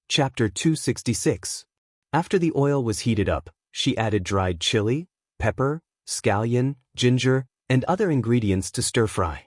Chapter 266. After the oil was heated up, she added dried chili, pepper, scallion, ginger, and other ingredients to stir-fry.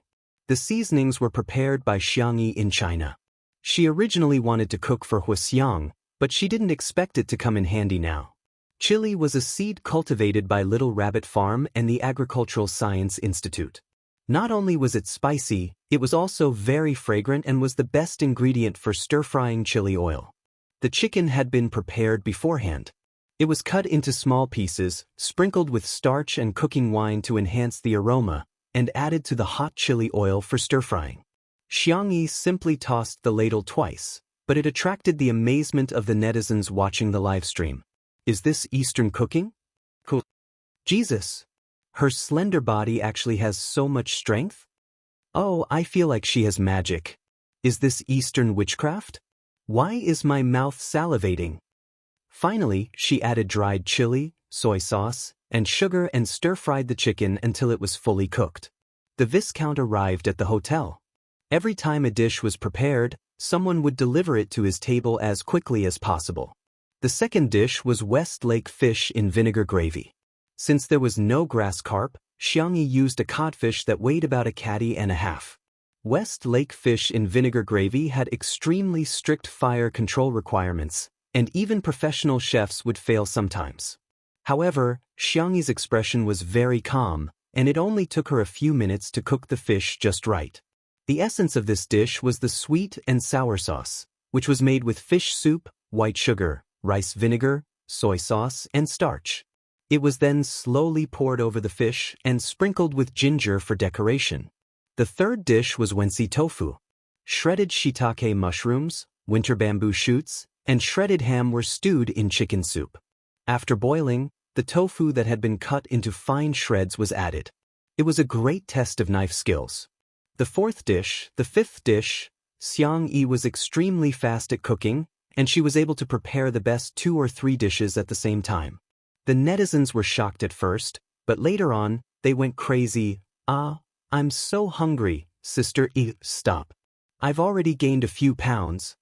The seasonings were prepared by Jianghu in China. She originally wanted to cook for Wuxia, but she didn't expect it to come in handy now. Chili was a seed cultivated by Little Rabbit Farm and the Agricultural Science Institute. Not only was it spicy, it was also very fragrant and was the best ingredient for stir-frying chili oil. The chicken had been prepared beforehand. It was cut into small pieces, sprinkled with starch and cooking wine to enhance the aroma, and added to the hot chili oil for stir-frying. Jianghu simply tossed the ladle twice, but it attracted the amazement of the netizens watching the livestream. Is this Eastern cooking? Cool. Jesus! Her slender body actually has so much strength? Oh, I feel like she has magic. Is this Eastern witchcraft? Why is my mouth salivating? Finally, she added dried chili, soy sauce, and sugar and stir-fried the chicken until it was fully cooked. The Viscount arrived at the hotel. Every time a dish was prepared, someone would deliver it to his table as quickly as possible. The second dish was Westlake fish in vinegar gravy. Since there was no grass carp, Jianghu used a codfish that weighed about a caddy and a half. Westlake fish in vinegar gravy had extremely strict fire control requirements, and even professional chefs would fail sometimes. However, Jianghu's expression was very calm, and it only took her a few minutes to cook the fish just right. The essence of this dish was the sweet and sour sauce, which was made with fish soup, white sugar, rice vinegar, soy sauce, and starch. It was then slowly poured over the fish and sprinkled with ginger for decoration. The third dish was wensi tofu. Shredded shiitake mushrooms, winter bamboo shoots, and shredded ham were stewed in chicken soup. After boiling, the tofu that had been cut into fine shreds was added. It was a great test of knife skills. The fifth dish, Jianghu was extremely fast at cooking, and she was able to prepare the best 2 or 3 dishes at the same time. The netizens were shocked at first, but later on, they went crazy. Ah, I'm so hungry, sister. Stop. I've already gained a few pounds.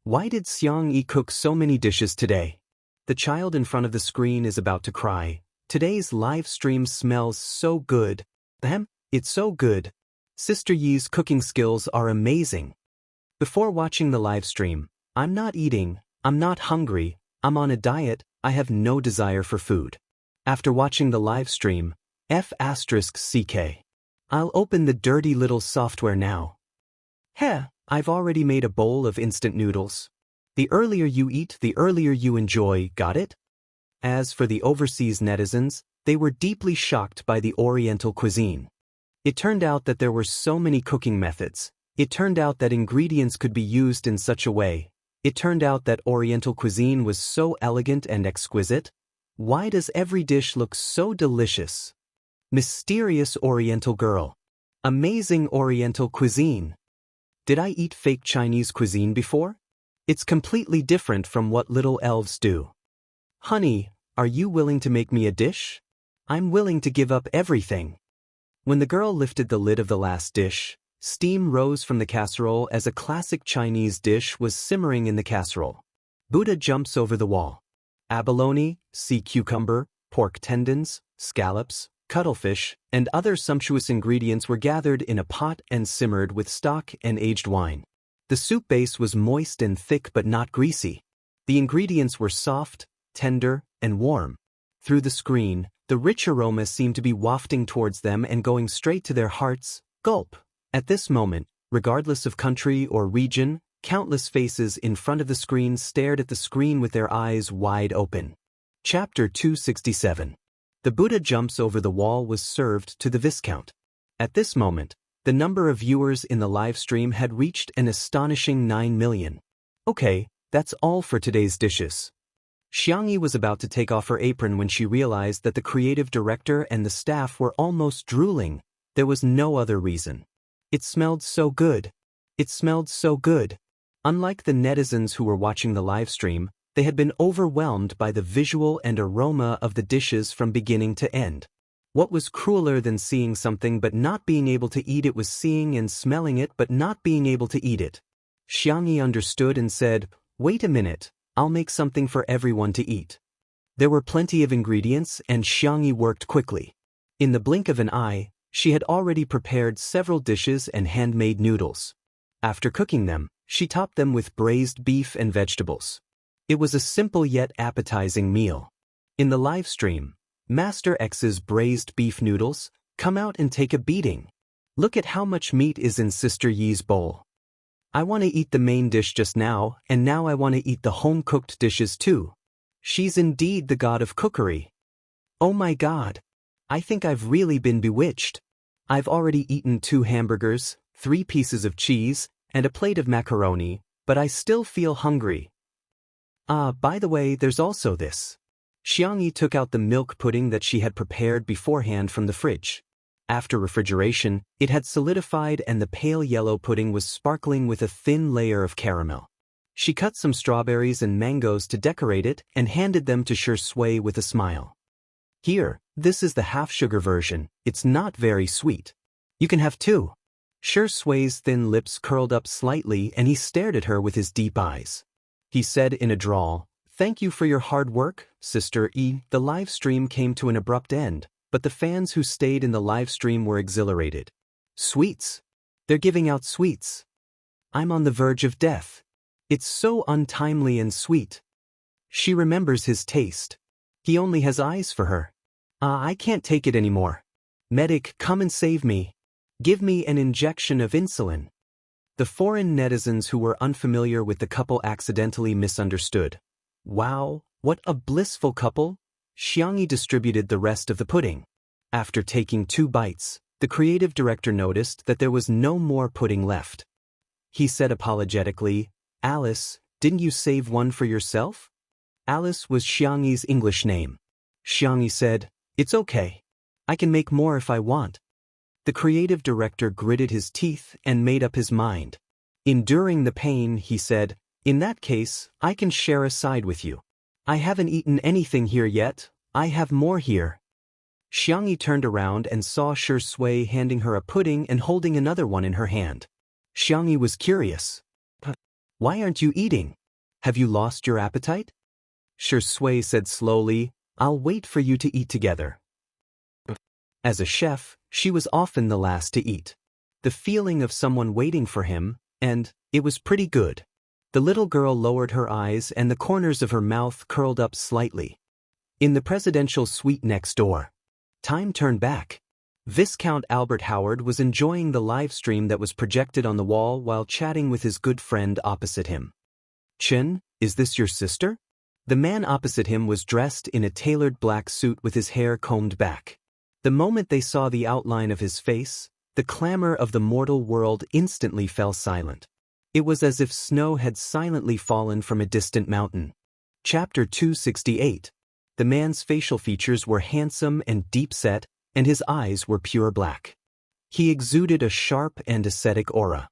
Why did Jianghu cook so many dishes today? The child in front of the screen is about to cry. Today's live stream smells so good. It's so good. Sister Yi's cooking skills are amazing. Before watching the live stream, I'm not eating, I'm not hungry, I'm on a diet, I have no desire for food. After watching the live stream, F***ck. I'll open the dirty little software now. I've already made a bowl of instant noodles. The earlier you eat, the earlier you enjoy, got it? As for the overseas netizens, they were deeply shocked by the Oriental cuisine. It turned out that there were so many cooking methods. It turned out that ingredients could be used in such a way. It turned out that Oriental cuisine was so elegant and exquisite. Why does every dish look so delicious? Mysterious Oriental girl. Amazing Oriental cuisine. Did I eat fake Chinese cuisine before? It's completely different from what little elves do. Honey, are you willing to make me a dish? I'm willing to give up everything. When the girl lifted the lid of the last dish, steam rose from the casserole as a classic Chinese dish was simmering in the casserole. Buddha jumps over the wall. Abalone, sea cucumber, pork tendons, scallops, cuttlefish, and other sumptuous ingredients were gathered in a pot and simmered with stock and aged wine. The soup base was moist and thick but not greasy. The ingredients were soft, tender, and warm. Through the screen, the rich aroma seemed to be wafting towards them and going straight to their hearts. Gulp. At this moment, regardless of country or region, countless faces in front of the screen stared at the screen with their eyes wide open. Chapter 267. The Buddha jumps over the wall was served to the Viscount. At this moment, the number of viewers in the live stream had reached an astonishing 9 million. Okay, that's all for today's dishes. Jianghu was about to take off her apron when she realized that the creative director and the staff were almost drooling. There was no other reason. It smelled so good. It smelled so good. Unlike the netizens who were watching the live stream, they had been overwhelmed by the visual and aroma of the dishes from beginning to end. What was crueler than seeing something but not being able to eat it was seeing and smelling it but not being able to eat it. Jianghu understood and said, Wait a minute, I'll make something for everyone to eat. There were plenty of ingredients and Jianghu worked quickly. In the blink of an eye, she had already prepared several dishes and handmade noodles. After cooking them, she topped them with braised beef and vegetables. It was a simple yet appetizing meal. In the live stream, Master X's braised beef noodles come out and take a beating. Look at how much meat is in Sister Yi's bowl. I want to eat the main dish just now, and now I want to eat the home-cooked dishes too. She's indeed the god of cookery. Oh my god. I think I've really been bewitched. I've already eaten 2 hamburgers, 3 pieces of cheese, and a plate of macaroni, but I still feel hungry. By the way, there's also this. Jianghu took out the milk pudding that she had prepared beforehand from the fridge. After refrigeration, it had solidified and the pale yellow pudding was sparkling with a thin layer of caramel. She cut some strawberries and mangoes to decorate it and handed them to Shui with a smile. Here, this is the half-sugar version. It's not very sweet. You can have 2. Shui's thin lips curled up slightly and he stared at her with his deep eyes. He said in a drawl, "Thank you for your hard work, Sister E." The live stream came to an abrupt end, but the fans who stayed in the live stream were exhilarated. Sweets. They're giving out sweets. I'm on the verge of death. It's so untimely and sweet. She remembers his taste. He only has eyes for her. I can't take it anymore. Medic, come and save me. Give me an injection of insulin. The foreign netizens who were unfamiliar with the couple accidentally misunderstood. Wow, what a blissful couple. Jianghu distributed the rest of the pudding. After taking 2 bites, the creative director noticed that there was no more pudding left. He said apologetically, "Alice, didn't you save one for yourself?" Alice was Jianghu's English name. Jianghu said, "It's okay. I can make more if I want." The creative director gritted his teeth and made up his mind. Enduring the pain, he said, "In that case, I can share a side with you. I haven't eaten anything here yet, I have more here." Jianghu turned around and saw Shui handing her a pudding and holding another one in her hand. Jianghu was curious. "Why aren't you eating? Have you lost your appetite?" Shui said slowly, "I'll wait for you to eat together." As a chef, she was often the last to eat. The feeling of someone waiting for him, and it was pretty good. The little girl lowered her eyes and the corners of her mouth curled up slightly. In the presidential suite next door. Time turned back. Viscount Albert Howard was enjoying the live stream that was projected on the wall while chatting with his good friend opposite him. "Chen, is this your sister?" The man opposite him was dressed in a tailored black suit with his hair combed back. The moment they saw the outline of his face, the clamor of the mortal world instantly fell silent. It was as if snow had silently fallen from a distant mountain. Chapter 268. The man's facial features were handsome and deep-set, and his eyes were pure black. He exuded a sharp and ascetic aura.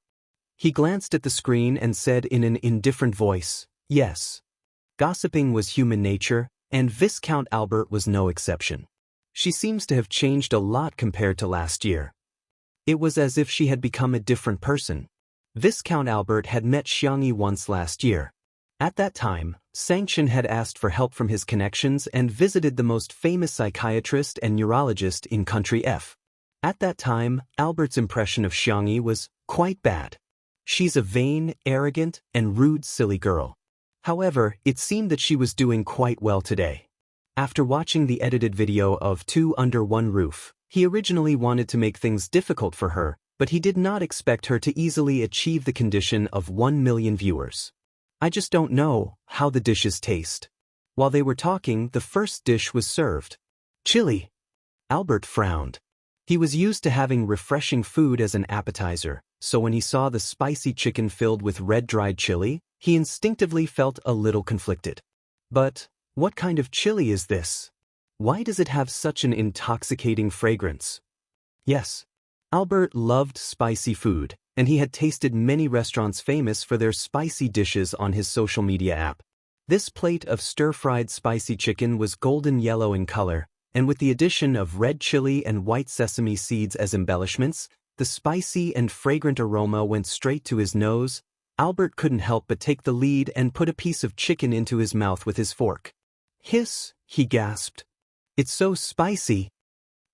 He glanced at the screen and said in an indifferent voice, "Yes." Gossiping was human nature, and Viscount Albert was no exception. She seems to have changed a lot compared to last year. It was as if she had become a different person. Viscount Albert had met Jianghu once last year. At that time, Sanction had asked for help from his connections and visited the most famous psychiatrist and neurologist in Country F. At that time, Albert's impression of Jianghu was quite bad. She's a vain, arrogant, and rude silly girl. However, it seemed that she was doing quite well today. After watching the edited video of 2 Under One Roof, he originally wanted to make things difficult for her, but he did not expect her to easily achieve the condition of 1 million viewers. "I just don't know how the dishes taste." While they were talking, the first dish was served. Chili. Albert frowned. He was used to having refreshing food as an appetizer, so when he saw the spicy chicken filled with red dried chili, he instinctively felt a little conflicted. But what kind of chili is this? Why does it have such an intoxicating fragrance? Yes, Albert loved spicy food, and he had tasted many restaurants famous for their spicy dishes on his social media app. This plate of stir-fried spicy chicken was golden yellow in color, and with the addition of red chili and white sesame seeds as embellishments, the spicy and fragrant aroma went straight to his nose. Albert couldn't help but take the lead and put a piece of chicken into his mouth with his fork. Hiss, he gasped. It's so spicy.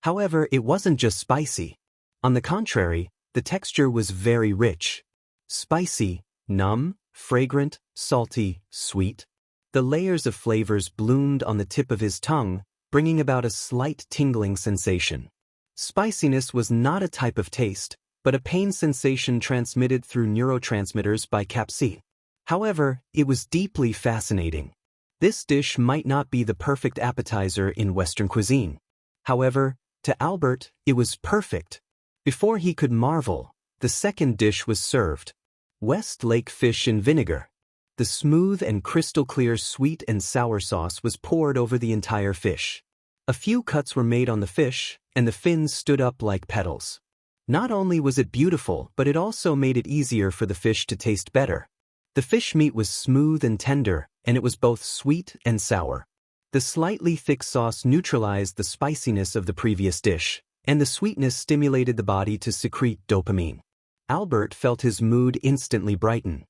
However, it wasn't just spicy. On the contrary, the texture was very rich. Spicy, numb, fragrant, salty, sweet. The layers of flavors bloomed on the tip of his tongue, bringing about a slight tingling sensation. Spiciness was not a type of taste, but a pain sensation transmitted through neurotransmitters by capsaicin. However, it was deeply fascinating. This dish might not be the perfect appetizer in Western cuisine. However, to Albert, it was perfect. Before he could marvel, the second dish was served. West Lake fish in vinegar. The smooth and crystal-clear sweet and sour sauce was poured over the entire fish. A few cuts were made on the fish, and the fins stood up like petals. Not only was it beautiful, but it also made it easier for the fish to taste better. The fish meat was smooth and tender, and it was both sweet and sour. The slightly thick sauce neutralized the spiciness of the previous dish, and the sweetness stimulated the body to secrete dopamine. Albert felt his mood instantly brighten.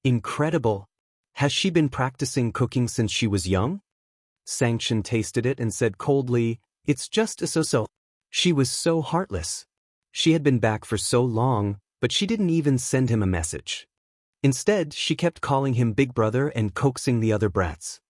Incredible! Has she been practicing cooking since she was young? Sanction tasted it and said coldly, it's just a so-so. She was so heartless. She had been back for so long, but she didn't even send him a message. Instead, she kept calling him Big Brother and coaxing the other brats.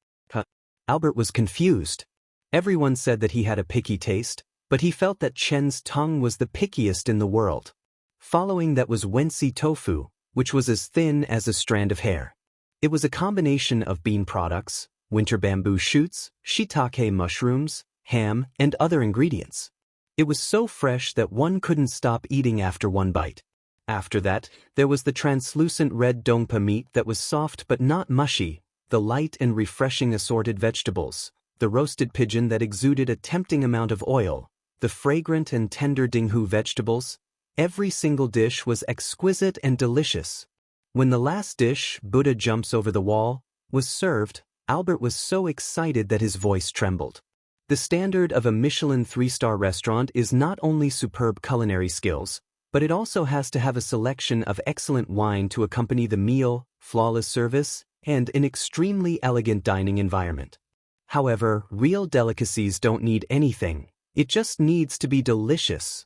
Albert was confused. Everyone said that he had a picky taste, but he felt that Chen's tongue was the pickiest in the world. Following that was Wensi tofu, which was as thin as a strand of hair. It was a combination of bean products, winter bamboo shoots, shiitake mushrooms, ham, and other ingredients. It was so fresh that one couldn't stop eating after one bite. After that, there was the translucent red dongpa meat that was soft but not mushy, the light and refreshing assorted vegetables, the roasted pigeon that exuded a tempting amount of oil, the fragrant and tender Jianghu vegetables. Every single dish was exquisite and delicious. When the last dish, Buddha Jumps Over the Wall, was served, Albert was so excited that his voice trembled. The standard of a Michelin 3-star restaurant is not only superb culinary skills, but it also has to have a selection of excellent wine to accompany the meal, flawless service, and an extremely elegant dining environment. However, real delicacies don't need anything. It just needs to be delicious.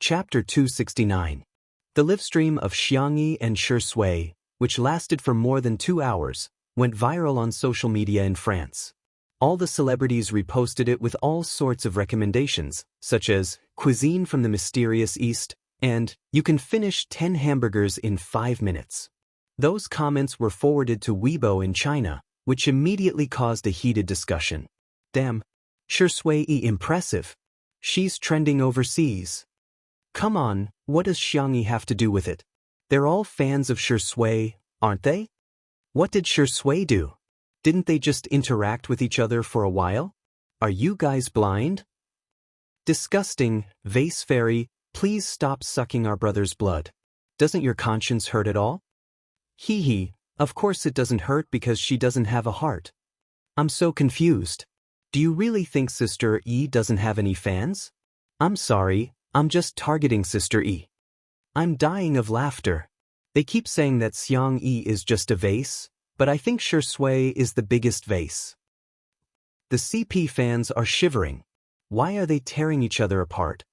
Chapter 269. The livestream of Jianghu and Shui, which lasted for more than 2 hours, went viral on social media in France. All the celebrities reposted it with all sorts of recommendations, such as cuisine from the mysterious East and you can finish 10 hamburgers in 5 minutes. Those comments were forwarded to Weibo in China, which immediately caused a heated discussion. Damn, Shui impressive. She's trending overseas. Come on, what does Jianghu have to do with it? They're all fans of Shui, aren't they? What did Shui do? Didn't they just interact with each other for a while? Are you guys blind? Disgusting, Vase Fairy, please stop sucking our brother's blood. Doesn't your conscience hurt at all? Hee hee, of course it doesn't hurt because she doesn't have a heart. I'm so confused. Do you really think Sister E doesn't have any fans? I'm sorry, I'm just targeting Sister E. I'm dying of laughter. They keep saying that Xiang E is just a vase, but I think Shui is the biggest vase. The CP fans are shivering. Why are they tearing each other apart?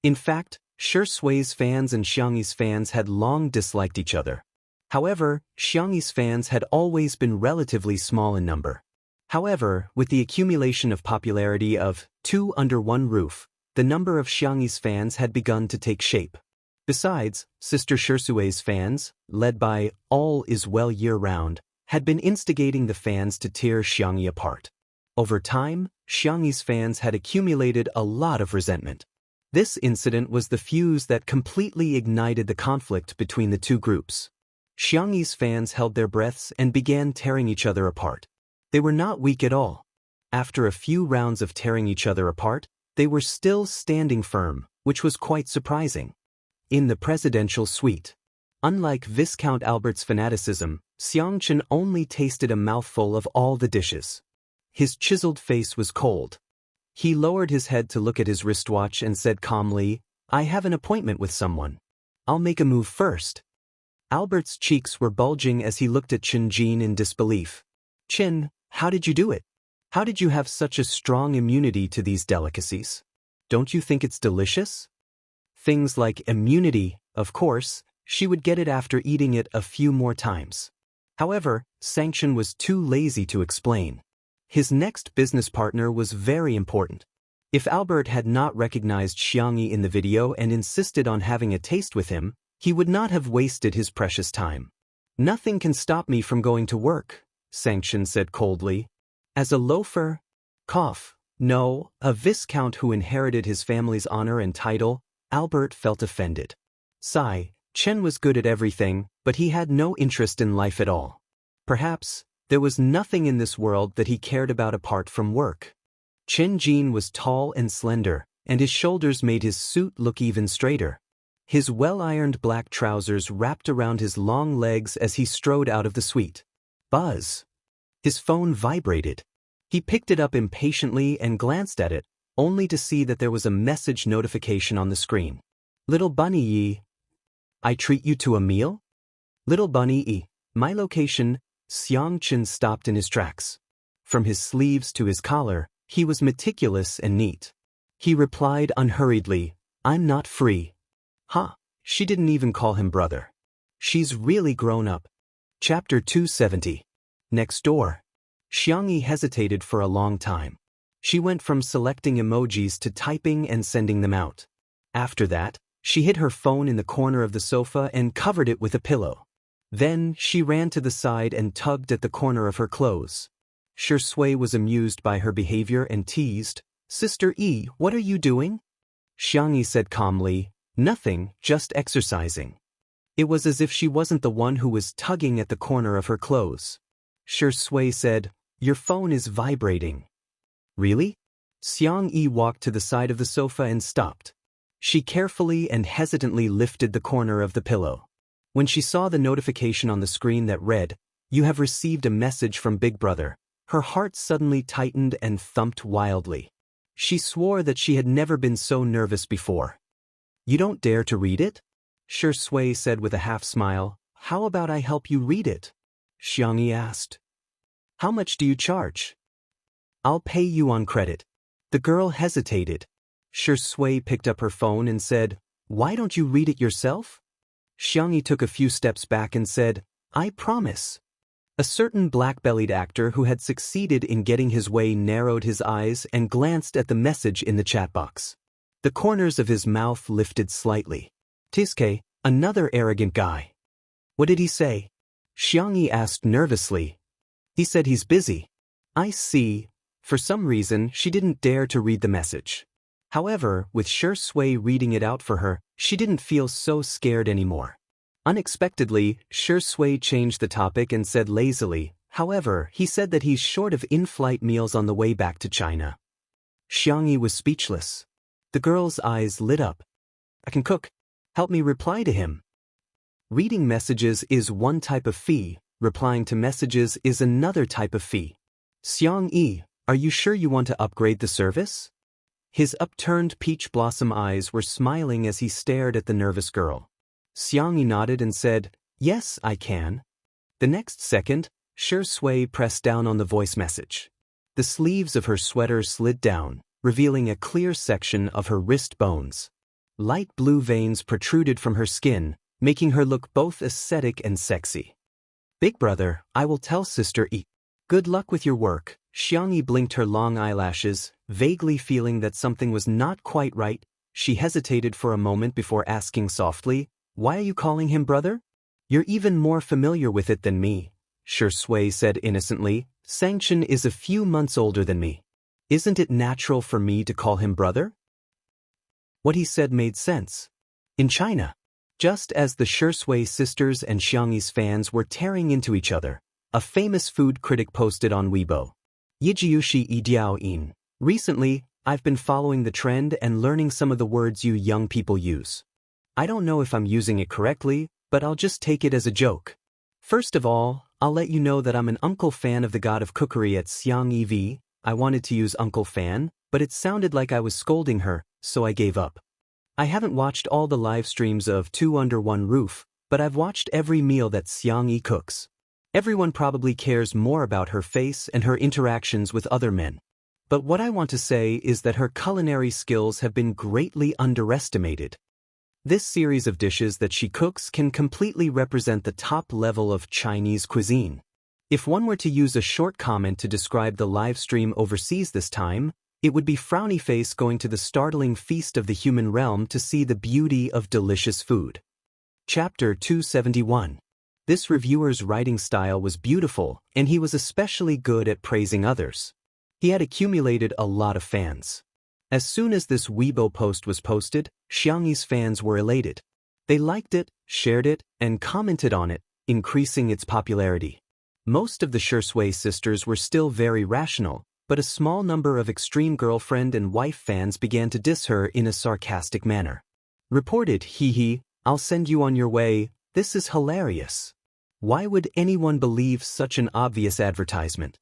In fact, Shui's fans and Xiang's fans had long disliked each other. However, Xiang's fans had always been relatively small in number. However, with the accumulation of popularity of Two Under One Roof, the number of Xiang's fans had begun to take shape. Besides, Sister Shui's fans, led by All Is Well Year-Round, had been instigating the fans to tear Xiangyi apart. Over time, Xiangyi's fans had accumulated a lot of resentment. This incident was the fuse that completely ignited the conflict between the two groups. Xiangyi's fans held their breaths and began tearing each other apart. They were not weak at all. After a few rounds of tearing each other apart, they were still standing firm, which was quite surprising. In the presidential suite, unlike Viscount Albert's fanaticism, Xiangchen only tasted a mouthful of all the dishes. His chiseled face was cold. He lowered his head to look at his wristwatch and said calmly, "I have an appointment with someone. I'll make a move first." Albert's cheeks were bulging as he looked at Chen Jin in disbelief. Chen, how did you do it? How did you have such a strong immunity to these delicacies? Don't you think it's delicious? Things like immunity, of course, she would get it after eating it a few more times. However, Sanction was too lazy to explain. His next business partner was very important. If Albert had not recognized Xiangyi in the video and insisted on having a taste with him, he would not have wasted his precious time. Nothing can stop me from going to work, Sanction said coldly. As a loafer? Cough. No, a viscount who inherited his family's honor and title, Albert felt offended. Sigh, Chen was good at everything, but he had no interest in life at all. Perhaps, there was nothing in this world that he cared about apart from work. Chen Jin was tall and slender, and his shoulders made his suit look even straighter. His well-ironed black trousers wrapped around his long legs as he strode out of the suite. Buzz. His phone vibrated. He picked it up impatiently and glanced at it, only to see that there was a message notification on the screen. Little Bunny Yi. I treat you to a meal? Little Bunny Yi. My location. Xiang Chen stopped in his tracks. From his sleeves to his collar, he was meticulous and neat. He replied unhurriedly, I'm not free. Ha, she didn't even call him brother. She's really grown up. Chapter 270. Next door. Xiangyi hesitated for a long time. She went from selecting emojis to typing and sending them out. After that, she hid her phone in the corner of the sofa and covered it with a pillow. Then, she ran to the side and tugged at the corner of her clothes. Shi Sui was amused by her behavior and teased, Sister E, what are you doing? Xiangyi said calmly, nothing, just exercising. It was as if she wasn't the one who was tugging at the corner of her clothes. Shi Sui said, your phone is vibrating. Really? Xiangyi walked to the side of the sofa and stopped. She carefully and hesitantly lifted the corner of the pillow. When she saw the notification on the screen that read, You have received a message from Big Brother, her heart suddenly tightened and thumped wildly. She swore that she had never been so nervous before. You don't dare to read it? Shi Sui said with a half-smile. How about I help you read it? Xiangyi asked. How much do you charge? I'll pay you on credit. The girl hesitated. Shi Sui picked up her phone and said, Why don't you read it yourself? Xiangyi took a few steps back and said, I promise. A certain black-bellied actor who had succeeded in getting his way narrowed his eyes and glanced at the message in the chat box. The corners of his mouth lifted slightly. Tiske, another arrogant guy. What did he say? Xiangyi asked nervously. He said he's busy. I see. For some reason, she didn't dare to read the message. However, with Shi Sui reading it out for her, she didn't feel so scared anymore. Unexpectedly, Shi Sui changed the topic and said lazily, however, he said that he's short of in-flight meals on the way back to China. Xiangyi was speechless. The girl's eyes lit up. I can cook. Help me reply to him. Reading messages is one type of fee, replying to messages is another type of fee. Xiangyi, are you sure you want to upgrade the service? His upturned peach blossom eyes were smiling as he stared at the nervous girl. Xiangyi nodded and said, Yes, I can. The next second, Shi Sui pressed down on the voice message. The sleeves of her sweater slid down, revealing a clear section of her wrist bones. Light blue veins protruded from her skin, making her look both aesthetic and sexy. Big brother, I will tell Sister E. Good luck with your work. Xiangyi blinked her long eyelashes, vaguely feeling that something was not quite right. She hesitated for a moment before asking softly, Why are you calling him brother? You're even more familiar with it than me, Shi Sui said innocently. Sanction is a few months older than me. Isn't it natural for me to call him brother? What he said made sense. In China, just as the Shi Sui sisters and Xiangyi's fans were tearing into each other, a famous food critic posted on Weibo. Yijiushi Idiao In. Recently, I've been following the trend and learning some of the words you young people use. I don't know if I'm using it correctly, but I'll just take it as a joke. First of all, I'll let you know that I'm an uncle fan of the god of cookery at Xiangyi V. I wanted to use Uncle Fan, but it sounded like I was scolding her, so I gave up. I haven't watched all the live streams of Two Under One Roof, but I've watched every meal that Xiangyi cooks. Everyone probably cares more about her face and her interactions with other men. But what I want to say is that her culinary skills have been greatly underestimated. This series of dishes that she cooks can completely represent the top level of Chinese cuisine. If one were to use a short comment to describe the live stream overseas this time, it would be frowny face going to the startling feast of the human realm to see the beauty of delicious food. Chapter 271. This reviewer's writing style was beautiful, and he was especially good at praising others. He had accumulated a lot of fans. As soon as this Weibo post was posted, Xiangyi's fans were elated. They liked it, shared it, and commented on it, increasing its popularity. Most of the Shui sisters were still very rational, but a small number of extreme girlfriend and wife fans began to diss her in a sarcastic manner. Reported, "Hee hee, I'll send you on your way, this is hilarious. Why would anyone believe such an obvious advertisement?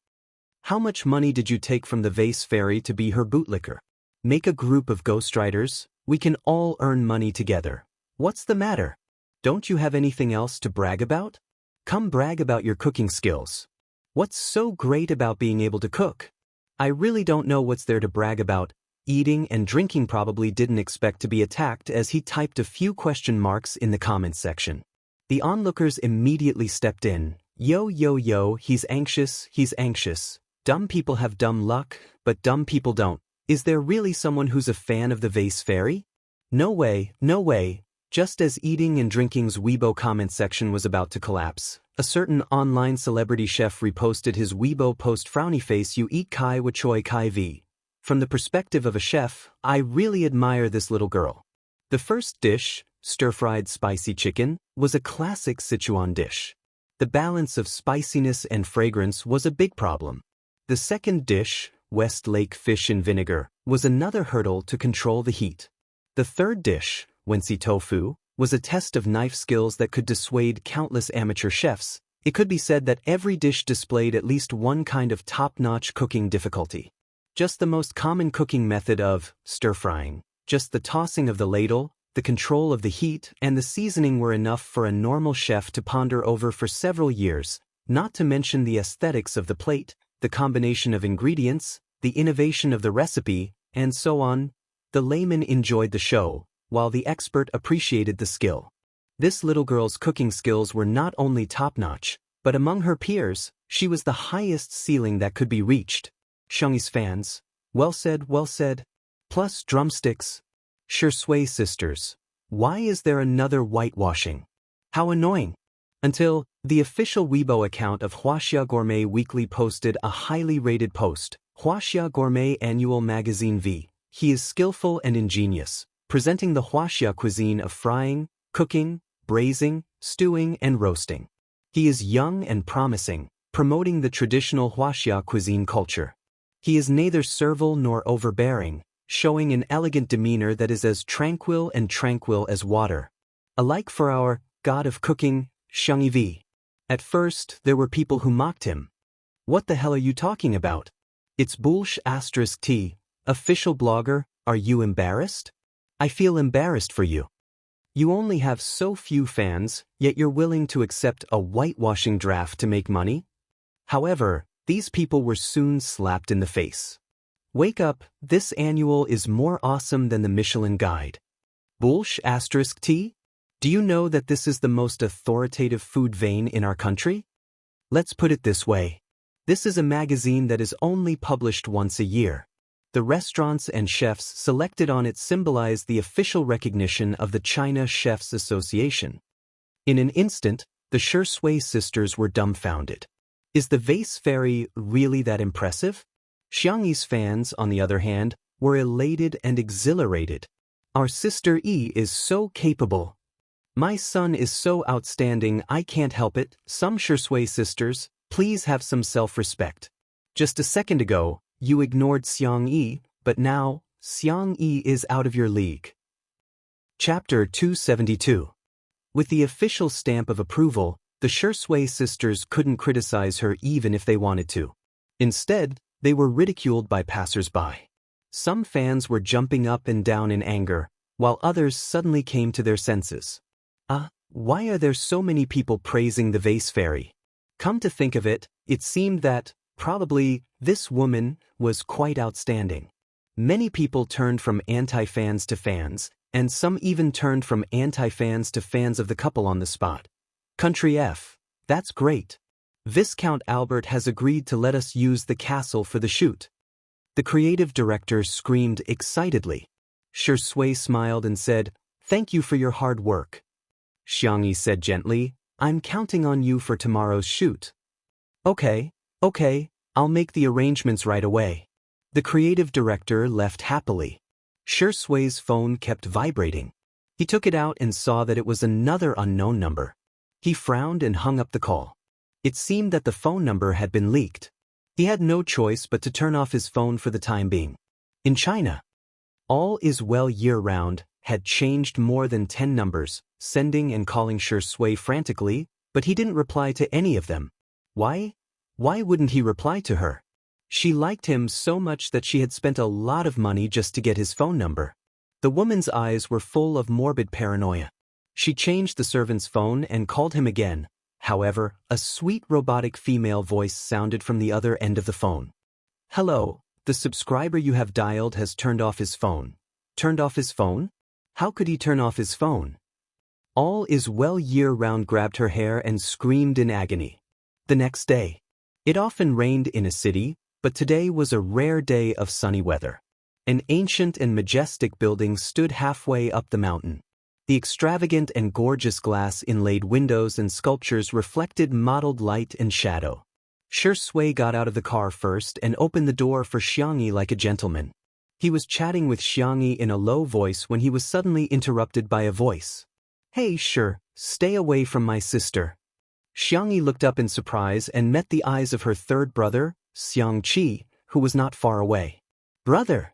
How much money did you take from the vase fairy to be her bootlicker? Make a group of ghostwriters, we can all earn money together. What's the matter? Don't you have anything else to brag about? Come brag about your cooking skills. What's so great about being able to cook? I really don't know what's there to brag about." Eating and drinking probably didn't expect to be attacked as he typed a few question marks in the comments section. The onlookers immediately stepped in. "Yo yo yo, he's anxious, dumb people have dumb luck, but dumb people don't. Is there really someone who's a fan of the vase fairy? No way, no way." Just as eating and drinking's Weibo comment section was about to collapse, a certain online celebrity chef reposted his Weibo post frowny face "You eat kai wa choi kai vi. From the perspective of a chef, I really admire this little girl." The first dish, stir-fried spicy chicken, was a classic Sichuan dish. The balance of spiciness and fragrance was a big problem. The second dish, West Lake fish in vinegar, was another hurdle to control the heat. The third dish, Wensi tofu, was a test of knife skills that could dissuade countless amateur chefs. It could be said that every dish displayed at least one kind of top-notch cooking difficulty. Just the most common cooking method of stir-frying, just the tossing of the ladle, the control of the heat, and the seasoning were enough for a normal chef to ponder over for several years, not to mention the aesthetics of the plate, the combination of ingredients, the innovation of the recipe, and so on. The layman enjoyed the show, while the expert appreciated the skill. This little girl's cooking skills were not only top-notch, but among her peers, she was the highest ceiling that could be reached. Xiangyi's fans, well said, well said. Plus drumsticks. Shui sisters, why is there another whitewashing? How annoying. Until the official Weibo account of Wuxia Gourmet Weekly posted a highly rated post, Wuxia Gourmet Annual Magazine V. He is skillful and ingenious, presenting the Wuxia cuisine of frying, cooking, braising, stewing, and roasting. He is young and promising, promoting the traditional Wuxia cuisine culture. He is neither servile nor overbearing, showing an elegant demeanor that is as tranquil as water. Alike for our god of cooking, Xiangyi V. At first, there were people who mocked him. What the hell are you talking about? It's *T. Official blogger, are you embarrassed? I feel embarrassed for you. You only have so few fans, yet you're willing to accept a whitewashing draft to make money? However, these people were soon slapped in the face. Wake up, this annual is more awesome than the Michelin Guide. *T? Do you know that this is the most authoritative food vein in our country? Let's put it this way. This is a magazine that is only published once a year. The restaurants and chefs selected on it symbolize the official recognition of the China Chefs Association. In an instant, the Shui sisters were dumbfounded. Is the vase fairy really that impressive? Xiangyi's fans, on the other hand, were elated and exhilarated. Our sister E is so capable. My son is so outstanding I can't help it. Some Shui sisters, please have some self-respect. Just a second ago, you ignored Xiangyi, but now, Xiangyi is out of your league. Chapter 272. With the official stamp of approval, the Shui sisters couldn't criticize her even if they wanted to. Instead, they were ridiculed by passers-by. Some fans were jumping up and down in anger, while others suddenly came to their senses. Why are there so many people praising the vase fairy? Come to think of it, it seemed that, probably, this woman was quite outstanding. Many people turned from anti-fans to fans, and some even turned from anti-fans to fans of the couple on the spot. Country F. That's great. Viscount Albert has agreed to let us use the castle for the shoot. The creative director screamed excitedly. Shui smiled and said, "Thank you for your hard work." Jianghu said gently, "I'm counting on you for tomorrow's shoot." Okay, I'll make the arrangements right away." The creative director left happily. Shui's phone kept vibrating. He took it out and saw that it was another unknown number. He frowned and hung up the call. It seemed that the phone number had been leaked. He had no choice but to turn off his phone for the time being. In China, all is well year-round had changed more than 10 numbers, sending and calling Shui frantically, but he didn't reply to any of them. Why? Why wouldn't he reply to her? She liked him so much that she had spent a lot of money just to get his phone number. The woman's eyes were full of morbid paranoia. She changed the servant's phone and called him again. However, a sweet robotic female voice sounded from the other end of the phone. "Hello, the subscriber you have dialed has turned off his phone." Turned off his phone? How could he turn off his phone? All is well year-round grabbed her hair and screamed in agony. The next day. It often rained in a city, but today was a rare day of sunny weather. An ancient and majestic building stood halfway up the mountain. The extravagant and gorgeous glass-inlaid windows and sculptures reflected mottled light and shadow. Shui got out of the car first and opened the door for Jianghu like a gentleman. He was chatting with Jianghu in a low voice when he was suddenly interrupted by a voice. "Hey Shui, stay away from my sister." Jianghu looked up in surprise and met the eyes of her third brother, Xiangqi, who was not far away. "Brother!"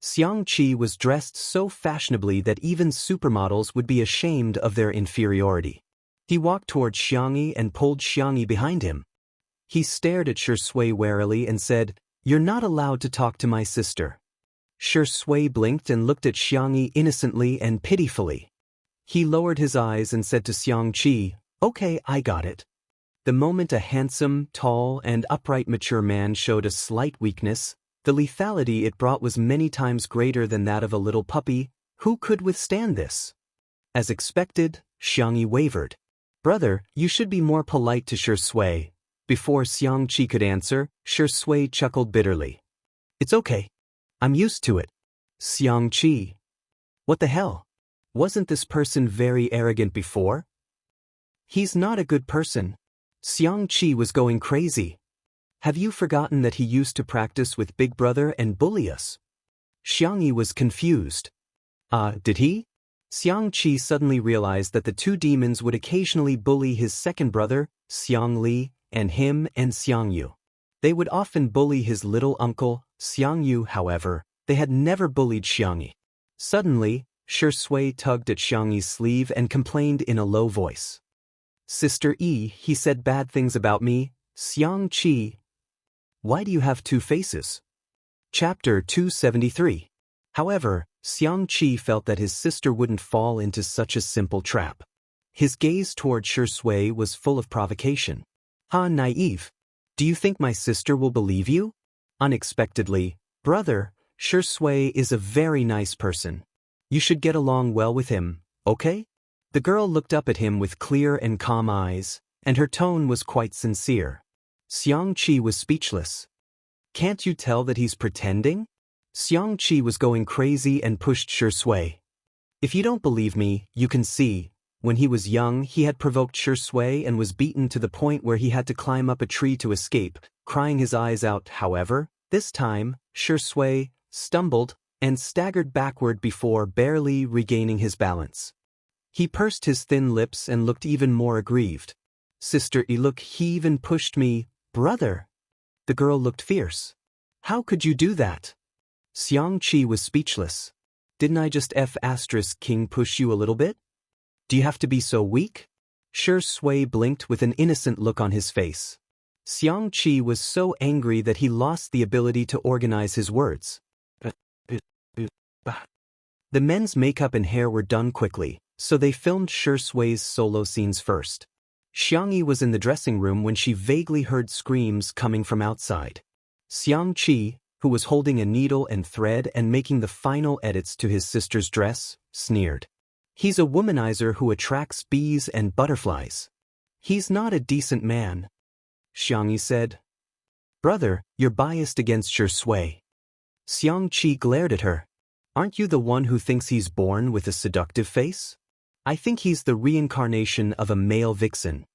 Xiangqi was dressed so fashionably that even supermodels would be ashamed of their inferiority. He walked toward Jianghu and pulled Jianghu behind him. He stared at Shui warily and said, "You're not allowed to talk to my sister." Shui blinked and looked at Jianghu innocently and pitifully. He lowered his eyes and said to Xiangqi, "Okay, I got it." The moment a handsome, tall, and upright mature man showed a slight weakness, the lethality it brought was many times greater than that of a little puppy. Who could withstand this? As expected, Jianghu wavered. "Brother, you should be more polite to Shui." Before Xiangqi could answer, Shui chuckled bitterly. "It's okay. I'm used to it." Xiangqi. What the hell? Wasn't this person very arrogant before? He's not a good person. Xiangqi was going crazy. Have you forgotten that he used to practice with Big Brother and bully us? Jianghu was confused. Did he? Xiangqi suddenly realized that the two demons would occasionally bully his second brother, Xiangli, and him and Xiangyu. They would often bully his little uncle, Xiangyu. However, they had never bullied Jianghu. Suddenly, Shui tugged at Jianghu's sleeve and complained in a low voice. "Sister E, he said bad things about me." Xiangqi. Why do you have two faces? Chapter 273. However, Xiangqi felt that his sister wouldn't fall into such a simple trap. His gaze toward Shui was full of provocation. Naive. Do you think my sister will believe you? Unexpectedly, brother, Shui is a very nice person. You should get along well with him, okay? The girl looked up at him with clear and calm eyes, and her tone was quite sincere. Xiangqi was speechless. Can't you tell that he's pretending? Xiangqi was going crazy and pushed Shui. If you don't believe me, you can see. When he was young, he had provoked Shui and was beaten to the point where he had to climb up a tree to escape, crying his eyes out. However, this time, Shui stumbled and staggered backward before barely regaining his balance. He pursed his thin lips and looked even more aggrieved. Sister E, look, he even pushed me. Brother. The girl looked fierce. How could you do that? Xiangqi was speechless. Didn't I just King push you a little bit? Do you have to be so weak? Shui blinked with an innocent look on his face. Xiangqi was so angry that he lost the ability to organize his words. The men's makeup and hair were done quickly, so they filmed Shi Sui's solo scenes first. Xiangyi was in the dressing room when she vaguely heard screams coming from outside. Xiang Qi, who was holding a needle and thread and making the final edits to his sister's dress, sneered. "He's a womanizer who attracts bees and butterflies. He's not a decent man," Xiangyi said. "Brother, you're biased against Shi Sui." Xiang Qi glared at her. "Aren't you the one who thinks he's born with a seductive face? I think he's the reincarnation of a male vixen."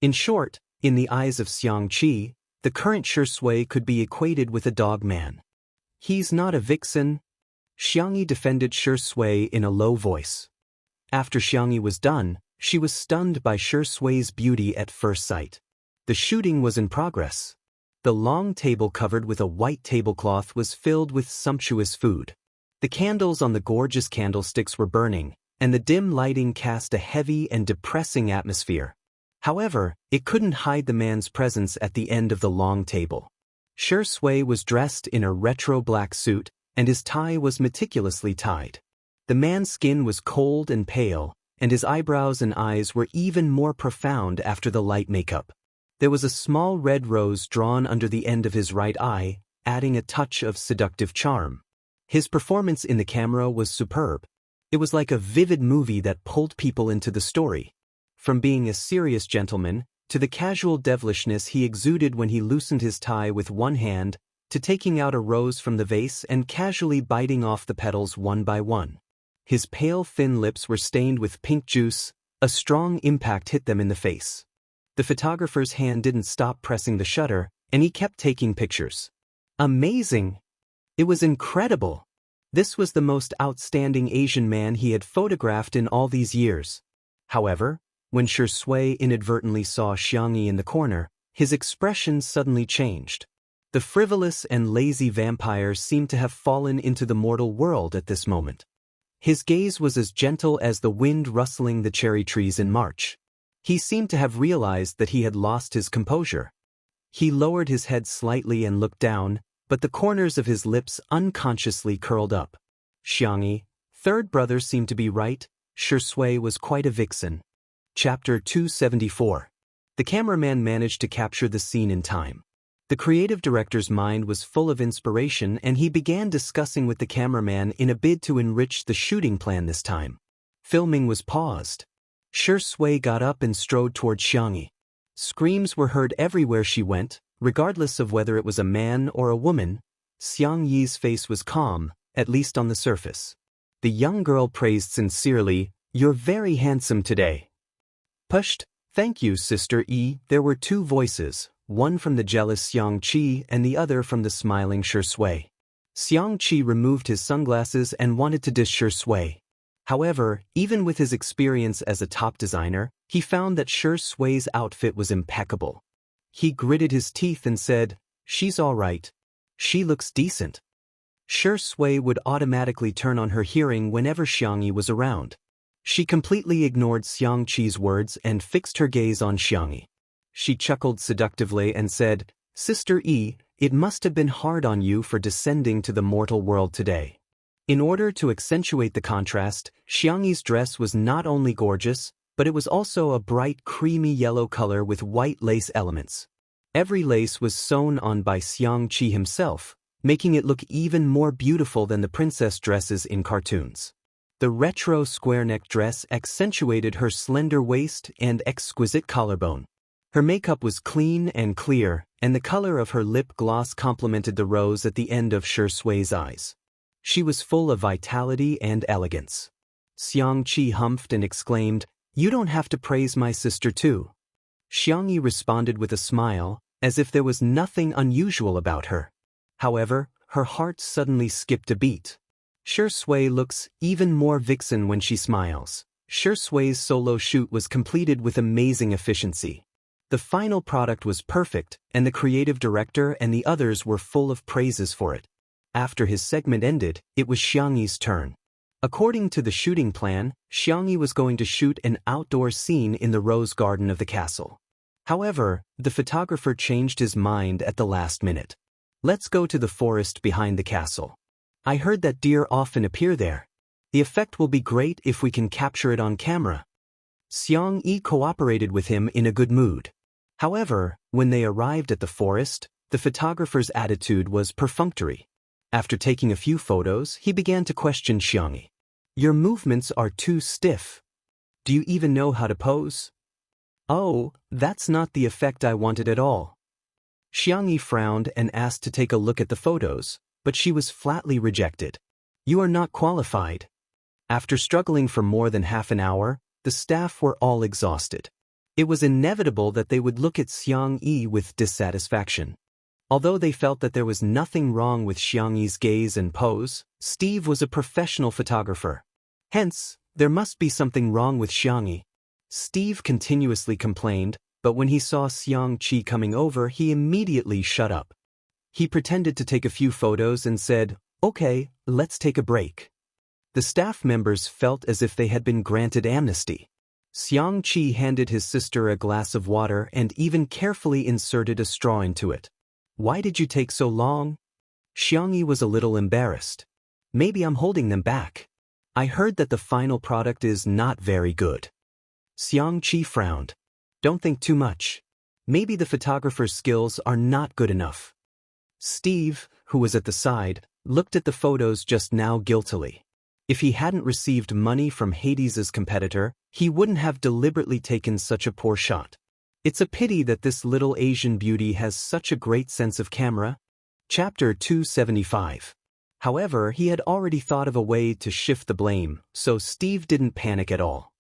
In short, in the eyes of Xiang Qi, the current Shi Sui could be equated with a dog man. "He's not a vixen," Xiangyi defended Shi Sui in a low voice. After Xiangyi was done, she was stunned by Shi Sui's beauty at first sight. The shooting was in progress. The long table covered with a white tablecloth was filled with sumptuous food. The candles on the gorgeous candlesticks were burning, and the dim lighting cast a heavy and depressing atmosphere. However, it couldn't hide the man's presence at the end of the long table. Shi Sui was dressed in a retro black suit, and his tie was meticulously tied. The man's skin was cold and pale, and his eyebrows and eyes were even more profound after the light makeup. There was a small red rose drawn under the end of his right eye, adding a touch of seductive charm. His performance in the camera was superb. It was like a vivid movie that pulled people into the story. From being a serious gentleman, to the casual devilishness he exuded when he loosened his tie with one hand, to taking out a rose from the vase and casually biting off the petals one by one. His pale thin lips were stained with pink juice, a strong impact hit them in the face. The photographer's hand didn't stop pressing the shutter, and he kept taking pictures. Amazing! It was incredible! This was the most outstanding Asian man he had photographed in all these years. However, when Shi Sui inadvertently saw Xiangyi in the corner, his expression suddenly changed. The frivolous and lazy vampire seemed to have fallen into the mortal world at this moment. His gaze was as gentle as the wind rustling the cherry trees in March. He seemed to have realized that he had lost his composure. He lowered his head slightly and looked down, but the corners of his lips unconsciously curled up. Xiangyi, third brother, seemed to be right. Shi Sui was quite a vixen. Chapter 274. The cameraman managed to capture the scene in time. The creative director's mind was full of inspiration, and he began discussing with the cameraman in a bid to enrich the shooting plan this time. Filming was paused. Shi Sui got up and strode toward Xiangyi. Screams were heard everywhere she went, regardless of whether it was a man or a woman. Xiangyi's face was calm, at least on the surface. The young girl praised sincerely, "You're very handsome today." "Pushed, thank you, Sister E." There were two voices, one from the jealous Xiang Qi and the other from the smiling Shi Sui. Xiang Qi removed his sunglasses and wanted to diss Shi Sui. However, even with his experience as a top designer, he found that Shi Sui's outfit was impeccable. He gritted his teeth and said, "She's all right. She looks decent." Shi Sui would automatically turn on her hearing whenever Xiangyi was around. She completely ignored Xiang Qi's words and fixed her gaze on Xiangyi. She chuckled seductively and said, "Sister E, it must have been hard on you for descending to the mortal world today." In order to accentuate the contrast, Xiangyi's dress was not only gorgeous, but it was also a bright creamy yellow color with white lace elements. Every lace was sewn on by Xiang Qi himself, making it look even more beautiful than the princess dresses in cartoons. The retro square-neck dress accentuated her slender waist and exquisite collarbone. Her makeup was clean and clear, and the color of her lip gloss complemented the rose at the end of Shi Sui's eyes. She was full of vitality and elegance. Xiang Qi humphed and exclaimed, "You don't have to praise my sister too." Xiangyi responded with a smile, as if there was nothing unusual about her. However, her heart suddenly skipped a beat. Shi Sui looks even more vixen when she smiles. Shi Sui's solo shoot was completed with amazing efficiency. The final product was perfect, and the creative director and the others were full of praises for it. After his segment ended, it was Xiangyi's turn. According to the shooting plan, Xiangyi was going to shoot an outdoor scene in the rose garden of the castle. However, the photographer changed his mind at the last minute. "Let's go to the forest behind the castle. I heard that deer often appear there." The effect will be great if we can capture it on camera. Xiang Yi cooperated with him in a good mood. However, when they arrived at the forest, the photographer's attitude was perfunctory. After taking a few photos, he began to question Xiang Yi. Your movements are too stiff. Do you even know how to pose? Oh, that's not the effect I wanted at all. Xiang Yi frowned and asked to take a look at the photos, but she was flatly rejected. You are not qualified. After struggling for more than half an hour, the staff were all exhausted. It was inevitable that they would look at Xiang Yi with dissatisfaction. Although they felt that there was nothing wrong with Xiang Yi's gaze and pose, Steve was a professional photographer. Hence, there must be something wrong with Xiang Yi. Steve continuously complained, but when he saw Xiang Qi coming over, he immediately shut up. He pretended to take a few photos and said, "Okay, let's take a break." The staff members felt as if they had been granted amnesty. Xiang Qi handed his sister a glass of water and even carefully inserted a straw into it. Why did you take so long? Xiang Yi was a little embarrassed. Maybe I'm holding them back. I heard that the final product is not very good. Xiang Qi frowned. Don't think too much. Maybe the photographer's skills are not good enough. Steve, who was at the side, looked at the photos just now guiltily. If he hadn't received money from Hades's competitor, he wouldn't have deliberately taken such a poor shot. It's a pity that this little Asian beauty has such a great sense of camera. Chapter 275. However, he had already thought of a way to shift the blame, so Steve didn't panic at all.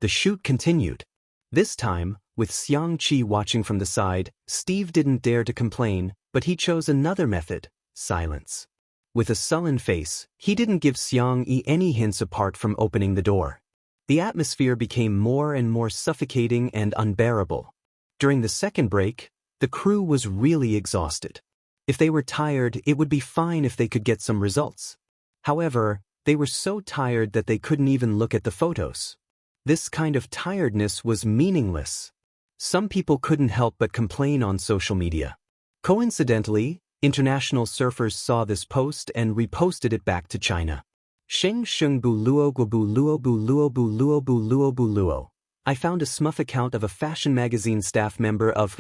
The shoot continued. This time, with Xiang Qi watching from the side, Steve didn't dare to complain, but he chose another method: silence. With a sullen face, he didn't give Xiang Yi any hints apart from opening the door. The atmosphere became more and more suffocating and unbearable. During the second break, the crew was really exhausted. If they were tired, it would be fine if they could get some results. However, they were so tired that they couldn't even look at the photos. This kind of tiredness was meaningless. Some people couldn't help but complain on social media. Coincidentally, international surfers saw this post and reposted it back to China. Sheng sheng bu luo gu bu luo bu luo bu luo bu luo bu luo. I found a smuf account of a fashion magazine staff member of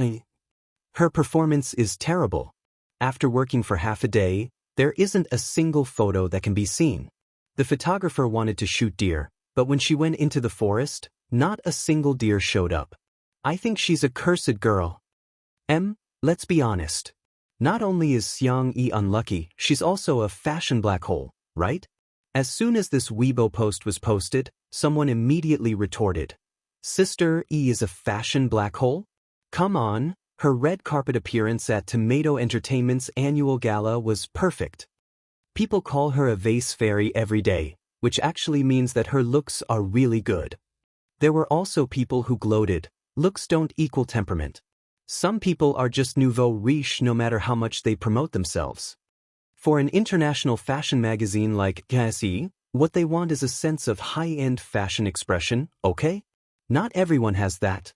her performance is terrible. After working for half a day, there isn't a single photo that can be seen. The photographer wanted to shoot deer, but when she went into the forest, not a single deer showed up. I think she's a cursed girl. Let's be honest. Not only is Xiang Yi unlucky, she's also a fashion black hole, right? As soon as this Weibo post was posted, someone immediately retorted, Sister E is a fashion black hole? Come on, her red carpet appearance at Tomato Entertainment's annual gala was perfect. People call her a vase fairy every day, which actually means that her looks are really good. There were also people who gloated, looks don't equal temperament. Some people are just nouveau riche no matter how much they promote themselves. For an international fashion magazine like KSE, what they want is a sense of high-end fashion expression, okay? Not everyone has that.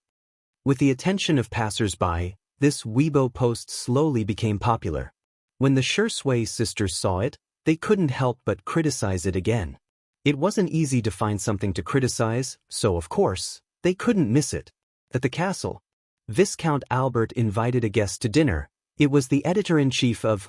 With the attention of passers-by, this Weibo post slowly became popular. When the Shui sisters saw it, they couldn't help but criticize it again. It wasn't easy to find something to criticize, so of course, they couldn't miss it. At the castle, Viscount Albert invited a guest to dinner. It was the editor-in-chief of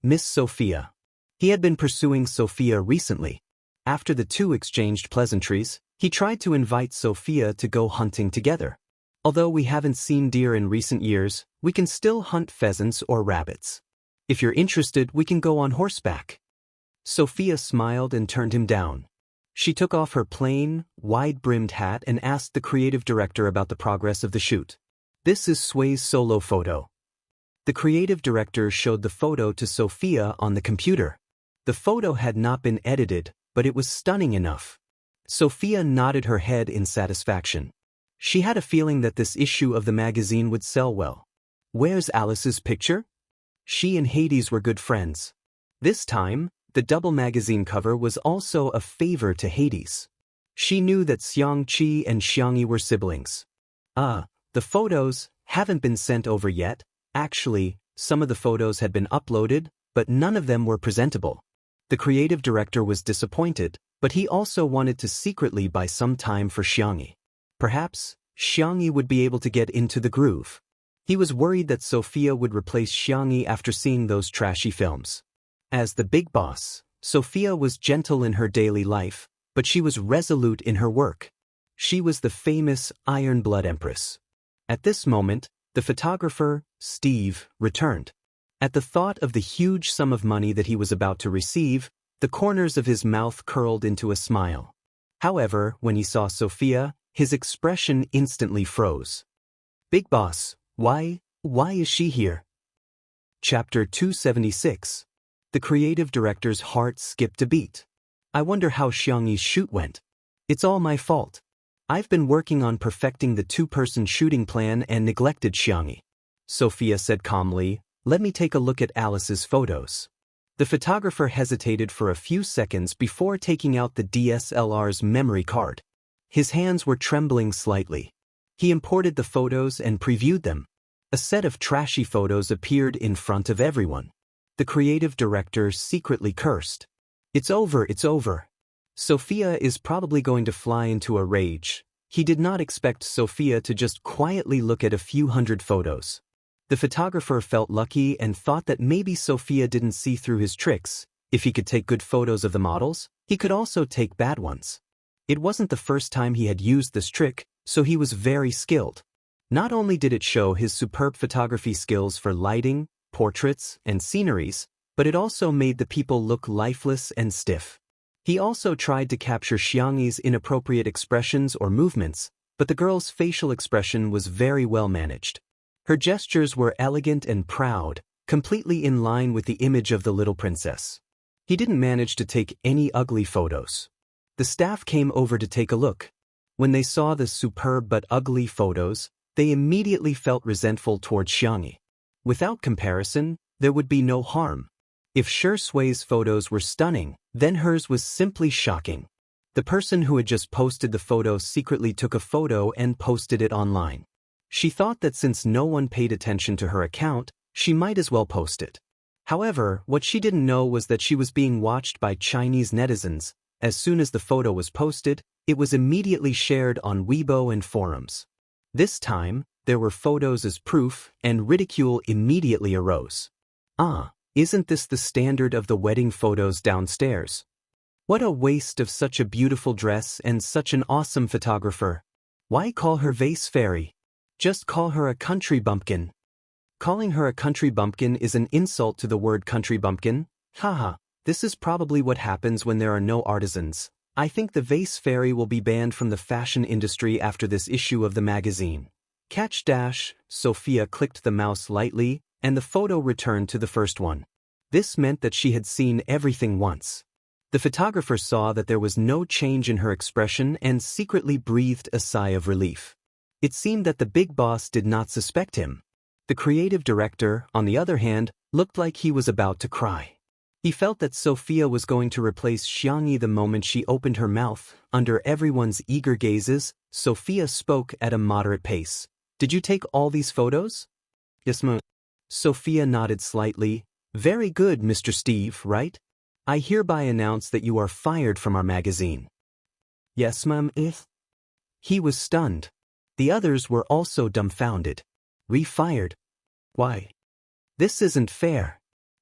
Miss Sophia. He had been pursuing Sophia recently. After the two exchanged pleasantries, he tried to invite Sophia to go hunting together. Although we haven't seen deer in recent years, we can still hunt pheasants or rabbits. If you're interested, we can go on horseback. Sophia smiled and turned him down. She took off her plain, wide-brimmed hat and asked the creative director about the progress of the shoot. This is Sui's solo photo. The creative director showed the photo to Sophia on the computer. The photo had not been edited, but it was stunning enough. Sophia nodded her head in satisfaction. She had a feeling that this issue of the magazine would sell well. Where's Alice's picture? She and Hades were good friends. This time, the double magazine cover was also a favor to Hades. She knew that Xiang Qi and Xiang Yi were siblings. The photos haven't been sent over yet. Actually, some of the photos had been uploaded, but none of them were presentable. The creative director was disappointed, But he also wanted to secretly buy some time for Xiangyi. Perhaps, Xiangyi would be able to get into the groove. He was worried that Sophia would replace Xiangyi after seeing those trashy films. As the big boss, Sophia was gentle in her daily life, but she was resolute in her work. She was the famous Iron Blood Empress. At this moment, the photographer, Steve, returned. At the thought of the huge sum of money that he was about to receive, the corners of his mouth curled into a smile. However, when he saw Sophia, his expression instantly froze. Big boss, why is she here? Chapter 276. The creative director's heart skipped a beat. I wonder how Xiangyi's shoot went. It's all my fault. I've been working on perfecting the two-person shooting plan and neglected Xiangyi. Sophia said calmly, let me take a look at Alice's photos. The photographer hesitated for a few seconds before taking out the DSLR's memory card. His hands were trembling slightly. He imported the photos and previewed them. A set of trashy photos appeared in front of everyone. The creative director secretly cursed. It's over, it's over. Sophia is probably going to fly into a rage. He did not expect Sophia to just quietly look at a few hundred photos. The photographer felt lucky and thought that maybe Sophia didn't see through his tricks. If he could take good photos of the models, he could also take bad ones. It wasn't the first time he had used this trick, so he was very skilled. Not only did it show his superb photography skills for lighting, portraits, and sceneries, but it also made the people look lifeless and stiff. He also tried to capture Xiangyi's inappropriate expressions or movements, but the girl's facial expression was very well managed. Her gestures were elegant and proud, completely in line with the image of the little princess. He didn't manage to take any ugly photos. The staff came over to take a look. When they saw the superb but ugly photos, they immediately felt resentful toward Xiangyi. Without comparison, there would be no harm. If Shi Sui's photos were stunning, then hers was simply shocking. The person who had just posted the photo secretly took a photo and posted it online. She thought that since no one paid attention to her account, she might as well post it. However, what she didn't know was that she was being watched by Chinese netizens. As soon as the photo was posted, it was immediately shared on Weibo and forums. This time, there were photos as proof, and ridicule immediately arose. Isn't this the standard of the wedding photos downstairs? What a waste of such a beautiful dress and such an awesome photographer. Why call her vase fairy? Just call her a country bumpkin. Calling her a country bumpkin is an insult to the word country bumpkin. Haha, this is probably what happens when there are no artisans. I think the vase fairy will be banned from the fashion industry after this issue of the magazine. Sophia clicked the mouse lightly, and the photo returned to the first one. This meant that she had seen everything once. The photographer saw that there was no change in her expression and secretly breathed a sigh of relief. It seemed that the big boss did not suspect him. The creative director, on the other hand, looked like he was about to cry. He felt that Sophia was going to replace Xiangyi the moment she opened her mouth. Under everyone's eager gazes, Sophia spoke at a moderate pace. Did you take all these photos? Yes, ma'am. Sophia nodded slightly. Very good, Mr. Steve, right? I hereby announce that you are fired from our magazine. Yes, ma'am. He was stunned. The others were also dumbfounded. Re-fired? Why? This isn't fair.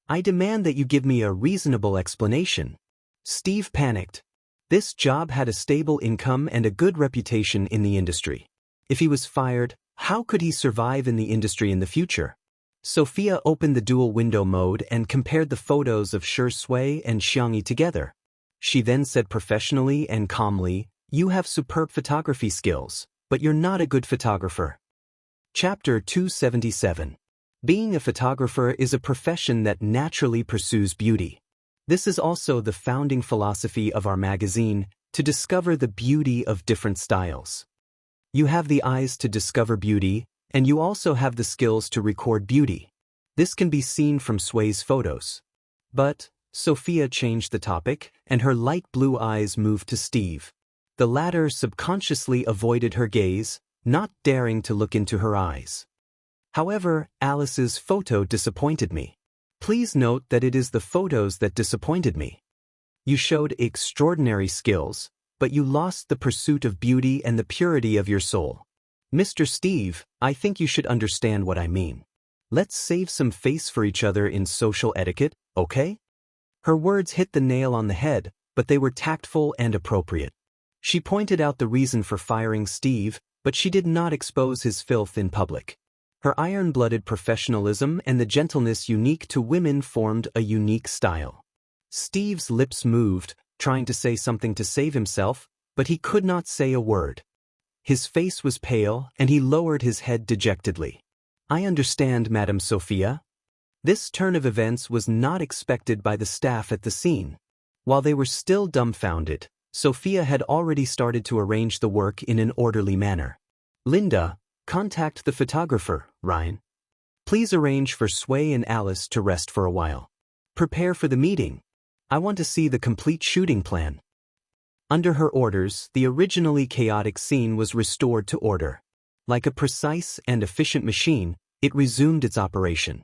I demand that you give me a reasonable explanation. Steve panicked. This job had a stable income and a good reputation in the industry. If he was fired, how could he survive in the industry in the future? Sophia opened the dual window mode and compared the photos of Shi Sui and Xiangyi together. She then said professionally and calmly, "You have superb photography skills, but you're not a good photographer." Chapter 277. Being a photographer is a profession that naturally pursues beauty. This is also the founding philosophy of our magazine, to discover the beauty of different styles. You have the eyes to discover beauty, and you also have the skills to record beauty. This can be seen from Sui's photos. But, Sophia changed the topic, and her light blue eyes moved to Steve. The latter subconsciously avoided her gaze, not daring to look into her eyes. However, Alice's photo disappointed me. Please note that it is the photos that disappointed me. You showed extraordinary skills, but you lost the pursuit of beauty and the purity of your soul. Mr. Steve, I think you should understand what I mean. Let's save some face for each other in social etiquette, okay? Her words hit the nail on the head, but they were tactful and appropriate. She pointed out the reason for firing Steve, but she did not expose his filth in public. Her iron-blooded professionalism and the gentleness unique to women formed a unique style. Steve's lips moved, trying to say something to save himself, but he could not say a word. His face was pale, and he lowered his head dejectedly. I understand, Madame Sophia. This turn of events was not expected by the staff at the scene. While they were still dumbfounded, Sophia had already started to arrange the work in an orderly manner. Linda, contact the photographer, Ryan. Please arrange for Sway and Alice to rest for a while. Prepare for the meeting. I want to see the complete shooting plan. Under her orders, the originally chaotic scene was restored to order. Like a precise and efficient machine, it resumed its operation.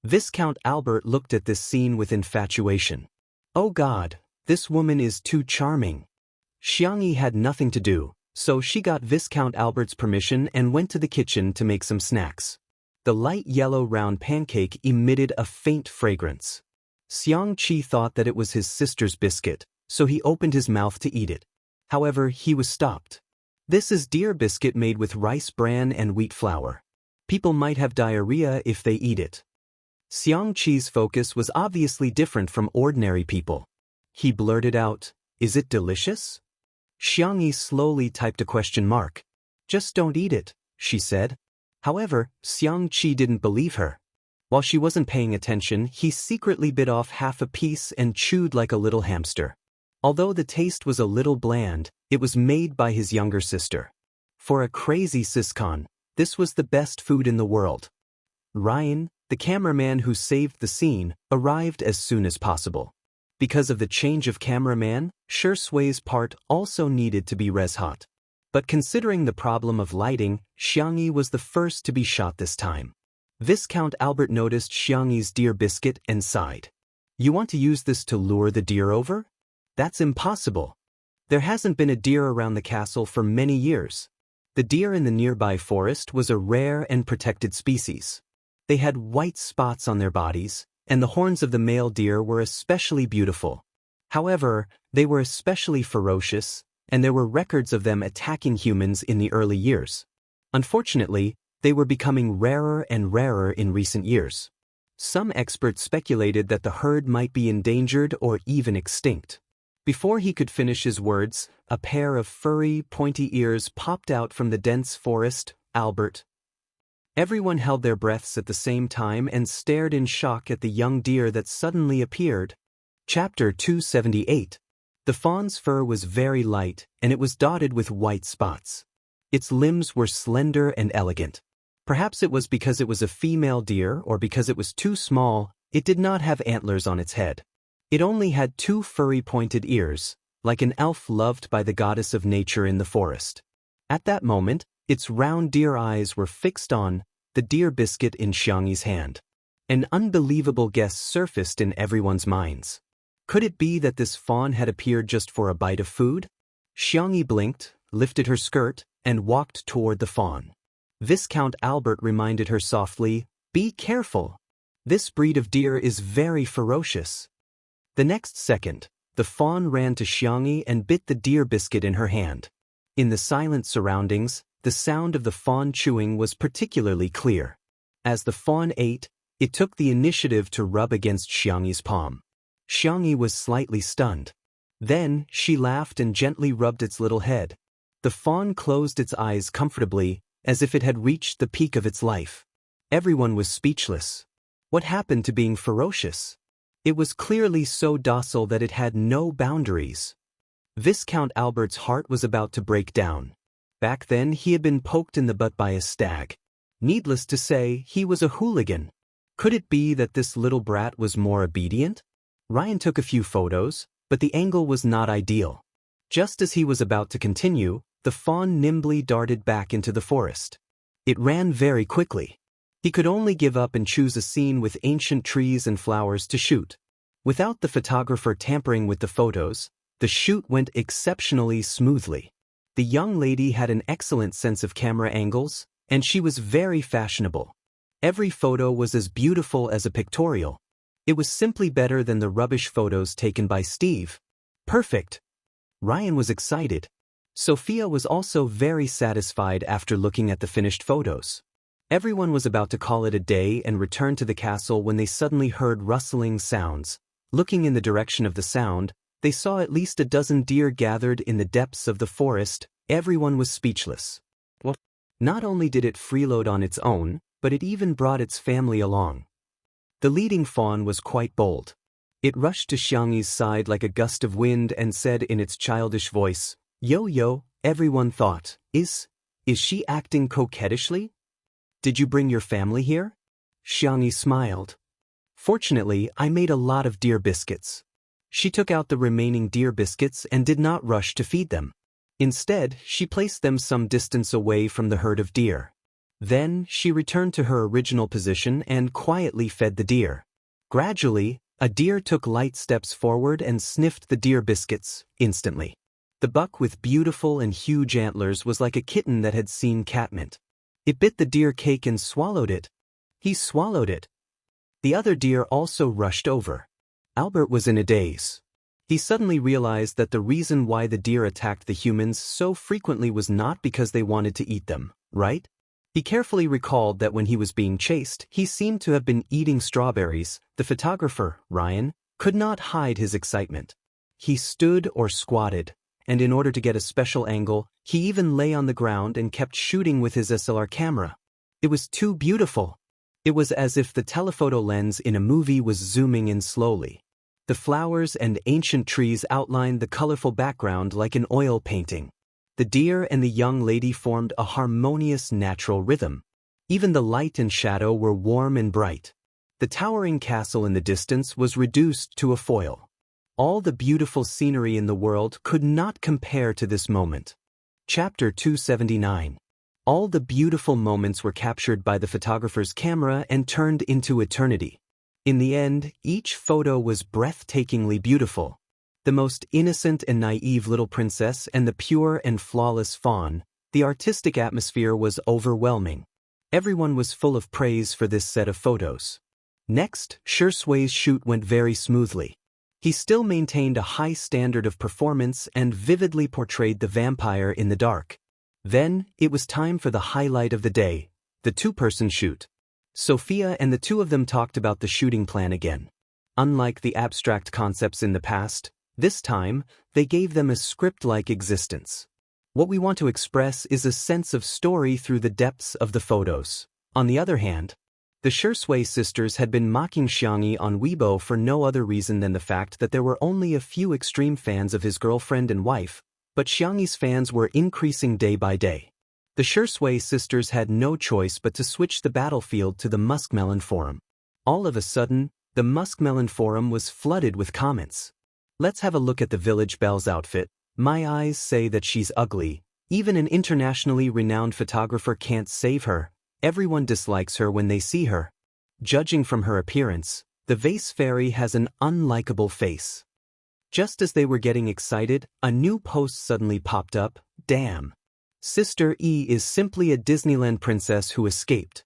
Viscount Albert looked at this scene with infatuation. Oh God, this woman is too charming. Jianghu had nothing to do, so she got Viscount Albert's permission and went to the kitchen to make some snacks. The light yellow round pancake emitted a faint fragrance. Xiangqi thought that it was his sister's biscuit, so he opened his mouth to eat it. However, he was stopped. This is deer biscuit made with rice bran and wheat flour. People might have diarrhea if they eat it. Xiangqi's focus was obviously different from ordinary people. He blurted out, "Is it delicious?" Xiangqi slowly typed a question mark. "Just don't eat it," she said. However, Xiangqi didn't believe her. While she wasn't paying attention, he secretly bit off half a piece and chewed like a little hamster. Although the taste was a little bland, it was made by his younger sister. For a crazy siscon, this was the best food in the world. Ryan, the cameraman who saved the scene, arrived as soon as possible. Because of the change of cameraman, Sway's part also needed to be res-hot. But considering the problem of lighting, Jianghu was the first to be shot this time. Viscount Albert noticed Xianghu's deer biscuit and sighed. You want to use this to lure the deer over? That's impossible. There hasn't been a deer around the castle for many years. The deer in the nearby forest was a rare and protected species. They had white spots on their bodies, and the horns of the male deer were especially beautiful. However, they were especially ferocious, and there were records of them attacking humans in the early years. Unfortunately, they were becoming rarer and rarer in recent years. Some experts speculated that the herd might be endangered or even extinct. Before he could finish his words, a pair of furry, pointy ears popped out from the dense forest. Albert. Everyone held their breaths at the same time and stared in shock at the young deer that suddenly appeared. Chapter 278. The fawn's fur was very light, and it was dotted with white spots. Its limbs were slender and elegant. Perhaps it was because it was a female deer or because it was too small, it did not have antlers on its head. It only had two furry pointed ears, like an elf loved by the goddess of nature in the forest. At that moment, its round deer eyes were fixed on the deer biscuit in Xianghu's hand. An unbelievable guess surfaced in everyone's minds. Could it be that this fawn had appeared just for a bite of food? Jianghu blinked, lifted her skirt, and walked toward the fawn. Viscount Albert reminded her softly, "Be careful. This breed of deer is very ferocious." The next second, the fawn ran to Jianghu and bit the deer biscuit in her hand. In the silent surroundings, the sound of the fawn chewing was particularly clear. As the fawn ate, it took the initiative to rub against Jianghu's palm. Jianghu was slightly stunned. Then, she laughed and gently rubbed its little head. The fawn closed its eyes comfortably, as if it had reached the peak of its life. Everyone was speechless. What happened to being ferocious? It was clearly so docile that it had no boundaries. Viscount Albert's heart was about to break down. Back then he had been poked in the butt by a stag. Needless to say, he was a hooligan. Could it be that this little brat was more obedient? Ryan took a few photos, but the angle was not ideal. Just as he was about to continue, the fawn nimbly darted back into the forest. It ran very quickly. He could only give up and choose a scene with ancient trees and flowers to shoot. Without the photographer tampering with the photos, the shoot went exceptionally smoothly. The young lady had an excellent sense of camera angles, and she was very fashionable. Every photo was as beautiful as a pictorial. It was simply better than the rubbish photos taken by Steve. Perfect! Ryan was excited. Sophia was also very satisfied after looking at the finished photos. Everyone was about to call it a day and return to the castle when they suddenly heard rustling sounds. Looking in the direction of the sound, they saw at least a dozen deer gathered in the depths of the forest. Everyone was speechless. What? Not only did it freeload on its own, but it even brought its family along. The leading fawn was quite bold. It rushed to Xiangyi's side like a gust of wind and said in its childish voice, "Yo, everyone thought, is she acting coquettishly? Did you bring your family here?" Xiangyi smiled. "Fortunately, I made a lot of deer biscuits." She took out the remaining deer biscuits and did not rush to feed them. Instead, she placed them some distance away from the herd of deer. Then, she returned to her original position and quietly fed the deer. Gradually, a deer took light steps forward and sniffed the deer biscuits, instantly. The buck with beautiful and huge antlers was like a kitten that had seen catmint. It bit the deer cake and swallowed it. He swallowed it. The other deer also rushed over. Albert was in a daze. He suddenly realized that the reason why the deer attacked the humans so frequently was not because they wanted to eat them, right? He carefully recalled that when he was being chased, he seemed to have been eating strawberries. The photographer, Ryan, could not hide his excitement. He stood or squatted, and in order to get a special angle, he even lay on the ground and kept shooting with his SLR camera. It was too beautiful. It was as if the telephoto lens in a movie was zooming in slowly. The flowers and ancient trees outlined the colorful background like an oil painting. The deer and the young lady formed a harmonious natural rhythm. Even the light and shadow were warm and bright. The towering castle in the distance was reduced to a foil. All the beautiful scenery in the world could not compare to this moment. Chapter 279. All the beautiful moments were captured by the photographer's camera and turned into eternity. In the end, each photo was breathtakingly beautiful. The most innocent and naive little princess and the pure and flawless fawn, the artistic atmosphere was overwhelming. Everyone was full of praise for this set of photos. Next, Shui's shoot went very smoothly. He still maintained a high standard of performance and vividly portrayed the vampire in the dark. Then, it was time for the highlight of the day, the two-person shoot. Sophia and the two of them talked about the shooting plan again. Unlike the abstract concepts in the past, this time, they gave them a script-like existence. What we want to express is a sense of story through the depths of the photos. On the other hand, the Shui sisters had been mocking Xiangyi on Weibo for no other reason than the fact that there were only a few extreme fans of his girlfriend and wife, but Xiangyi's fans were increasing day by day. The Shui sisters had no choice but to switch the battlefield to the Muskmelon Forum. All of a sudden, the Muskmelon Forum was flooded with comments. "Let's have a look at the Village Belle's outfit. My eyes say that she's ugly. Even an internationally renowned photographer can't save her. Everyone dislikes her when they see her. Judging from her appearance, the vase fairy has an unlikable face." Just as they were getting excited, a new post suddenly popped up. "Damn. Sister E is simply a Disneyland princess who escaped."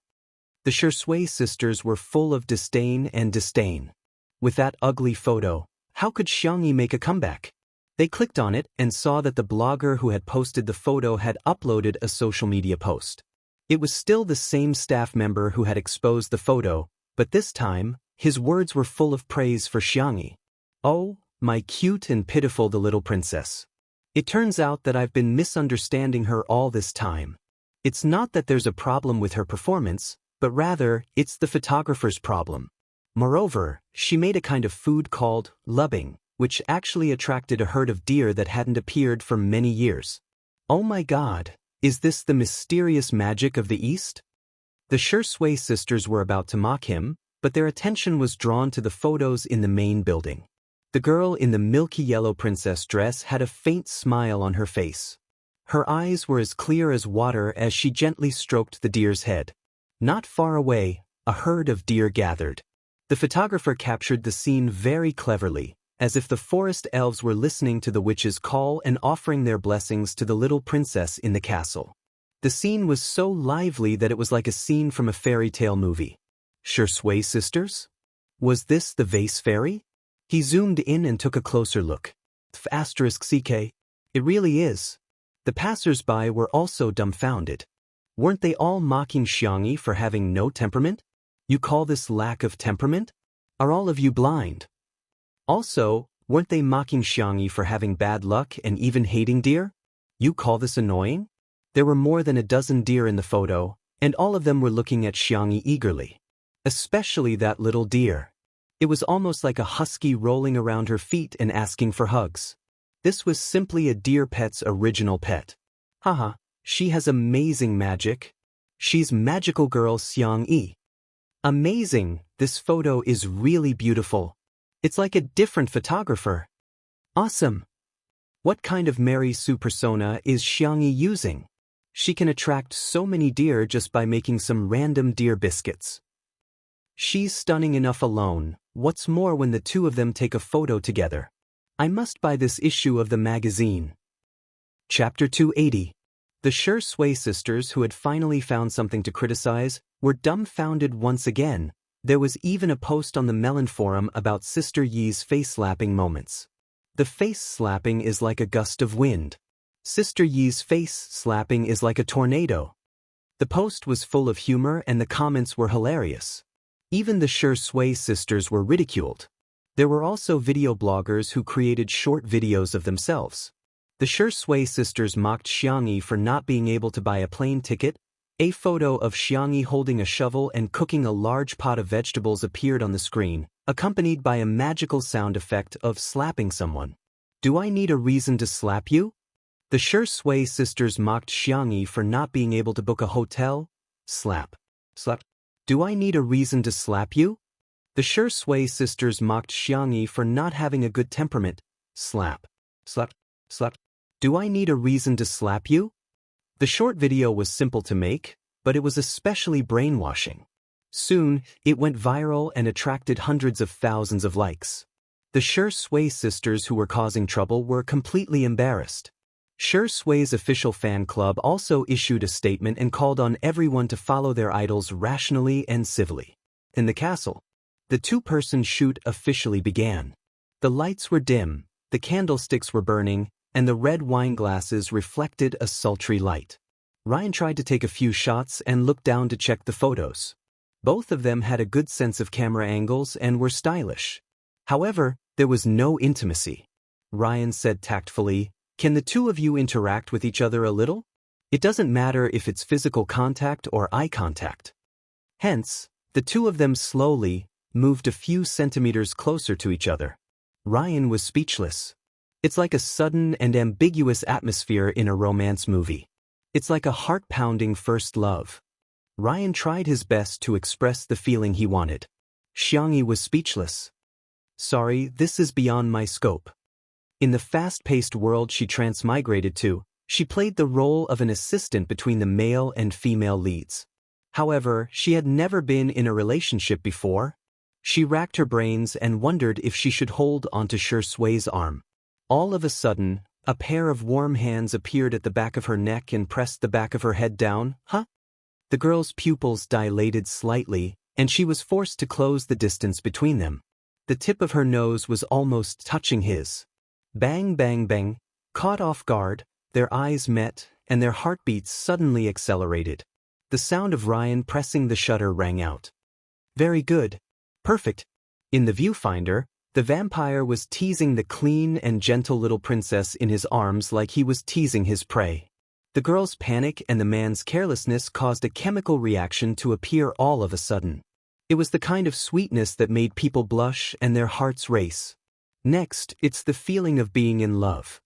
The Shui sisters were full of disdain and disdain. With that ugly photo, how could Xiangyi make a comeback? They clicked on it and saw that the blogger who had posted the photo had uploaded a social media post. It was still the same staff member who had exposed the photo, but this time, his words were full of praise for Xiangyi. "Oh, my cute and pitiful the little princess. It turns out that I've been misunderstanding her all this time. It's not that there's a problem with her performance, but rather, it's the photographer's problem. Moreover, she made a kind of food called lubbing, which actually attracted a herd of deer that hadn't appeared for many years. Oh my God, is this the mysterious magic of the East?" The Shui sisters were about to mock him, but their attention was drawn to the photos in the main building. The girl in the milky yellow princess dress had a faint smile on her face. Her eyes were as clear as water as she gently stroked the deer's head. Not far away, a herd of deer gathered. The photographer captured the scene very cleverly, as if the forest elves were listening to the witch's call and offering their blessings to the little princess in the castle. The scene was so lively that it was like a scene from a fairy tale movie. Shui sisters? Was this the vase fairy? He zoomed in and took a closer look. *CK. It really is. The passers-by were also dumbfounded. Weren't they all mocking Jianghu for having no temperament? You call this lack of temperament? Are all of you blind? Also, weren't they mocking Jianghu for having bad luck and even hating deer? You call this annoying? There were more than a dozen deer in the photo, and all of them were looking at Jianghu eagerly. Especially that little deer. It was almost like a husky rolling around her feet and asking for hugs. This was simply a deer pet's original pet. Haha, she has amazing magic. She's magical girl Jianghu. Amazing, this photo is really beautiful. It's like a different photographer. Awesome. What kind of Mary Sue persona is Jianghu using? She can attract so many deer just by making some random deer biscuits. She's stunning enough alone, what's more when the two of them take a photo together. I must buy this issue of the magazine. Chapter 280. The Shui sisters, who had finally found something to criticize, were dumbfounded once again. There was even a post on the Melon forum about Sister Yi's face-slapping moments. The face-slapping is like a gust of wind. Sister Yi's face-slapping is like a tornado. The post was full of humor and the comments were hilarious. Even the Shui sisters were ridiculed. There were also video bloggers who created short videos of themselves. The Shui sisters mocked Jianghu for not being able to buy a plane ticket. A photo of Jianghu holding a shovel and cooking a large pot of vegetables appeared on the screen, accompanied by a magical sound effect of slapping someone. Do I need a reason to slap you? The Shui sisters mocked Jianghu for not being able to book a hotel. Slap. Slap. Do I need a reason to slap you? The Shui sisters mocked Jianghu for not having a good temperament. Slap. Slap. Slap. Do I need a reason to slap you? The short video was simple to make, but it was especially brainwashing. Soon, it went viral and attracted hundreds of thousands of likes. The Shui sisters who were causing trouble were completely embarrassed. Shui's official fan club also issued a statement and called on everyone to follow their idols rationally and civilly. In the castle, the two-person shoot officially began. The lights were dim, the candlesticks were burning, and the red wine glasses reflected a sultry light. Ryan tried to take a few shots and looked down to check the photos. Both of them had a good sense of camera angles and were stylish. However, there was no intimacy. Ryan said tactfully, "Can the two of you interact with each other a little? It doesn't matter if it's physical contact or eye contact." Hence, the two of them slowly moved a few centimeters closer to each other. Ryan was speechless. It's like a sudden and ambiguous atmosphere in a romance movie. It's like a heart-pounding first love. Ryan tried his best to express the feeling he wanted. Jianghu was speechless. "Sorry, this is beyond my scope." In the fast-paced world she transmigrated to, she played the role of an assistant between the male and female leads. However, she had never been in a relationship before. She racked her brains and wondered if she should hold onto Shui's arm. All of a sudden, a pair of warm hands appeared at the back of her neck and pressed the back of her head down. Huh? The girl's pupils dilated slightly, and she was forced to close the distance between them. The tip of her nose was almost touching his. Bang, bang, bang. Caught off guard, their eyes met, and their heartbeats suddenly accelerated. The sound of Ryan pressing the shutter rang out. Very good. Perfect. In the viewfinder, the vampire was teasing the clean and gentle little princess in his arms like he was teasing his prey. The girl's panic and the man's carelessness caused a chemical reaction to appear all of a sudden. It was the kind of sweetness that made people blush and their hearts race. Next, it's the feeling of being in love.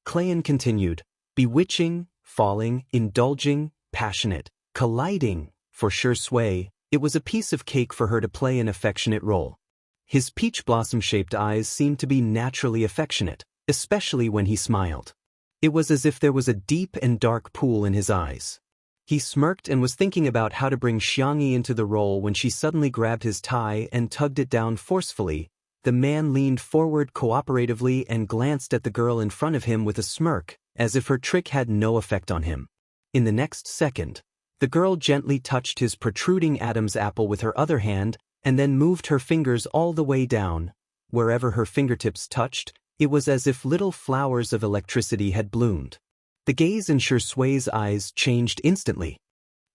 Clayan continued, bewitching, falling, indulging, passionate, colliding. For Shui, it was a piece of cake for her to play an affectionate role. His peach blossom-shaped eyes seemed to be naturally affectionate, especially when he smiled. It was as if there was a deep and dark pool in his eyes. He smirked and was thinking about how to bring Jianghu into the role when she suddenly grabbed his tie and tugged it down forcefully. The man leaned forward cooperatively and glanced at the girl in front of him with a smirk, as if her trick had no effect on him. In the next second, the girl gently touched his protruding Adam's apple with her other hand and then moved her fingers all the way down. Wherever her fingertips touched, it was as if little flowers of electricity had bloomed. The gaze in Shui's eyes changed instantly.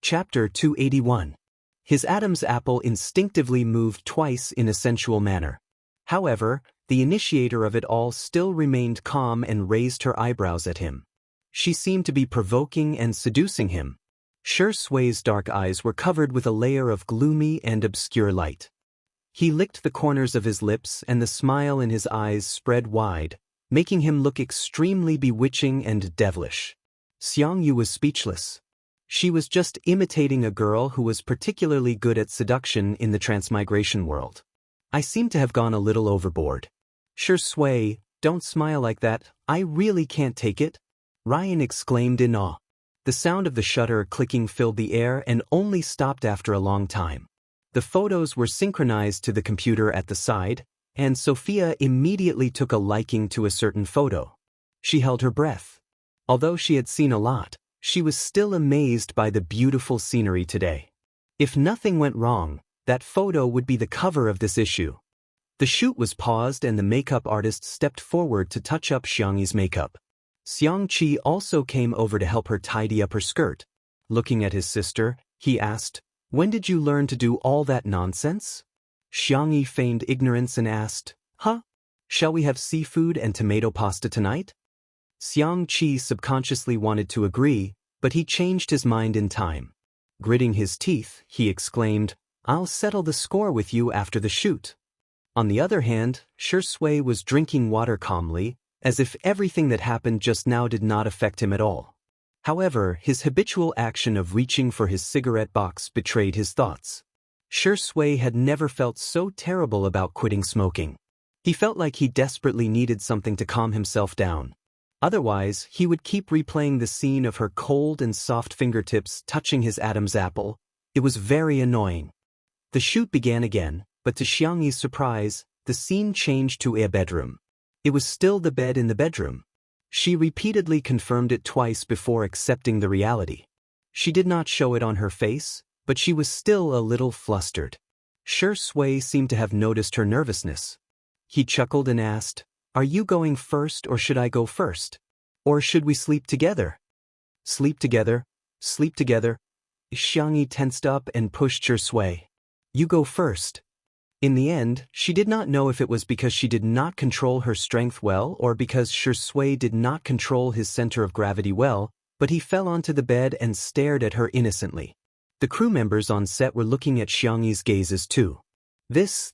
Chapter 281. His Adam's apple instinctively moved twice in a sensual manner. However, the initiator of it all still remained calm and raised her eyebrows at him. She seemed to be provoking and seducing him. Shui's dark eyes were covered with a layer of gloomy and obscure light. He licked the corners of his lips and the smile in his eyes spread wide, making him look extremely bewitching and devilish. Jianghu was speechless. She was just imitating a girl who was particularly good at seduction in the transmigration world. I seem to have gone a little overboard. Shui, don't smile like that, I really can't take it. Ryan exclaimed in awe. The sound of the shutter clicking filled the air and only stopped after a long time. The photos were synchronized to the computer at the side, and Sophia immediately took a liking to a certain photo. She held her breath. Although she had seen a lot, she was still amazed by the beautiful scenery today. If nothing went wrong, that photo would be the cover of this issue. The shoot was paused and the makeup artist stepped forward to touch up Xiangyi's makeup. Xiangqi also came over to help her tidy up her skirt. Looking at his sister, he asked, "When did you learn to do all that nonsense?" Xiangyi feigned ignorance and asked, "Huh? Shall we have seafood and tomato pasta tonight?" Xiangqi subconsciously wanted to agree, but he changed his mind in time. Gritting his teeth, he exclaimed, "I'll settle the score with you after the shoot." On the other hand, Shui was drinking water calmly, as if everything that happened just now did not affect him at all. However, his habitual action of reaching for his cigarette box betrayed his thoughts. Shui had never felt so terrible about quitting smoking. He felt like he desperately needed something to calm himself down. Otherwise, he would keep replaying the scene of her cold and soft fingertips touching his Adam's apple. It was very annoying. The shoot began again, but to Xiangyi's surprise, the scene changed to a bedroom. It was still the bed in the bedroom. She repeatedly confirmed it twice before accepting the reality. She did not show it on her face, but she was still a little flustered. Shui seemed to have noticed her nervousness. He chuckled and asked, "Are you going first or should I go first? Or should we sleep together?" "Sleep together, sleep together." Xiangyi tensed up and pushed Shui. "You go first." In the end, she did not know if it was because she did not control her strength well or because Shui did not control his center of gravity well, but he fell onto the bed and stared at her innocently. The crew members on set were looking at Xiangyi's gazes too. This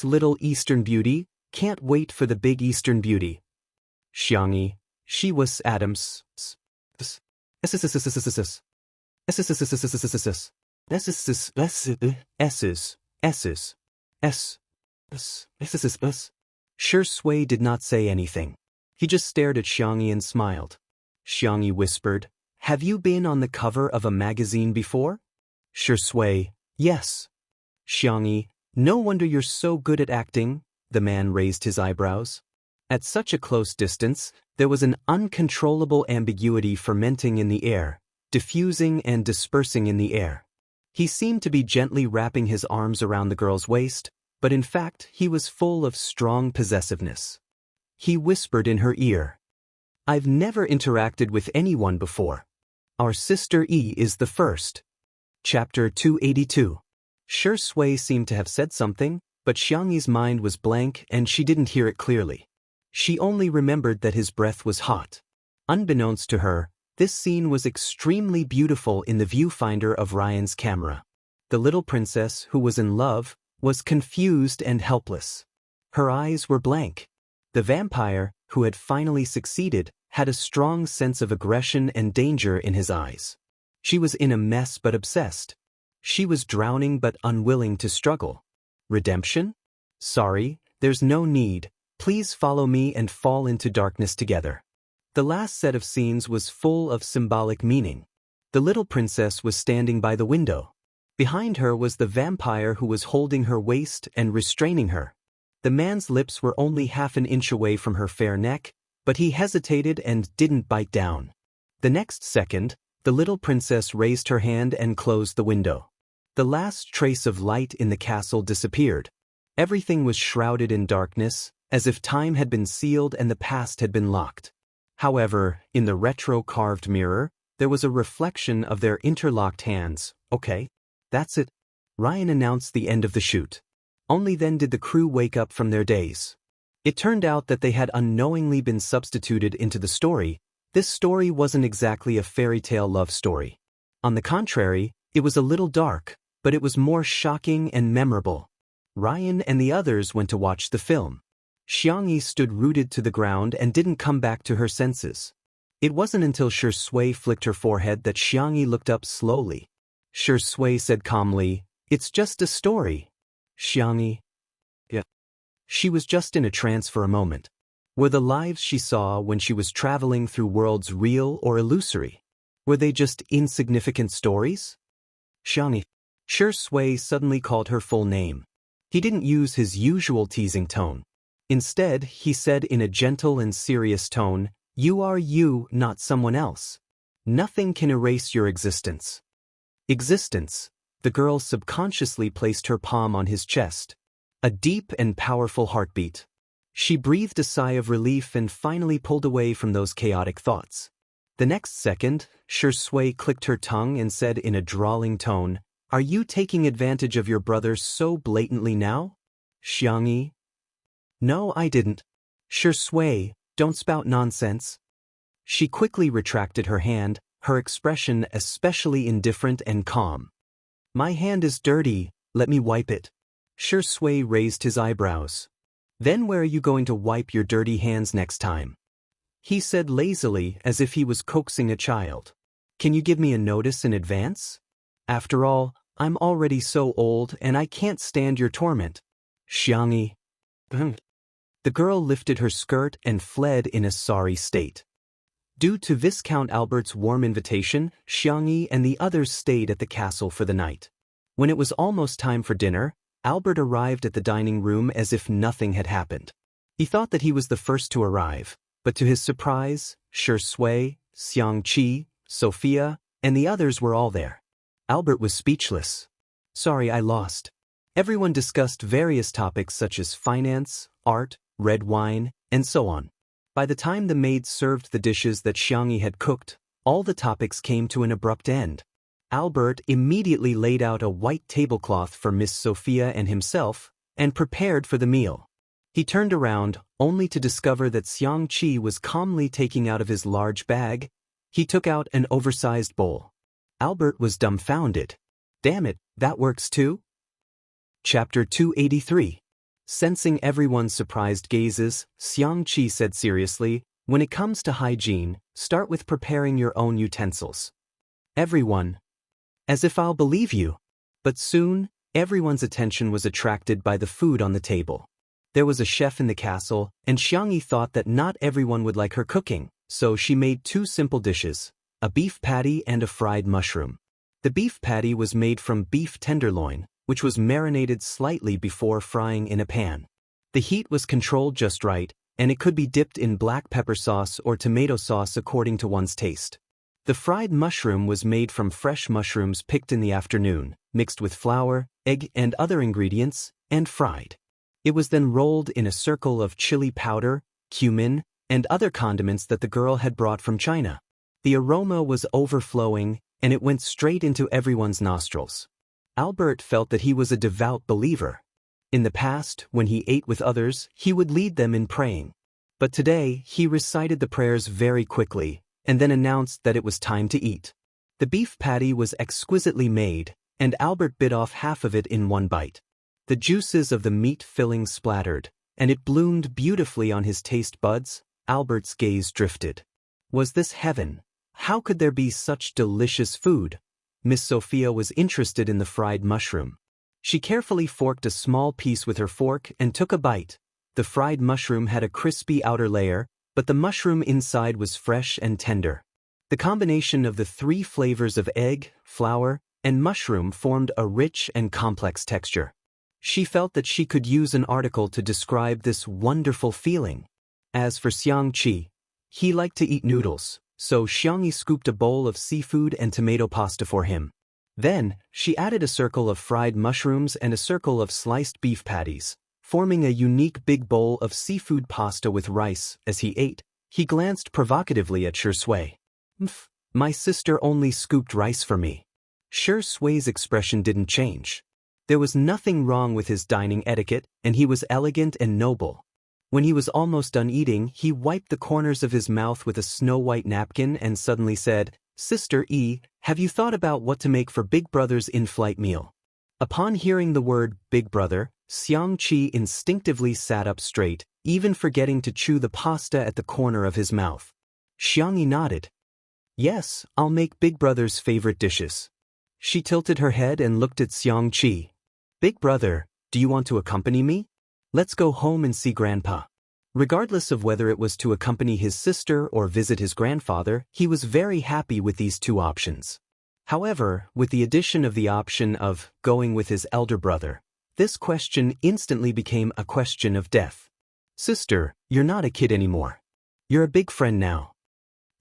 little Eastern beauty, can't wait for the big Eastern beauty. Jianghu, she was Adams. Shui did not say anything. He just stared at Xiangyi and smiled. Xiangyi whispered, "Have you been on the cover of a magazine before?" Shui, "Yes." Xiangyi, "No wonder you're so good at acting." The man raised his eyebrows. At such a close distance, there was an uncontrollable ambiguity fermenting in the air, diffusing and dispersing in the air. He seemed to be gently wrapping his arms around the girl's waist, but in fact he was full of strong possessiveness. He whispered in her ear, "I've never interacted with anyone before. Our sister E is the first." Chapter 282. Shui seemed to have said something, but Xiangyi's mind was blank and she didn't hear it clearly. She only remembered that his breath was hot. Unbeknownst to her, this scene was extremely beautiful in the viewfinder of Ryan's camera. The little princess, who was in love, was confused and helpless. Her eyes were blank. The vampire, who had finally succeeded, had a strong sense of aggression and danger in his eyes. She was in a mess but obsessed. She was drowning but unwilling to struggle. Redemption? Sorry, there's no need. Please follow me and fall into darkness together. The last set of scenes was full of symbolic meaning. The little princess was standing by the window. Behind her was the vampire who was holding her waist and restraining her. The man's lips were only half an inch away from her fair neck, but he hesitated and didn't bite down. The next second, the little princess raised her hand and closed the window. The last trace of light in the castle disappeared. Everything was shrouded in darkness, as if time had been sealed and the past had been locked. However, in the retro-carved mirror, there was a reflection of their interlocked hands. "Okay, that's it," Ryan announced the end of the shoot. Only then did the crew wake up from their daze. It turned out that they had unknowingly been substituted into the story. This story wasn't exactly a fairy tale love story. On the contrary, it was a little dark, but it was more shocking and memorable. Ryan and the others went to watch the film. Jianghu stood rooted to the ground and didn't come back to her senses. It wasn't until Shui flicked her forehead that Jianghu looked up slowly. Shui said calmly, "It's just a story." Jianghu. Yeah. She was just in a trance for a moment. Were the lives she saw when she was traveling through worlds real or illusory? Were they just insignificant stories? Jianghu. Shui suddenly called her full name. He didn't use his usual teasing tone. Instead, he said in a gentle and serious tone, "You are you, not someone else. Nothing can erase your existence." Existence. The girl subconsciously placed her palm on his chest. A deep and powerful heartbeat. She breathed a sigh of relief and finally pulled away from those chaotic thoughts. The next second, Shui clicked her tongue and said in a drawling tone, "Are you taking advantage of your brother so blatantly now?" Jianghu. "No, I didn't." Shui, don't spout nonsense." She quickly retracted her hand, her expression especially indifferent and calm. "My hand is dirty, let me wipe it." Shui raised his eyebrows. "Then where are you going to wipe your dirty hands next time?" He said lazily, as if he was coaxing a child. "Can you give me a notice in advance? After all, I'm already so old and I can't stand your torment." Jianghu. The girl lifted her skirt and fled in a sorry state. Due to Viscount Albert's warm invitation, Jianghu and the others stayed at the castle for the night. When it was almost time for dinner, Albert arrived at the dining room as if nothing had happened. He thought that he was the first to arrive, but to his surprise, Shui, Xiangqi, Sophia, and the others were all there. Albert was speechless. "Sorry, I lost." Everyone discussed various topics such as finance, art, red wine, and so on. By the time the maids served the dishes that Jianghu had cooked, all the topics came to an abrupt end. Albert immediately laid out a white tablecloth for Miss Sophia and himself, and prepared for the meal. He turned around, only to discover that Xiangqi was calmly taking out of his large bag. He took out an oversized bowl. Albert was dumbfounded. "Damn it, that works too?" Chapter 283. Sensing everyone's surprised gazes, Xiangqi said seriously, "When it comes to hygiene, start with preparing your own utensils." Everyone. "As if I'll believe you." But soon, everyone's attention was attracted by the food on the table. There was a chef in the castle, and Jianghu thought that not everyone would like her cooking, so she made two simple dishes, a beef patty and a fried mushroom. The beef patty was made from beef tenderloin, which was marinated slightly before frying in a pan. The heat was controlled just right, and it could be dipped in black pepper sauce or tomato sauce according to one's taste. The fried mushroom was made from fresh mushrooms picked in the afternoon, mixed with flour, egg, and other ingredients, and fried. It was then rolled in a circle of chili powder, cumin, and other condiments that the girl had brought from China. The aroma was overflowing, and it went straight into everyone's nostrils. Albert felt that he was a devout believer. In the past, when he ate with others, he would lead them in praying. But today, he recited the prayers very quickly, and then announced that it was time to eat. The beef patty was exquisitely made, and Albert bit off half of it in one bite. The juices of the meat filling splattered, and it bloomed beautifully on his taste buds. Albert's gaze drifted. Was this heaven? How could there be such delicious food? Miss Sophia was interested in the fried mushroom. She carefully forked a small piece with her fork and took a bite. The fried mushroom had a crispy outer layer, but the mushroom inside was fresh and tender. The combination of the 3 flavors of egg, flour, and mushroom formed a rich and complex texture. She felt that she could use an article to describe this wonderful feeling. As for Xiangqi, he liked to eat noodles, so Xiangyi scooped a bowl of seafood and tomato pasta for him. Then, she added a circle of fried mushrooms and a circle of sliced beef patties, forming a unique big bowl of seafood pasta with rice. As he ate, he glanced provocatively at Shui. My sister only scooped rice for me. Shui's expression didn't change. There was nothing wrong with his dining etiquette, and he was elegant and noble. When he was almost done eating, he wiped the corners of his mouth with a snow-white napkin and suddenly said, "Sister E, have you thought about what to make for Big Brother's in-flight meal?" Upon hearing the word Big Brother, Xiangqi instinctively sat up straight, even forgetting to chew the pasta at the corner of his mouth. Xiangyi nodded. "Yes, I'll make Big Brother's favorite dishes." She tilted her head and looked at Xiangqi. "Big Brother, do you want to accompany me? Let's go home and see Grandpa." Regardless of whether it was to accompany his sister or visit his grandfather, he was very happy with these 2 options. However, with the addition of the option of going with his elder brother, this question instantly became a question of death. "Sister, you're not a kid anymore. You're a big friend now."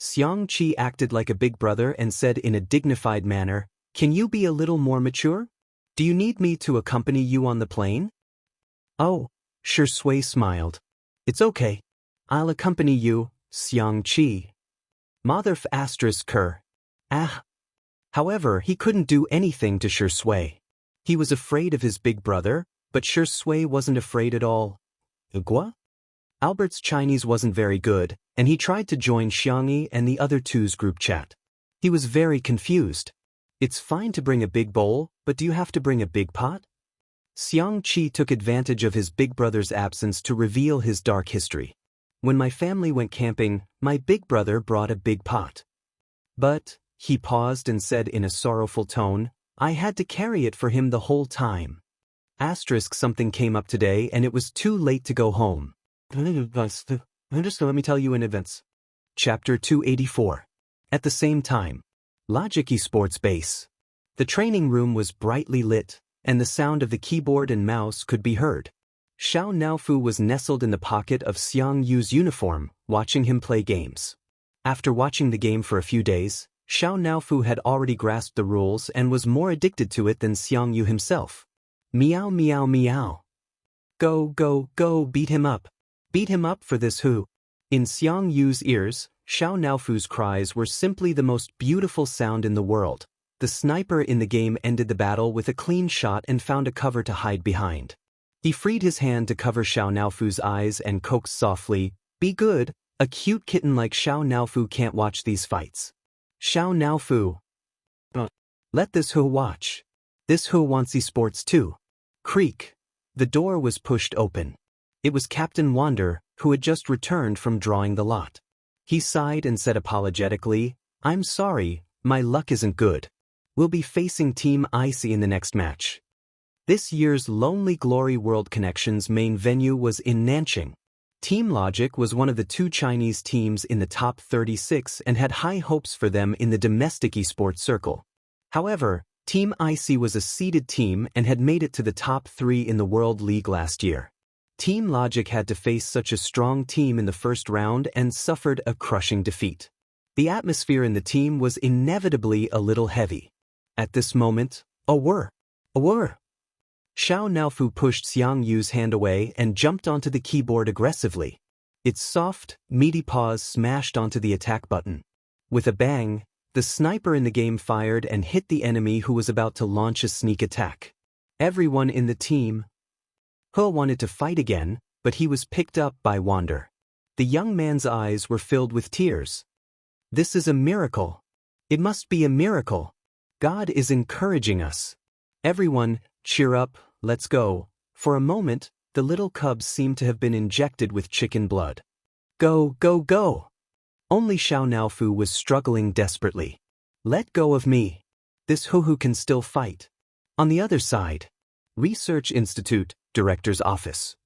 Xiangqi acted like a big brother and said in a dignified manner, "Can you be a little more mature? Do you need me to accompany you on the plane?" "Oh," Shui smiled. "It's okay. I'll accompany you, Xiangqi." Motherf **Ker. Ah. However, he couldn't do anything to Shui. He was afraid of his big brother, but Shui wasn't afraid at all. Gua? Albert's Chinese wasn't very good, and he tried to join Xiangyi and the other 2's group chat. He was very confused. "It's fine to bring a big bowl, but do you have to bring a big pot?" Xiangqi took advantage of his big brother's absence to reveal his dark history. "When my family went camping, my big brother brought a big pot. But," he paused and said in a sorrowful tone, "I had to carry it for him the whole time. Something came up today and it was too late to go home. Just let me tell you in advance." Chapter 284. At the same time. Logic Esports Base. The training room was brightly lit, and the sound of the keyboard and mouse could be heard. Xiao Naofu was nestled in the pocket of Xiang Yu's uniform, watching him play games. After watching the game for a few days, Xiao Naofu had already grasped the rules and was more addicted to it than Xiang Yu himself. Meow meow meow. Go, go, go, beat him up. Beat him up for this who? In Xiang Yu's ears, Xiao Naofu's cries were simply the most beautiful sound in the world. The sniper in the game ended the battle with a clean shot and found a cover to hide behind. He freed his hand to cover Xiao Naofu's eyes and coaxed softly, "Be good, a cute kitten like Xiao Naofu can't watch these fights." Xiao Naofu. Let this who watch. This who wants esports too. Creak. The door was pushed open. It was Captain Wander, who had just returned from drawing the lot. He sighed and said apologetically, "I'm sorry, my luck isn't good. We'll be facing Team Icy in the next match." This year's Lonely Glory World Connections main venue was in Nanjing. Team Logic was one of the 2 Chinese teams in the top 36 and had high hopes for them in the domestic esports circle. However, Team Icy was a seeded team and had made it to the top 3 in the World League last year. Team Logic had to face such a strong team in the first round and suffered a crushing defeat. The atmosphere in the team was inevitably a little heavy. At this moment, a whir. Xiao Naofu pushed Xiang Yu's hand away and jumped onto the keyboard aggressively. Its soft, meaty paws smashed onto the attack button. With a bang, the sniper in the game fired and hit the enemy who was about to launch a sneak attack. Everyone in the team wanted to fight again, but he was picked up by Wander. The young man's eyes were filled with tears. "This is a miracle. It must be a miracle. God is encouraging us. Everyone, cheer up, let's go." For a moment, the little cubs seemed to have been injected with chicken blood. "Go, go, go!" Only Xiao Naofu was struggling desperately. "Let go of me. This Huhu can still fight." On the other side, Research Institute, Director's Office.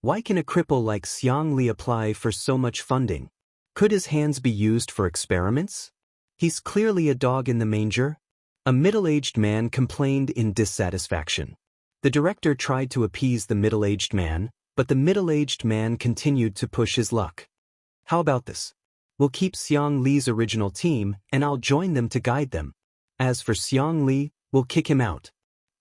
Why can a cripple like Xiang Li apply for so much funding? Could his hands be used for experiments? He's clearly a dog in the manger. A middle-aged man complained in dissatisfaction. The director tried to appease the middle-aged man, but the middle-aged man continued to push his luck. How about this? We'll keep Xiang Li's original team, and I'll join them to guide them. As for Xiang Li, we'll kick him out.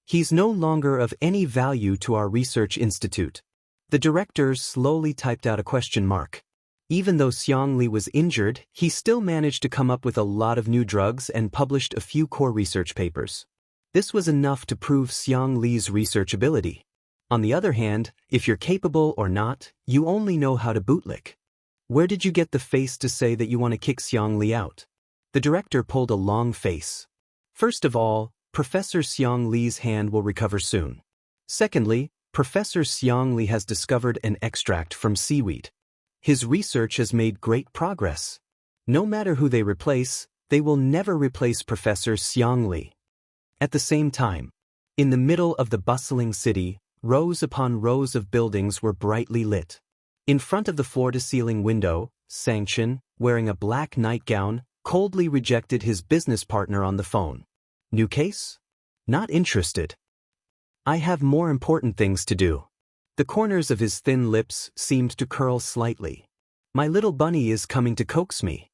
He's no longer of any value to our research institute. The director slowly typed out a question mark. Even though Xiang Li was injured, he still managed to come up with a lot of new drugs and published a few core research papers. This was enough to prove Xiang Li's research ability. On the other hand, if you're capable or not, you only know how to bootlick. Where did you get the face to say that you want to kick Xiang Li out? The director pulled a long face. First of all, Professor Xiang Li's hand will recover soon. Secondly, Professor Xiang Li has discovered an extract from seaweed. His research has made great progress. No matter who they replace, they will never replace Professor Xiang Li. At the same time, in the middle of the bustling city, rows upon rows of buildings were brightly lit. In front of the floor-to-ceiling window, Sanction, wearing a black nightgown, coldly rejected his business partner on the phone. New case? Not interested. I have more important things to do. The corners of his thin lips seemed to curl slightly. My little bunny is coming to coax me.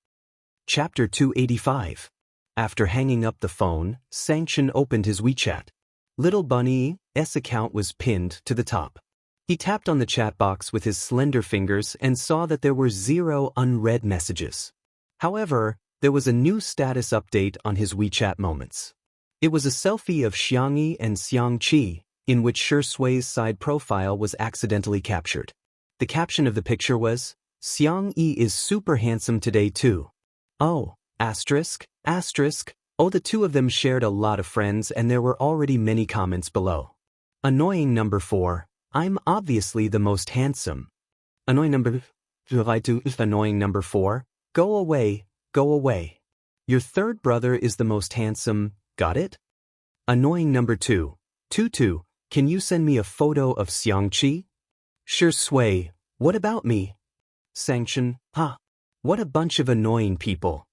Chapter 285. After hanging up the phone, Sanction opened his WeChat. Little Bunny's account was pinned to the top. He tapped on the chat box with his slender fingers and saw that there were 0 unread messages. However, there was a new status update on his WeChat moments. It was a selfie of Xiangyi and Xiangqi, in which Shi Sui's side profile was accidentally captured. The caption of the picture was, "Xiangyi is super handsome today too. Oh, asterisk, asterisk." Oh, the two of them shared a lot of friends and there were already many comments below. Annoying number 4, I'm obviously the most handsome. Annoying number 4, go away, go away. Your third brother is the most handsome, got it? Annoying number 2, Tutu, can you send me a photo of Xiangqi? Shi Sui, what about me? Sanction, what a bunch of annoying people.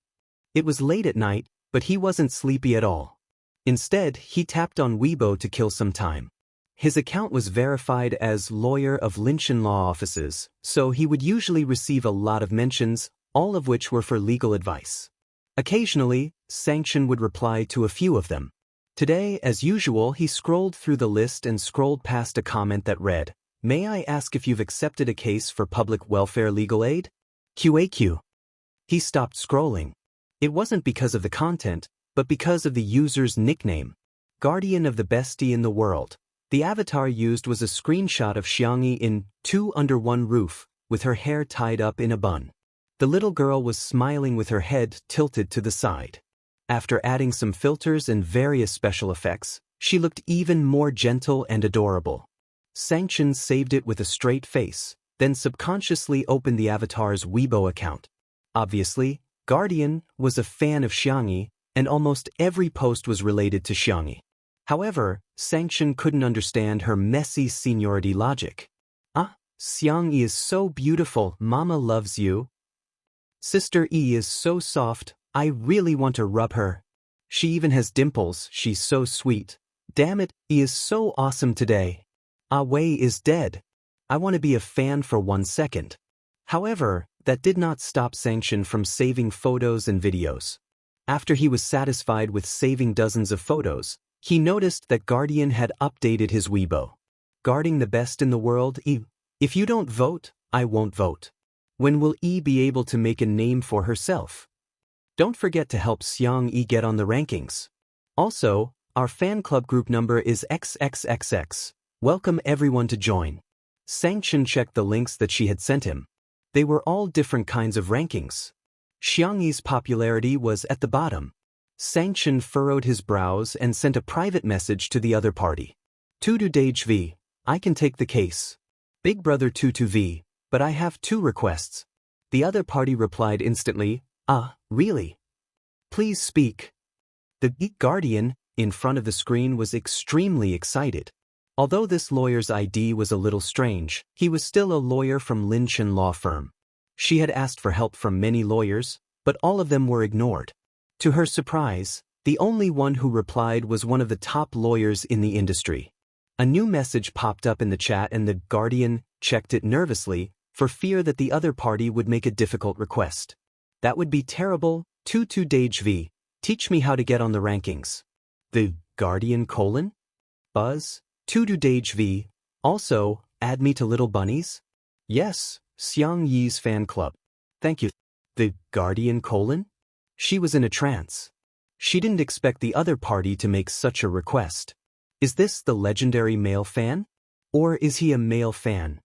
It was late at night, but he wasn't sleepy at all. Instead, he tapped on Weibo to kill some time. His account was verified as lawyer of Linshan law offices, so he would usually receive a lot of mentions, all of which were for legal advice. Occasionally, Sanction would reply to a few of them. Today, as usual, he scrolled through the list and scrolled past a comment that read, "May I ask if you've accepted a case for public welfare legal aid? QAQ." He stopped scrolling. It wasn't because of the content, but because of the user's nickname. Guardian of the bestie in the world. The avatar used was a screenshot of Xiangyi in Two Under One Roof, with her hair tied up in a bun. The little girl was smiling with her head tilted to the side. After adding some filters and various special effects, she looked even more gentle and adorable. Sanction saved it with a straight face, then subconsciously opened the avatar's Weibo account. Obviously, Guardian was a fan of Xiangyi, and almost every post was related to Xiangyi. However, Sanction couldn't understand her messy seniority logic. Xiangyi is so beautiful, Mama loves you. Sister E is so soft, I really want to rub her. She even has dimples, she's so sweet. Damn it, E is so awesome today. Wei is dead. I want to be a fan for 1 second. However, that did not stop Sanction from saving photos and videos. After he was satisfied with saving dozens of photos, he noticed that Guardian had updated his Weibo. Guarding the best in the world, E. If you don't vote, I won't vote. When will E be able to make a name for herself? Don't forget to help Xiangyi get on the rankings. Also, our fan club group number is XXXX. Welcome everyone to join. Sanction checked the links that she had sent him. They were all different kinds of rankings. Xiangyi's popularity was at the bottom. Sanction furrowed his brows and sent a private message to the other party. Tutu Dage V, I can take the case. Big brother Tutu V, but I have 2 requests. The other party replied instantly, really? Please speak. The geek guardian, in front of the screen, was extremely excited. Although this lawyer's ID was a little strange, he was still a lawyer from Linshan law firm. She had asked for help from many lawyers, but all of them were ignored. To her surprise, the only one who replied was one of the top lawyers in the industry. A new message popped up in the chat and the Guardian checked it nervously for fear that the other party would make a difficult request. That would be terrible. 22 Dage V. Teach me how to get on the rankings. The Guardian : Buzz. 22 Dage V. Also, add me to Little Bunnies? Yes, Xiang Yi's fan club. Thank you. The Guardian : She was in a trance. She didn't expect the other party to make such a request. Is this the legendary male fan? Or is he a male fan?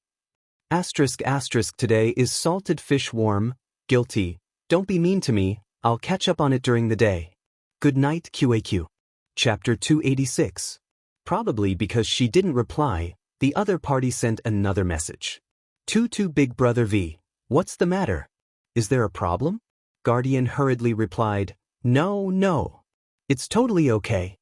Asterisk asterisk today is salted fish warm, guilty, don't be mean to me, I'll catch up on it during the day. Good night QAQ. Chapter 286. Probably because she didn't reply, the other party sent another message. 22 Big Brother V. What's the matter? Is there a problem? Guardian hurriedly replied, No. It's totally okay.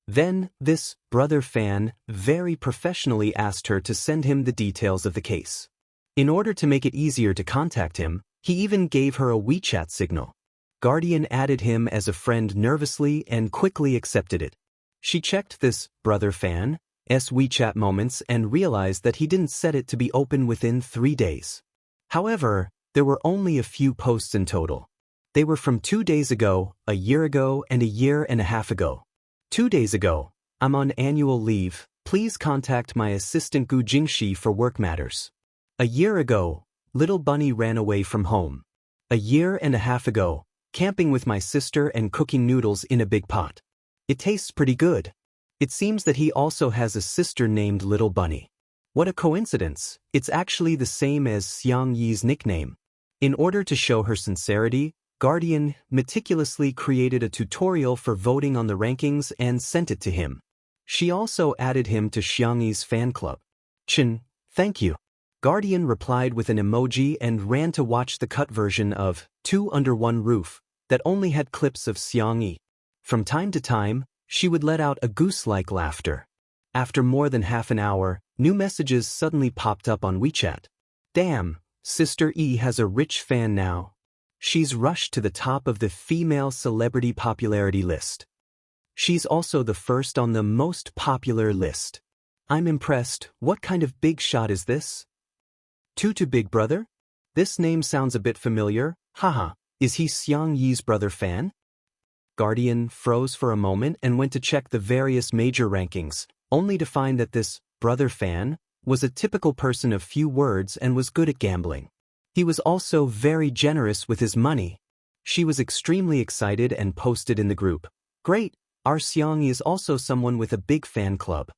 Then, this brother fan very professionally asked her to send him the details of the case. In order to make it easier to contact him, he even gave her a WeChat signal. Guardian added him as a friend nervously and quickly accepted it. She checked this brother fan's WeChat moments and realized that he didn't set it to be open within 3 days. However, there were only a few posts in total. They were from 2 days ago, a year ago, and a year and a half ago. 2 days ago, I'm on annual leave, please contact my assistant Gu Jingxi for work matters. A year ago, Little Bunny ran away from home. A year and a half ago, camping with my sister and cooking noodles in a big pot. It tastes pretty good. It seems that he also has a sister named Little Bunny. What a coincidence, it's actually the same as Xiang Yi's nickname. In order to show her sincerity, Guardian meticulously created a tutorial for voting on the rankings and sent it to him. She also added him to Xiang Yi's fan club. Chin, thank you. Guardian replied with an emoji and ran to watch the cut version of Two Under One Roof that only had clips of Xiang Yi. From time to time, she would let out a goose-like laughter. After more than half an hour, new messages suddenly popped up on WeChat. Damn, Sister E has a rich fan now. She's rushed to the top of the female celebrity popularity list. She's also the first on the most popular list. I'm impressed. What kind of big shot is this? Tutu Big Brother? This name sounds a bit familiar. Haha, is he Xiang Yi's brother fan? Guardian froze for a moment and went to check the various major rankings, only to find that this brother fan was a typical person of few words and was good at gambling. He was also very generous with his money. She was extremely excited and posted in the group. Great, our Xiang Yi is also someone with a big fan club.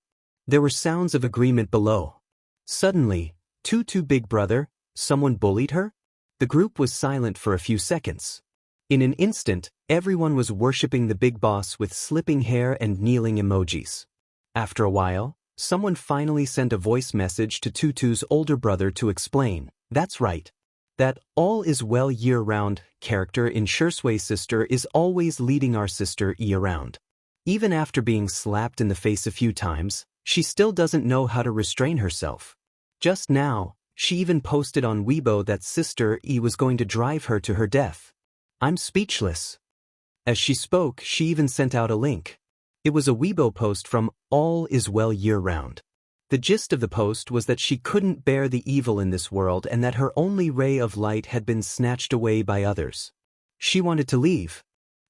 There were sounds of agreement below. Suddenly, Tutu Big Brother, someone bullied her? The group was silent for a few seconds. In an instant, everyone was worshipping the big boss with slipping hair and kneeling emojis. After a while, someone finally sent a voice message to Tutu's older brother to explain. That's right. That all is well year-round character in Shursui sister is always leading our sister E around. Even after being slapped in the face a few times, she still doesn't know how to restrain herself. Just now, she even posted on Weibo that Sister E was going to drive her to her death. I'm speechless. As she spoke, she even sent out a link. It was a Weibo post from All Is Well Year Round. The gist of the post was that she couldn't bear the evil in this world and that her only ray of light had been snatched away by others. She wanted to leave.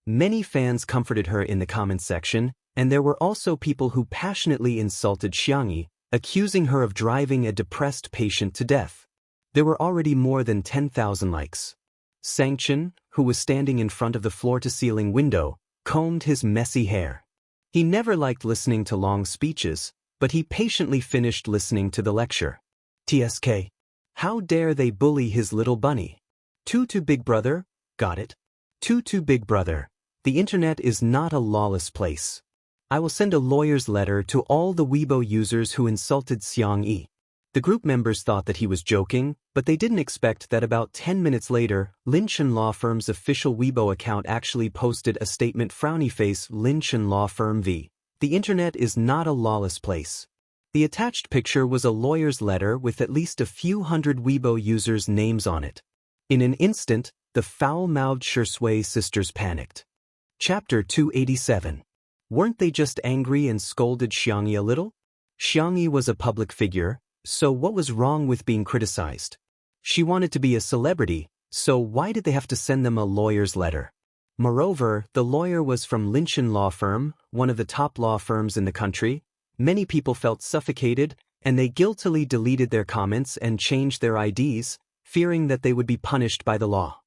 Many fans comforted her in the comments section, and there were also people who passionately insulted Xiang Yi, accusing her of driving a depressed patient to death. There were already more than 10,000 likes. Sangchen, who was standing in front of the floor-to-ceiling window, combed his messy hair. He never liked listening to long speeches, but he patiently finished listening to the lecture. TSK. How dare they bully his little bunny? Tutu Big Brother? Got it. Tutu Big Brother. The internet is not a lawless place. I will send a lawyer's letter to all the Weibo users who insulted Xiang Yi. The group members thought that he was joking, but they didn't expect that about 10 minutes later, Linchen Law Firm's official Weibo account actually posted a statement frowny face Linchen Law Firm v. The internet is not a lawless place. The attached picture was a lawyer's letter with at least a few hundred Weibo users' names on it. In an instant, the foul-mouthed Shursui sisters panicked. Chapter 287. Weren't they just angry and scolded Xiangyi a little? Xiangyi was a public figure, so what was wrong with being criticized? She wanted to be a celebrity, so why did they have to send them a lawyer's letter? Moreover, the lawyer was from Linshan Law Firm, one of the top law firms in the country. Many people felt suffocated, and they guiltily deleted their comments and changed their IDs, fearing that they would be punished by the law.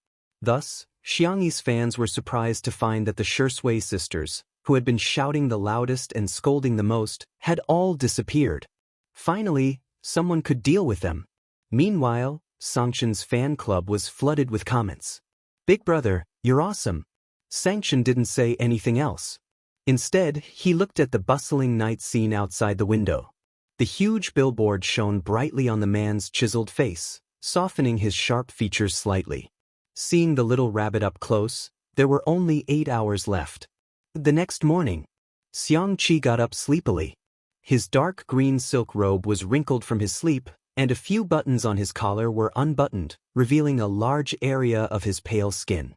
Thus, Xiangyi's fans were surprised to find that the Shui sisters, who had been shouting the loudest and scolding the most, had all disappeared. Finally, someone could deal with them. Meanwhile, Sangchen's fan club was flooded with comments. "Big brother, you're awesome." Sangchen didn't say anything else. Instead, he looked at the bustling night scene outside the window. The huge billboard shone brightly on the man's chiseled face, softening his sharp features slightly. Seeing the little rabbit up close, there were only 8 hours left. The next morning, Xiangqi got up sleepily. His dark green silk robe was wrinkled from his sleep, and a few buttons on his collar were unbuttoned, revealing a large area of his pale skin.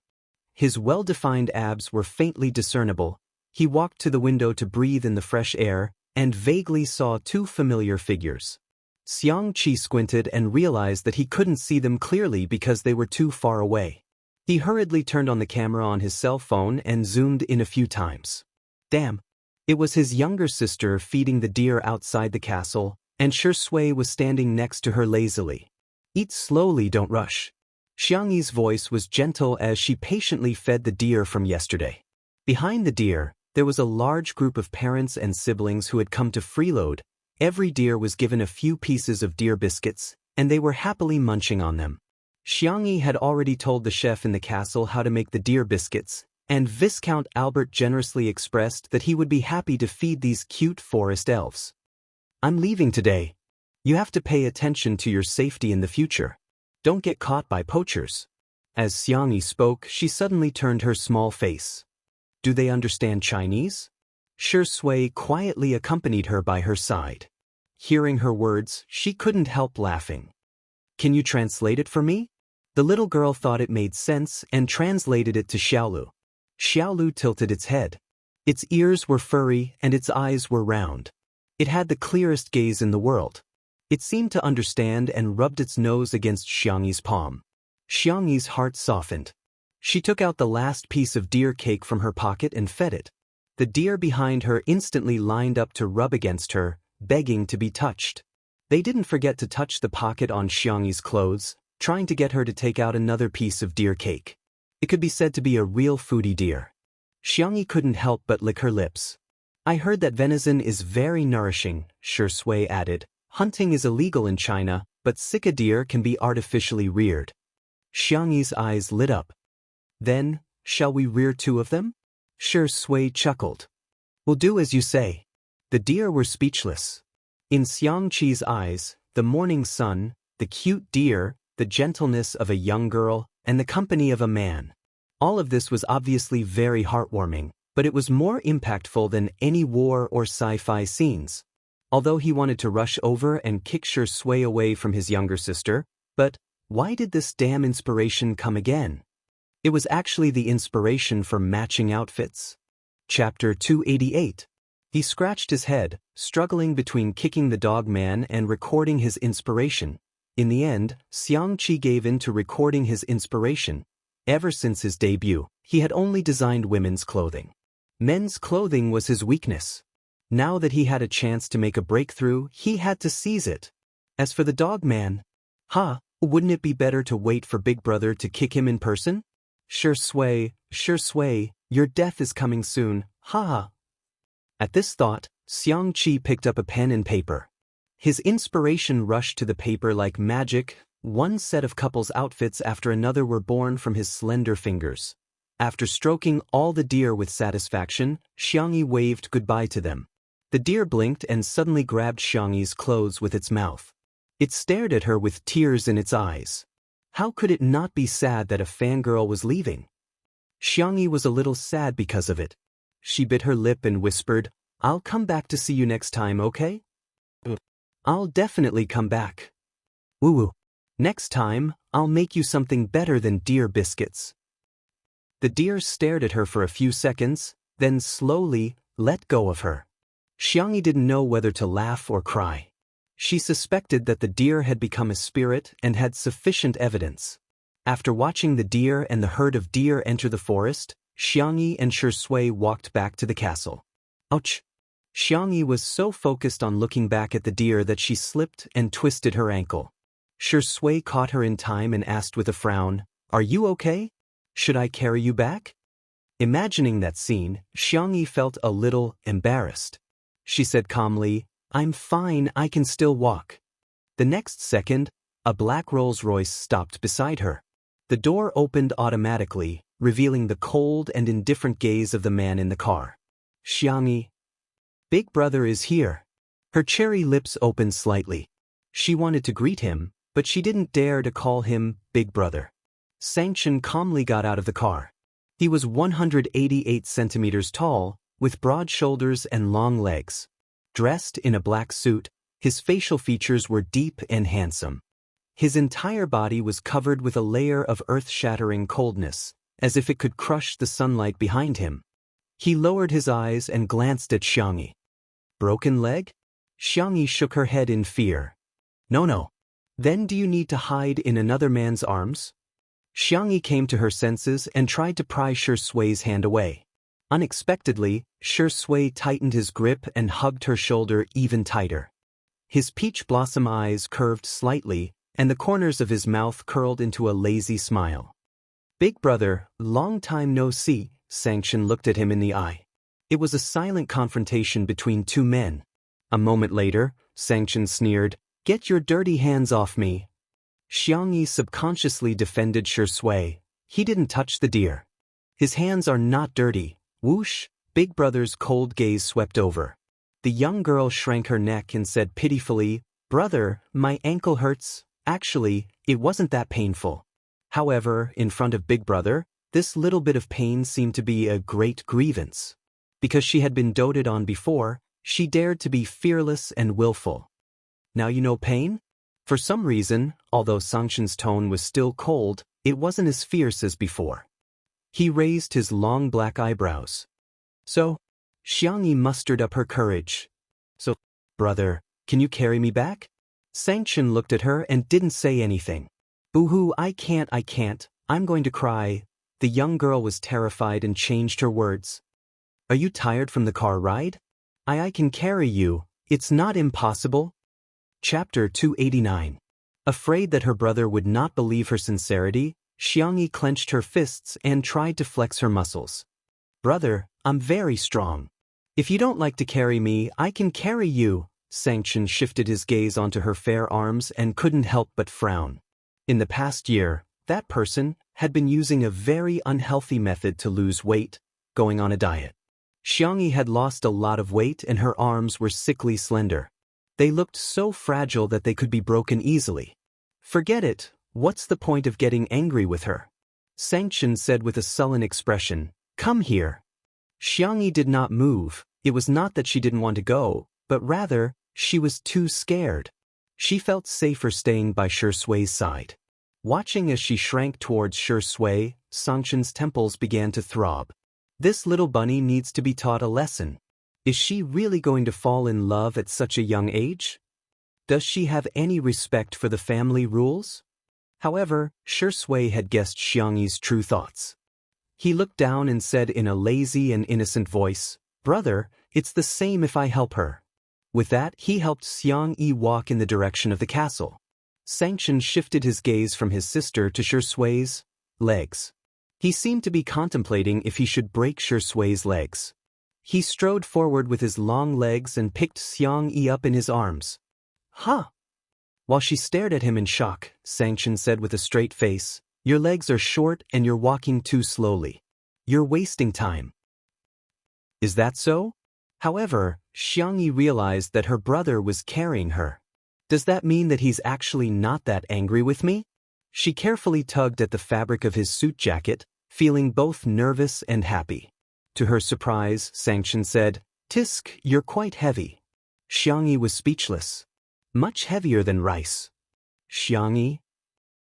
His well-defined abs were faintly discernible. He walked to the window to breathe in the fresh air, and vaguely saw 2 familiar figures. Xiangqi squinted and realized that he couldn't see them clearly because they were too far away. He hurriedly turned on the camera on his cell phone and zoomed in a few times. Damn! It was his younger sister feeding the deer outside the castle, and Shui was standing next to her lazily. "Eat slowly, don't rush." Xiangyi's voice was gentle as she patiently fed the deer from yesterday. Behind the deer, there was a large group of parents and siblings who had come to freeload. Every deer was given a few pieces of deer biscuits, and they were happily munching on them. Xiangyi had already told the chef in the castle how to make the deer biscuits, and Viscount Albert generously expressed that he would be happy to feed these cute forest elves. "I'm leaving today. You have to pay attention to your safety in the future. Don't get caught by poachers." As Xiangyi spoke, she suddenly turned her small face. "Do they understand Chinese?" Shui quietly accompanied her by her side. Hearing her words, she couldn't help laughing. "Can you translate it for me?" The little girl thought it made sense and translated it to Xiaolu. Xiaolu tilted its head. Its ears were furry and its eyes were round. It had the clearest gaze in the world. It seemed to understand and rubbed its nose against Xiangyi's palm. Xiangyi's heart softened. She took out the last piece of deer cake from her pocket and fed it. The deer behind her instantly lined up to rub against her, begging to be touched. They didn't forget to touch the pocket on Xiangyi's clothes, trying to get her to take out another piece of deer cake. It could be said to be a real foodie deer. Xiangyi couldn't help but lick her lips. "I heard that venison is very nourishing," Shui added. "Hunting is illegal in China, but sika deer can be artificially reared." Xiangyi's eyes lit up. "Then, shall we rear 2 of them?" Shui chuckled. "We'll do as you say." The deer were speechless. In Xiangqi's eyes, the morning sun, the cute deer, the gentleness of a young girl, and the company of a man. All of this was obviously very heartwarming, but it was more impactful than any war or sci-fi scenes. Although he wanted to rush over and kick Shui away from his younger sister, but why did this damn inspiration come again? It was actually the inspiration for matching outfits. Chapter 288. He scratched his head, struggling between kicking the dog man and recording his inspiration. In the end, Xiangqi gave in to recording his inspiration. Ever since his debut, he had only designed women's clothing. Men's clothing was his weakness. Now that he had a chance to make a breakthrough, he had to seize it. As for the dog man, wouldn't it be better to wait for Big Brother to kick him in person? Shui, your death is coming soon, ha. At this thought, Xiangqi picked up a pen and paper. His inspiration rushed to the paper like magic. One set of couples' outfits after another were born from his slender fingers. After stroking all the deer with satisfaction, Xiangyi waved goodbye to them. The deer blinked and suddenly grabbed Xiangyi's clothes with its mouth. It stared at her with tears in its eyes. How could it not be sad that a fangirl was leaving? Xiangyi was a little sad because of it. She bit her lip and whispered, "I'll come back to see you next time, okay?" "I'll definitely come back. Woo-woo. Next time, I'll make you something better than deer biscuits." The deer stared at her for a few seconds, then slowly let go of her. Xiangyi didn't know whether to laugh or cry. She suspected that the deer had become a spirit and had sufficient evidence. After watching the deer and the herd of deer enter the forest, Xiangyi and Shui walked back to the castle. Ouch! Xiangyi was so focused on looking back at the deer that she slipped and twisted her ankle. Shui caught her in time and asked with a frown, "Are you okay? Should I carry you back?" Imagining that scene, Xiangyi felt a little embarrassed. She said calmly, "I'm fine, I can still walk." The next second, a black Rolls-Royce stopped beside her. The door opened automatically, revealing the cold and indifferent gaze of the man in the car. "Xiangyi, Big Brother is here." Her cherry lips opened slightly. She wanted to greet him, but she didn't dare to call him Big Brother. Sanction calmly got out of the car. He was 188 centimeters tall, with broad shoulders and long legs. Dressed in a black suit, his facial features were deep and handsome. His entire body was covered with a layer of earth-shattering coldness, as if it could crush the sunlight behind him. He lowered his eyes and glanced at Xiangyi. "Broken leg?" Xiangyi shook her head in fear. No. "Then do you need to hide in another man's arms?" Xiangyi came to her senses and tried to pry Shui's hand away. Unexpectedly, Shui tightened his grip and hugged her shoulder even tighter. His peach blossom eyes curved slightly, and the corners of his mouth curled into a lazy smile. "Big Brother, long time no see," Sanction looked at him in the eye. It was a silent confrontation between two men. A moment later, Sanction sneered, "Get your dirty hands off me." Xiangyi subconsciously defended Shui. He didn't touch the deer. "His hands are not dirty." Whoosh! Big Brother's cold gaze swept over. The young girl shrank her neck and said pitifully, "Brother, my ankle hurts." Actually, it wasn't that painful. However, in front of Big Brother, this little bit of pain seemed to be a great grievance. Because she had been doted on before, she dared to be fearless and willful. "Now you know pain?" For some reason, although Sanction's tone was still cold, it wasn't as fierce as before. He raised his long black eyebrows. "So?" Xiangyi mustered up her courage. "So, brother, can you carry me back?" Sanction looked at her and didn't say anything. "Boo-hoo, I can't, I'm going to cry." The young girl was terrified and changed her words. "Are you tired from the car ride?" I can carry you, it's not impossible." Chapter 289. Afraid that her brother would not believe her sincerity, Xiangyi clenched her fists and tried to flex her muscles. "Brother, I'm very strong. If you don't like to carry me, I can carry you." Sanction shifted his gaze onto her fair arms and couldn't help but frown. In the past year, that person had been using a very unhealthy method to lose weight, going on a diet. Xiangyi had lost a lot of weight and her arms were sickly slender. They looked so fragile that they could be broken easily. "Forget it, what's the point of getting angry with her?" Sanction said with a sullen expression, "Come here." Xiangyi did not move. It was not that she didn't want to go, but rather, she was too scared. She felt safer staying by Shui's side. Watching as she shrank towards Shui, Sanction's temples began to throb. This little bunny needs to be taught a lesson. Is she really going to fall in love at such a young age? Does she have any respect for the family rules? However, Shui had guessed Xiangyi's true thoughts. He looked down and said in a lazy and innocent voice, "Brother, it's the same if I help her." With that, he helped Xiangyi walk in the direction of the castle. Sanction shifted his gaze from his sister to Shui's legs. He seemed to be contemplating if he should break Shui's legs. He strode forward with his long legs and picked Xiangyi up in his arms. "Huh!" While she stared at him in shock, Sanction said with a straight face, "Your legs are short and you're walking too slowly. You're wasting time." "Is that so?" However, Xiangyi realized that her brother was carrying her. "Does that mean that he's actually not that angry with me?" She carefully tugged at the fabric of his suit jacket, feeling both nervous and happy. To her surprise, Sanction said, "Tisk, you're quite heavy." Xiangyi was speechless. "Much heavier than rice." "Xiangyi?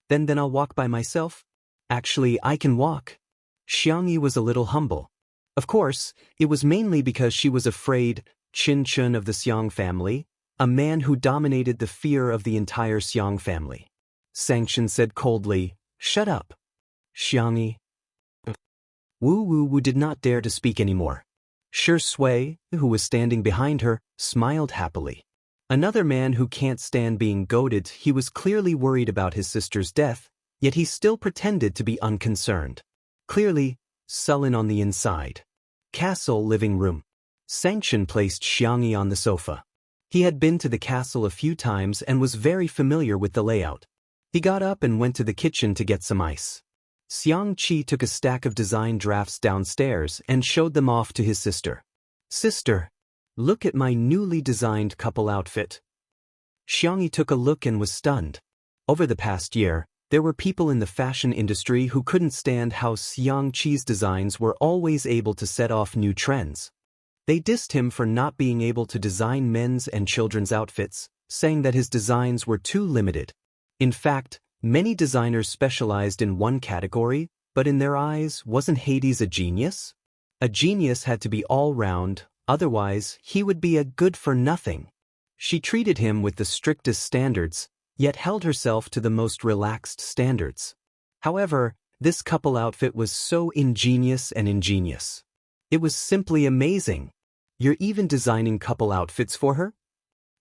Then I'll walk by myself?" "Actually, I can walk." Xiangyi was a little humble. Of course, it was mainly because she was afraid Qin Chun of the Xiang family, a man who dominated the fear of the entire Xiang family. Sanction said coldly, "Shut up." Xiangyi. Wu Wu did not dare to speak anymore. Shi Sui, who was standing behind her, smiled happily. Another man who can't stand being goaded. He was clearly worried about his sister's death, yet he still pretended to be unconcerned. Clearly, sullen on the inside. Castle living room. Sanction placed Xiangyi on the sofa. He had been to the castle a few times and was very familiar with the layout. He got up and went to the kitchen to get some ice. Xiang Qi took a stack of design drafts downstairs and showed them off to his sister. "Sister, look at my newly designed couple outfit." Xiangyi took a look and was stunned. Over the past year, there were people in the fashion industry who couldn't stand how Xiang Qi's designs were always able to set off new trends. They dissed him for not being able to design men's and children's outfits, saying that his designs were too limited. In fact, many designers specialized in one category, but in their eyes, wasn't Hades a genius? A genius had to be all-round, otherwise he would be a good-for-nothing. She treated him with the strictest standards, yet held herself to the most relaxed standards. However, this couple outfit was so ingenious. It was simply amazing. "You're even designing couple outfits for her?"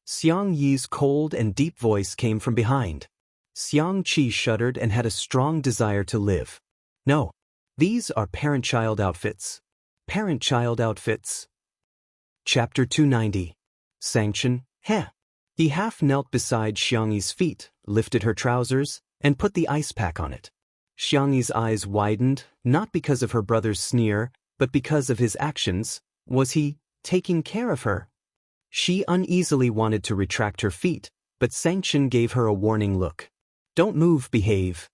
Xiang Yi's cold and deep voice came from behind. Xiang Qi shuddered and had a strong desire to live. "No. These are parent-child outfits." Parent-child outfits. Chapter 290. Sanction, Heh. He half knelt beside Xiangyi's feet, lifted her trousers, and put the ice pack on it. Xiangyi's eyes widened, not because of her brother's sneer, but because of his actions. Was he taking care of her? She uneasily wanted to retract her feet, but Sanction gave her a warning look. "Don't move, behave."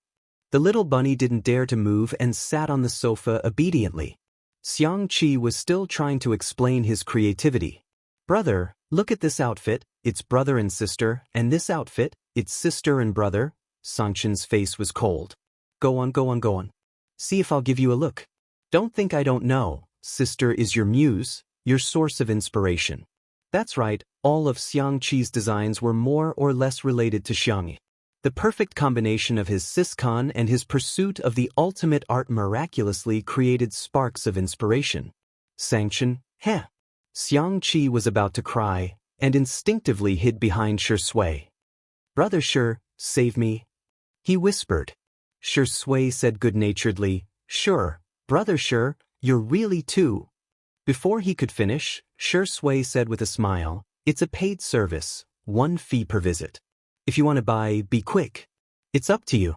The little bunny didn't dare to move and sat on the sofa obediently. Xiang Qi was still trying to explain his creativity. "Brother, look at this outfit, it's brother and sister, and this outfit, it's sister and brother." Sanction's face was cold. Go on. See if I'll give you a look." "Don't think I don't know. Sister is your muse, your source of inspiration." That's right, all of Xiang Qi's designs were more or less related to Xiangyi. The perfect combination of his siscon and his pursuit of the ultimate art miraculously created sparks of inspiration. Sanction, Heh. Xiang Qi was about to cry, and instinctively hid behind Shi Sui. "Brother Shi, save me," he whispered. Shi Sui said good-naturedly, "Sure, brother Shi, you're really too." Before he could finish, Shi Sui said with a smile, "It's a paid service, 1 fee per visit. If you want to buy, be quick. It's up to you."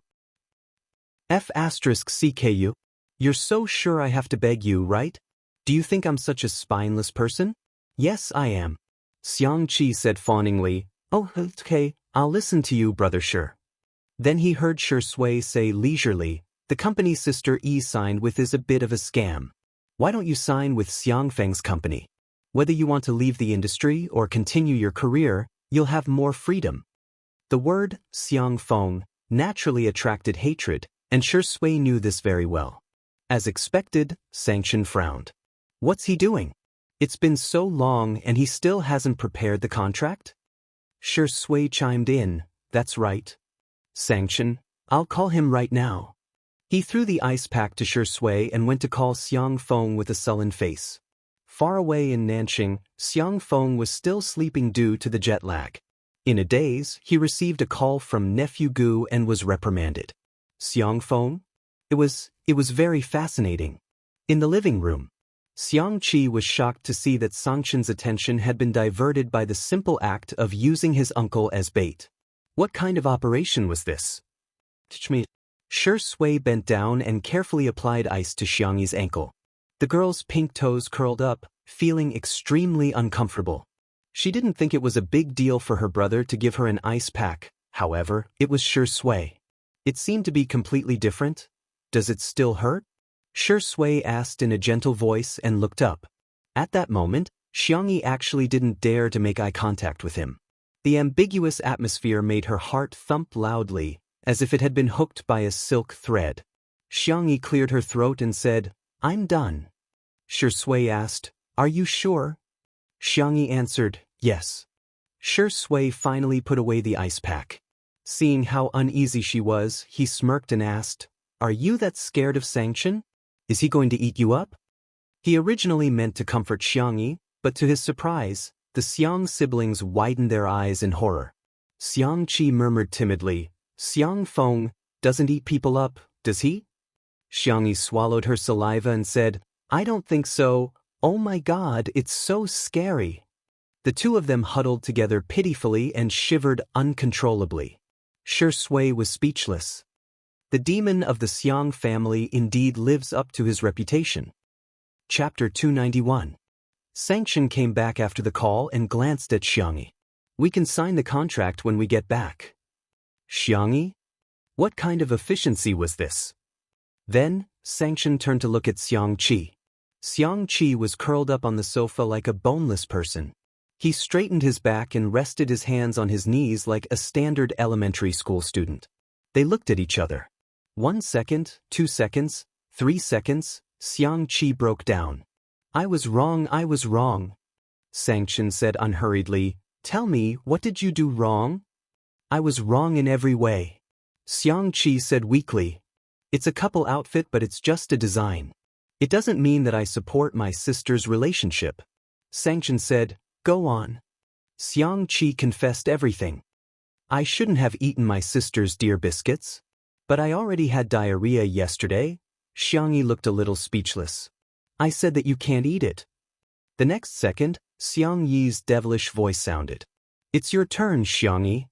F*CKU. You're so sure I have to beg you, right? Do you think I'm such a spineless person? Yes, I am. Xiang Qi said fawningly, "Oh, okay, I'll listen to you, brother Shi." Then he heard Shi Sui say leisurely, "The company Sister E signed with is a bit of a scam. Why don't you sign with Xiang Feng's company? Whether you want to leave the industry or continue your career, you'll have more freedom." The word Xiang Feng naturally attracted hatred, and Shi Sui knew this very well. As expected, Sanction frowned. What's he doing? It's been so long and he still hasn't prepared the contract? Shi Sui chimed in, "That's right. Sanction, I'll call him right now." He threw the ice pack to Shi Sui and went to call Xiang Feng with a sullen face. Far away in Nanxing, Xiang Feng was still sleeping due to the jet lag. In a daze, he received a call from nephew Gu and was reprimanded. Xiang Feng? It was very fascinating. In the living room, Xiang Qi was shocked to see that Sanction's attention had been diverted by the simple act of using his uncle as bait. What kind of operation was this? Teach me. Shi Sui bent down and carefully applied ice to Xiangyi's ankle. The girl's pink toes curled up, feeling extremely uncomfortable. She didn't think it was a big deal for her brother to give her an ice pack, however, it was Shi Sui. It seemed to be completely different. "Does it still hurt?" Shi Sui asked in a gentle voice and looked up. At that moment, Xiangyi actually didn't dare to make eye contact with him. The ambiguous atmosphere made her heart thump loudly, as if it had been hooked by a silk thread. Xiangyi cleared her throat and said, I'm done. Shui asked, Are you sure? Xiangyi answered, Yes. Shui finally put away the ice pack. Seeing how uneasy she was, he smirked and asked, Are you that scared of Sanction? Is he going to eat you up? He originally meant to comfort Xiangyi, but to his surprise, the Xiang siblings widened their eyes in horror. Xiangqi murmured timidly, Xiang Feng doesn't eat people up, does he? Xiangyi swallowed her saliva and said, I don't think so. Oh my God, it's so scary. The two of them huddled together pitifully and shivered uncontrollably. Shui was speechless. The demon of the Xiang family indeed lives up to his reputation. Chapter 291. Sanction came back after the call and glanced at Xiangyi. We can sign the contract when we get back. Xiangyi? What kind of efficiency was this? Then, Sanction turned to look at Xiangqi. Xiangqi was curled up on the sofa like a boneless person. He straightened his back and rested his hands on his knees like a standard elementary school student. They looked at each other. 1 second, 2 seconds, 3 seconds, Xiangqi broke down. I was wrong. Sanction said unhurriedly, Tell me, what did you do wrong? I was wrong in every way. Xiangqi said weakly, It's a couple outfit but it's just a design. It doesn't mean that I support my sister's relationship. Sanction said, Go on. Xiangqi confessed everything. I shouldn't have eaten my sister's dear biscuits. But I already had diarrhea yesterday. Xiangyi looked a little speechless. I said that you can't eat it. The next second, Xiangyi's devilish voice sounded. It's your turn, Xiangyi.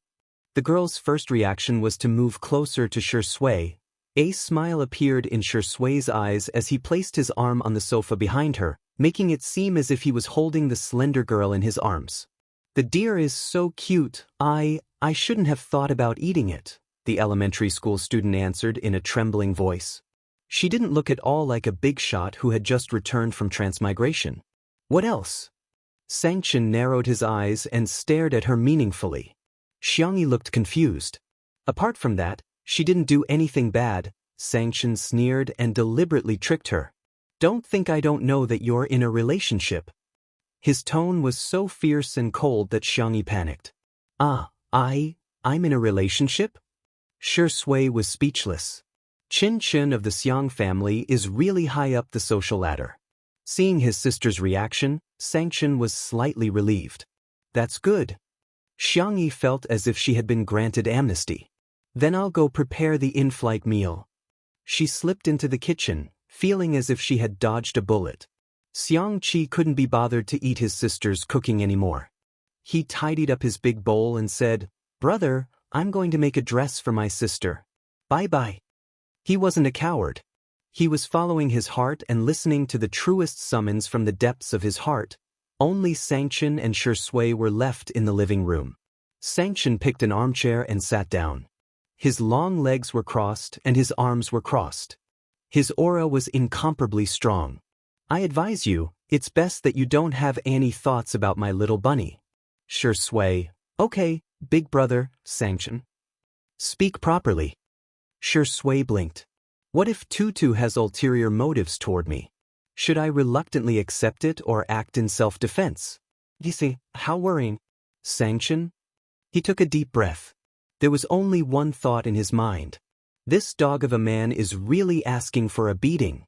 The girl's first reaction was to move closer to Shui. A smile appeared in Shui's eyes as he placed his arm on the sofa behind her, making it seem as if he was holding the slender girl in his arms. The deer is so cute, I shouldn't have thought about eating it, the elementary school student answered in a trembling voice. She didn't look at all like a big shot who had just returned from transmigration. What else? Sanction narrowed his eyes and stared at her meaningfully. Xiangyi looked confused. Apart from that, she didn't do anything bad. Sanction sneered and deliberately tricked her. Don't think I don't know that you're in a relationship. His tone was so fierce and cold that Xiangyi panicked. I'm in a relationship? Shui was speechless. Qin of the Xiang family is really high up the social ladder. Seeing his sister's reaction, Sanction was slightly relieved. That's good. Xiangyi felt as if she had been granted amnesty. Then I'll go prepare the in-flight meal. She slipped into the kitchen, feeling as if she had dodged a bullet. Xiangqi couldn't be bothered to eat his sister's cooking anymore. He tidied up his big bowl and said, Brother, I'm going to make a dress for my sister. Bye-bye. He wasn't a coward. He was following his heart and listening to the truest summons from the depths of his heart. Only Sanction and Shui were left in the living room. Sanction picked an armchair and sat down. His long legs were crossed and his arms were crossed. His aura was incomparably strong. I advise you, it's best that you don't have any thoughts about my little bunny. Shui. Okay, big brother, Sanction. Speak properly. Shui blinked. What if Tutu has ulterior motives toward me? Should I reluctantly accept it or act in self-defense? You see, how worrying. Sanction? He took a deep breath. There was only one thought in his mind. This dog of a man is really asking for a beating.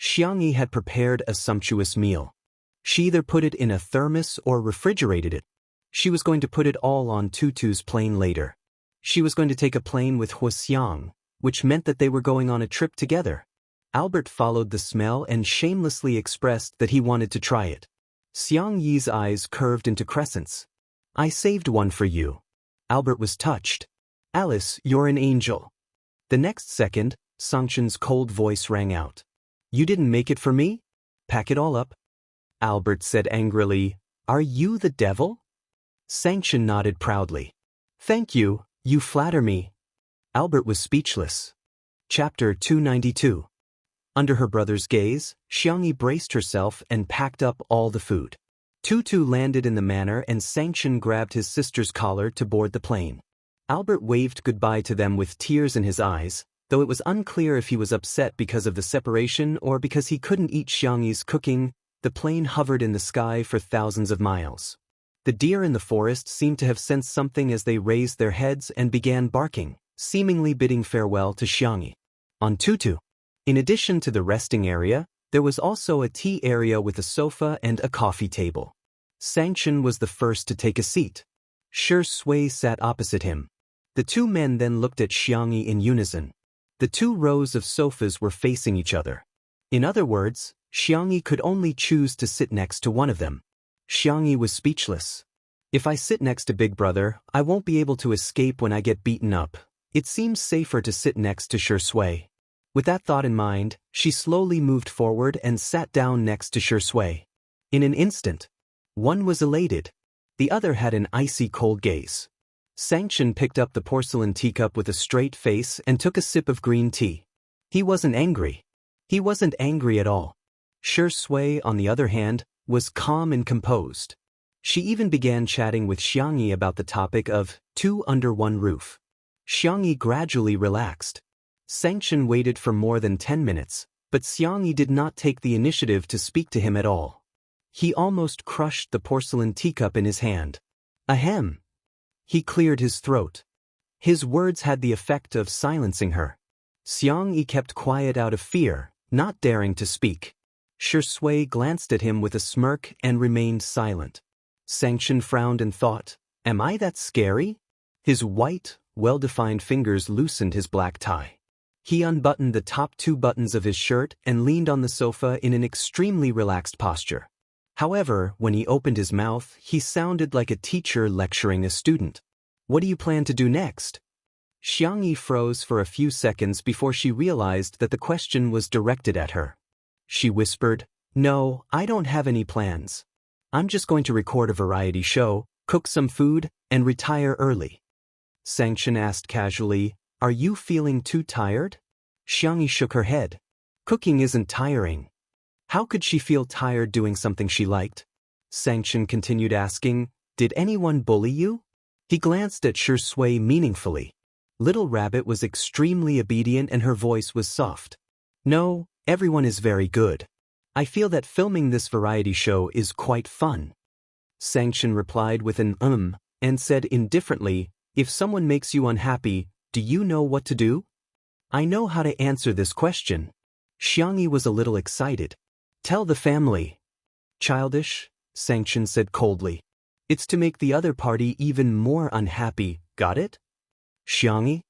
Xiangyi had prepared a sumptuous meal. She either put it in a thermos or refrigerated it. She was going to put it all on Tutu's plane later. She was going to take a plane with Wuxia, which meant that they were going on a trip together. Albert followed the smell and shamelessly expressed that he wanted to try it. Xiangyi's eyes curved into crescents. I saved one for you. Albert was touched. Alice, you're an angel. The next second, Sanction's cold voice rang out. You didn't make it for me? Pack it all up. Albert said angrily, Are you the devil? Sanction nodded proudly. Thank you, you flatter me. Albert was speechless. Chapter 292. Under her brother's gaze, Xiangyi braced herself and packed up all the food. Tutu landed in the manor and Sanction grabbed his sister's collar to board the plane. Albert waved goodbye to them with tears in his eyes, though it was unclear if he was upset because of the separation or because he couldn't eat Xiangyi's cooking. The plane hovered in the sky for thousands of miles. The deer in the forest seemed to have sensed something as they raised their heads and began barking, seemingly bidding farewell to Xiangyi. On Tutu. In addition to the resting area, there was also a tea area with a sofa and a coffee table. Sanchen was the first to take a seat. Shi Sui sat opposite him. The two men then looked at Xiangyi in unison. The two rows of sofas were facing each other. In other words, Xiangyi could only choose to sit next to one of them. Xiangyi was speechless. If I sit next to Big Brother, I won't be able to escape when I get beaten up. It seems safer to sit next to Shi Sui. With that thought in mind, she slowly moved forward and sat down next to Shi Sui. In an instant, one was elated. The other had an icy cold gaze. Sanchen picked up the porcelain teacup with a straight face and took a sip of green tea. He wasn't angry. He wasn't angry at all. Shi Sui, on the other hand, was calm and composed. She even began chatting with Xiangyi about the topic of two under one roof. Xiangyi gradually relaxed. Sanchen waited for more than 10 minutes, but Xiangyi did not take the initiative to speak to him at all. He almost crushed the porcelain teacup in his hand. Ahem. He cleared his throat. His words had the effect of silencing her. Xiangyi kept quiet out of fear, not daring to speak. Shi Sui glanced at him with a smirk and remained silent. Sanchen frowned and thought, "Am I that scary?" His white, well-defined fingers loosened his black tie. He unbuttoned the top two buttons of his shirt and leaned on the sofa in an extremely relaxed posture. However, when he opened his mouth, he sounded like a teacher lecturing a student. "What do you plan to do next?" Xiangyi froze for a few seconds before she realized that the question was directed at her. She whispered, "No, I don't have any plans. I'm just going to record a variety show, cook some food, and retire early." Sanchen asked casually, "Are you feeling too tired?" Xiangyi shook her head. Cooking isn't tiring. How could she feel tired doing something she liked? Sanchen continued asking, "Did anyone bully you?" He glanced at Shi Sui meaningfully. Little Rabbit was extremely obedient and her voice was soft. "No, everyone is very good. I feel that filming this variety show is quite fun." Sanchen replied with an and said indifferently, "If someone makes you unhappy, do you know what to do?" "I know how to answer this question." Xiangyi was a little excited. "Tell the family." "Childish," Sanchen said coldly. "It's to make the other party even more unhappy, got it?" "Xiangyi?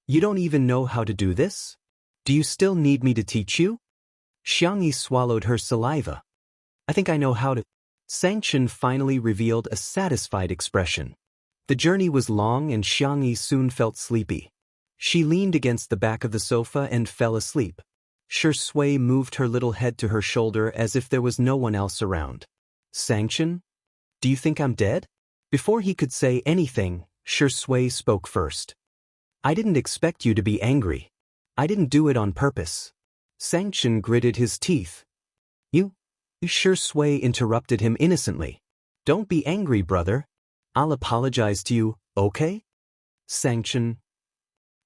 You don't even know how to do this? Do you still need me to teach you?" Xiangyi swallowed her saliva. "I think I know how to." Sanchen finally revealed a satisfied expression. The journey was long and Xiangyi soon felt sleepy. She leaned against the back of the sofa and fell asleep. Shi Sui moved her little head to her shoulder as if there was no one else around. "Sanchen? Do you think I'm dead?" Before he could say anything, Shi Sui spoke first. "I didn't expect you to be angry. I didn't do it on purpose." Sanchen gritted his teeth. You? Shi Sui interrupted him innocently. "Don't be angry, brother. I'll apologize to you, okay?" Sanchen.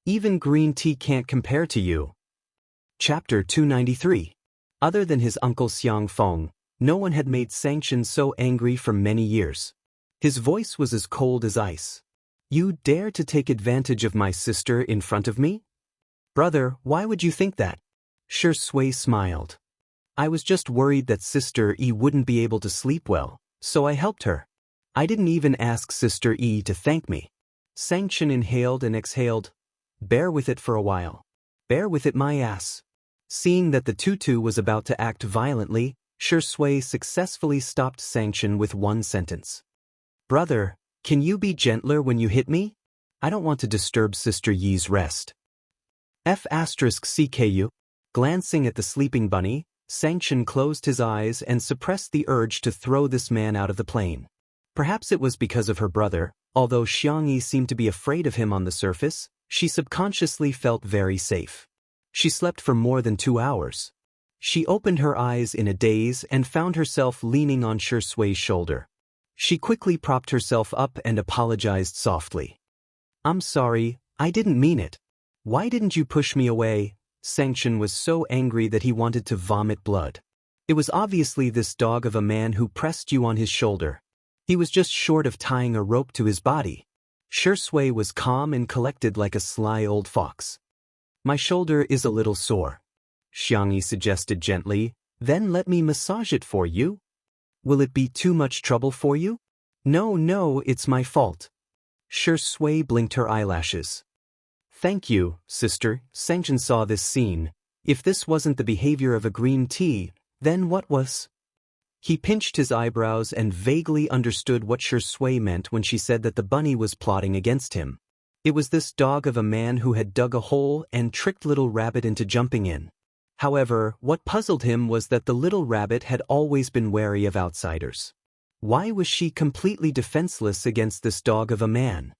"Even green tea can't compare to you." Chapter 293. Other than his uncle Xiang Feng, no one had made Sanchen so angry for many years. His voice was as cold as ice. "You dare to take advantage of my sister in front of me?" "Brother, why would you think that?" Shi Sui smiled. "I was just worried that Sister Yi wouldn't be able to sleep well, so I helped her. I didn't even ask Sister Yi to thank me." Sanchen inhaled and exhaled. "Bear with it for a while. Bear with it, my ass." Seeing that the tutu was about to act violently, Shi Sui successfully stopped Sanchen with one sentence. "Brother, can you be gentler when you hit me? I don't want to disturb Sister Yi's rest." F***CKU. Glancing at the sleeping bunny, Sanchen closed his eyes and suppressed the urge to throw this man out of the plane. Perhaps it was because of her brother, although Xiangyi seemed to be afraid of him on the surface, she subconsciously felt very safe. She slept for more than 2 hours. She opened her eyes in a daze and found herself leaning on Shi Sui's shoulder. She quickly propped herself up and apologized softly. "I'm sorry, I didn't mean it." Why didn't you push me away? Sanction was so angry that he wanted to vomit blood. It was obviously this dog of a man who pressed you on his shoulder. He was just short of tying a rope to his body. Shui was calm and collected like a sly old fox. My shoulder is a little sore, Jianghu suggested gently. Then let me massage it for you. Will it be too much trouble for you? No, it's my fault. Shui blinked her eyelashes. Thank you, sister. Sanction saw this scene. If this wasn't the behavior of a green tea, then what was? He pinched his eyebrows and vaguely understood what Shui meant when she said that the bunny was plotting against him. It was this dog of a man who had dug a hole and tricked little rabbit into jumping in. However, what puzzled him was that the little rabbit had always been wary of outsiders. Why was she completely defenseless against this dog of a man?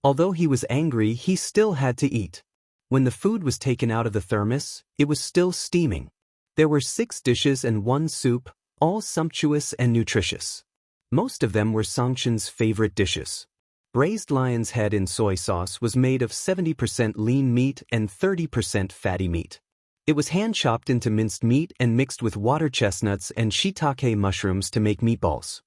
Although he was angry, he still had to eat. When the food was taken out of the thermos, it was still steaming. There were 6 dishes and 1 soup, all sumptuous and nutritious. Most of them were Sanction's favorite dishes. Braised lion's head in soy sauce was made of 70% lean meat and 30% fatty meat. It was hand-chopped into minced meat and mixed with water chestnuts and shiitake mushrooms to make meatballs.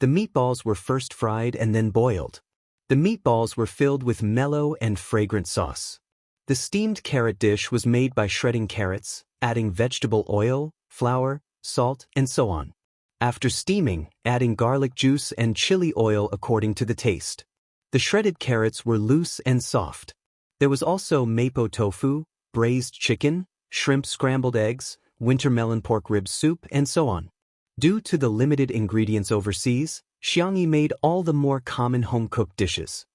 The meatballs were first fried and then boiled. The meatballs were filled with mellow and fragrant sauce. The steamed carrot dish was made by shredding carrots, adding vegetable oil, flour, salt, and so on. After steaming, adding garlic juice and chili oil according to the taste. The shredded carrots were loose and soft. There was also mapo tofu, braised chicken, shrimp scrambled eggs, winter melon pork rib soup, and so on. Due to the limited ingredients overseas, Jianghu made all the more common home-cooked dishes.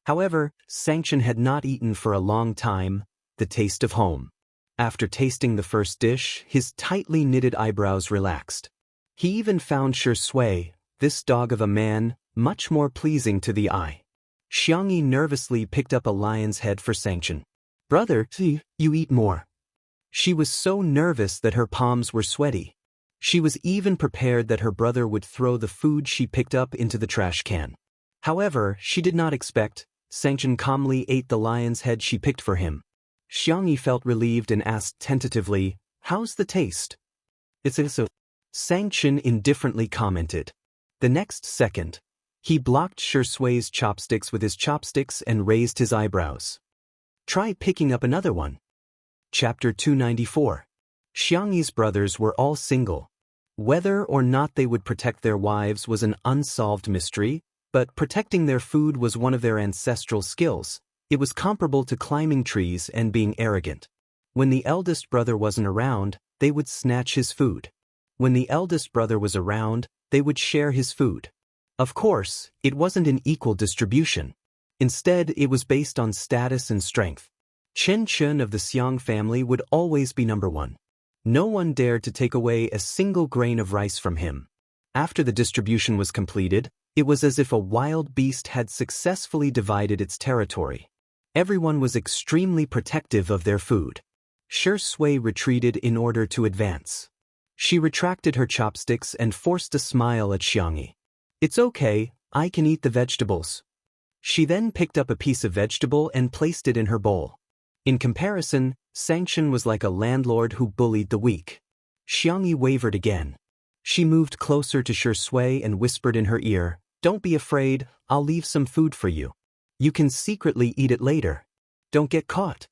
However, Sanction had not eaten for a long time, the taste of home. After tasting the first dish, his tightly knitted eyebrows relaxed. He even found Shui, this dog of a man, much more pleasing to the eye. Jianghu nervously picked up a lion's head for Sanction. Brother, you eat more. She was so nervous that her palms were sweaty. She was even prepared that her brother would throw the food she picked up into the trash can. However, she did not expect. Sanction calmly ate the lion's head she picked for him. Jianghu felt relieved and asked tentatively, "How's the taste?" It's so. Sanction indifferently commented. The next second, he blocked Shui's chopsticks with his chopsticks and raised his eyebrows. Try picking up another one. Chapter 294. Jianghu's brothers were all single. Whether or not they would protect their wives was an unsolved mystery, but protecting their food was one of their ancestral skills. It was comparable to climbing trees and being arrogant. When the eldest brother wasn't around, they would snatch his food. When the eldest brother was around, they would share his food. Of course, it wasn't an equal distribution. Instead, it was based on status and strength. Chen Chun of the Xiang family would always be number 1. No one dared to take away a single grain of rice from him. After the distribution was completed, it was as if a wild beast had successfully divided its territory. Everyone was extremely protective of their food. Shui retreated in order to advance. She retracted her chopsticks and forced a smile at Jianghu. It's okay, I can eat the vegetables. She then picked up a piece of vegetable and placed it in her bowl. In comparison, Sanction was like a landlord who bullied the weak. Jianghu wavered again. She moved closer to Shui and whispered in her ear, "Don't be afraid, I'll leave some food for you. You can secretly eat it later. Don't get caught."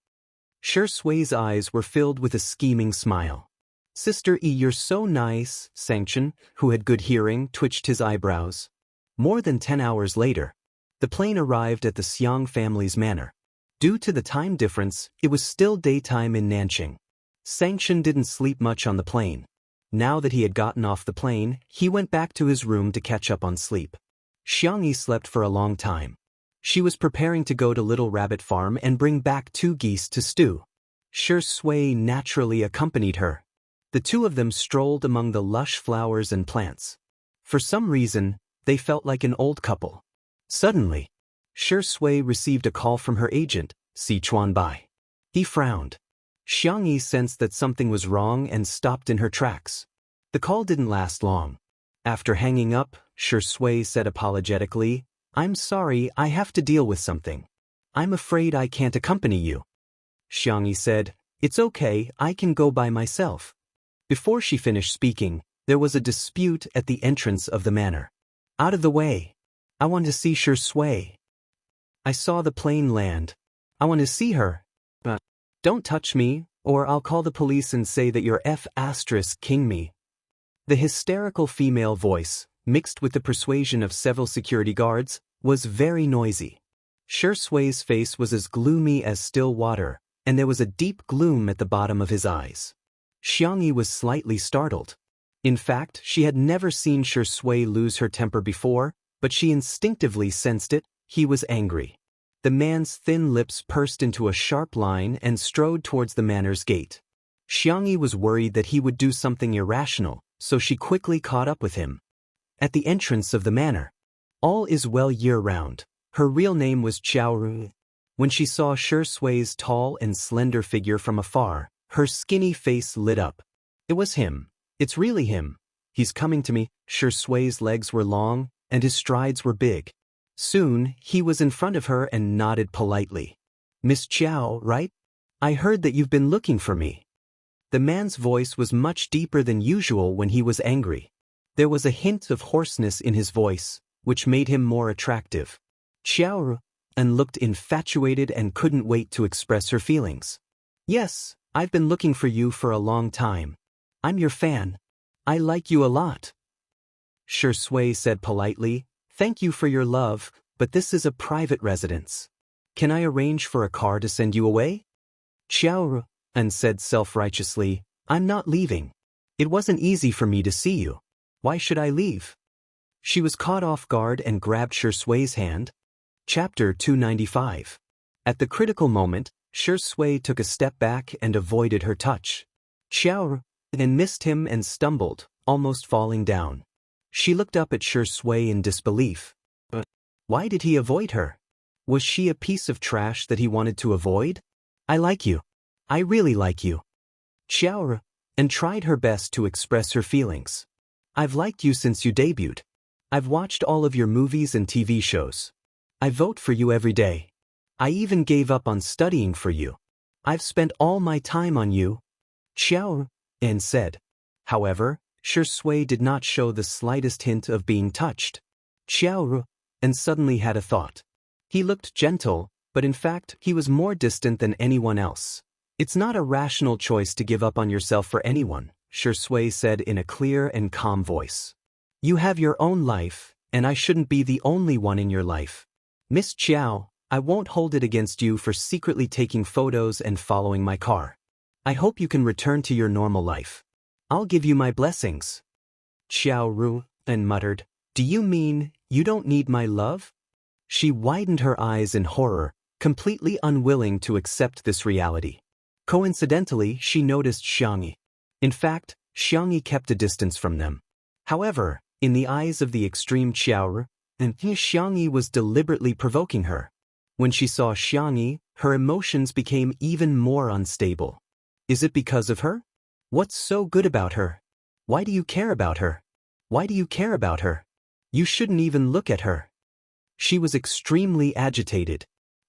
Shui's eyes were filled with a scheming smile. "Sister E, you're so nice." Sanction, who had good hearing, twitched his eyebrows. More than 10 hours later, the plane arrived at the Xiang family's manor. Due to the time difference, it was still daytime in Nanjing. Sanction didn't sleep much on the plane. Now that he had gotten off the plane, he went back to his room to catch up on sleep. Jianghu slept for a long time. She was preparing to go to Little Rabbit Farm and bring back 2 geese to stew. Shui naturally accompanied her. The 2 of them strolled among the lush flowers and plants. For some reason, they felt like an old couple. Suddenly, Shui received a call from her agent, Sichuan Bai. He frowned. Jianghu sensed that something was wrong and stopped in her tracks. The call didn't last long. After hanging up, Shui said apologetically, "I'm sorry, I have to deal with something. I'm afraid I can't accompany you." Xiangyi said. It's okay, I can go by myself. Before she finished speaking, there was a dispute at the entrance of the manor. Out of the way. I want to see Shui. I saw the plane land. I want to see her. But don't touch me, or I'll call the police and say that you're King me. The hysterical female voice, mixed with the persuasion of several security guards, was very noisy. Shui's face was as gloomy as still water, and there was a deep gloom at the bottom of his eyes. Xiangyi was slightly startled. In fact, she had never seen Shui lose her temper before, but she instinctively sensed it. He was angry. The man's thin lips pursed into a sharp line and strode towards the manor's gate. Xiangyi was worried that he would do something irrational, so she quickly caught up with him. At the entrance of the manor. All is well year-round. Her real name was Ru. When she saw Shui's tall and slender figure from afar, her skinny face lit up. It was him. It's really him. He's coming to me. Shui's legs were long, and his strides were big. Soon, he was in front of her and nodded politely. Miss Chiao, right? I heard that you've been looking for me. The man's voice was much deeper than usual when he was angry. There was a hint of hoarseness in his voice, which made him more attractive. Chiao looked infatuated and couldn't wait to express her feelings. Yes, I've been looking for you for a long time. I'm your fan. I like you a lot. Shui said politely, thank you for your love, but this is a private residence. Can I arrange for a car to send you away? Chiao said self-righteously, I'm not leaving. It wasn't easy for me to see you. Why should I leave? She was caught off guard and grabbed Shui's hand. Chapter 295. At the critical moment, Shui took a step back and avoided her touch. Chiao missed him and stumbled, almost falling down. She looked up at Shui in disbelief. But why did he avoid her? Was she a piece of trash that he wanted to avoid? I like you. I really like you. Chiao tried her best to express her feelings. I've liked you since you debuted. I've watched all of your movies and TV shows. I vote for you every day. I even gave up on studying for you. I've spent all my time on you. Chiao said. However, Shui did not show the slightest hint of being touched. Chiao suddenly had a thought. He looked gentle, but in fact he was more distant than anyone else. It's not a rational choice to give up on yourself for anyone, Shui said in a clear and calm voice. You have your own life, and I shouldn't be the only one in your life. Miss Chiao, I won't hold it against you for secretly taking photos and following my car. I hope you can return to your normal life. I'll give you my blessings. Chiao muttered, do you mean you don't need my love? She widened her eyes in horror, completely unwilling to accept this reality. Coincidentally, she noticed Xiangyi. In fact, Xiangyi kept a distance from them. However, in the eyes of the extreme Chiao, Xiangyi was deliberately provoking her. When she saw Xiangyi, her emotions became even more unstable. Is it because of her? What's so good about her? Why do you care about her? Why do you care about her? You shouldn't even look at her. She was extremely agitated.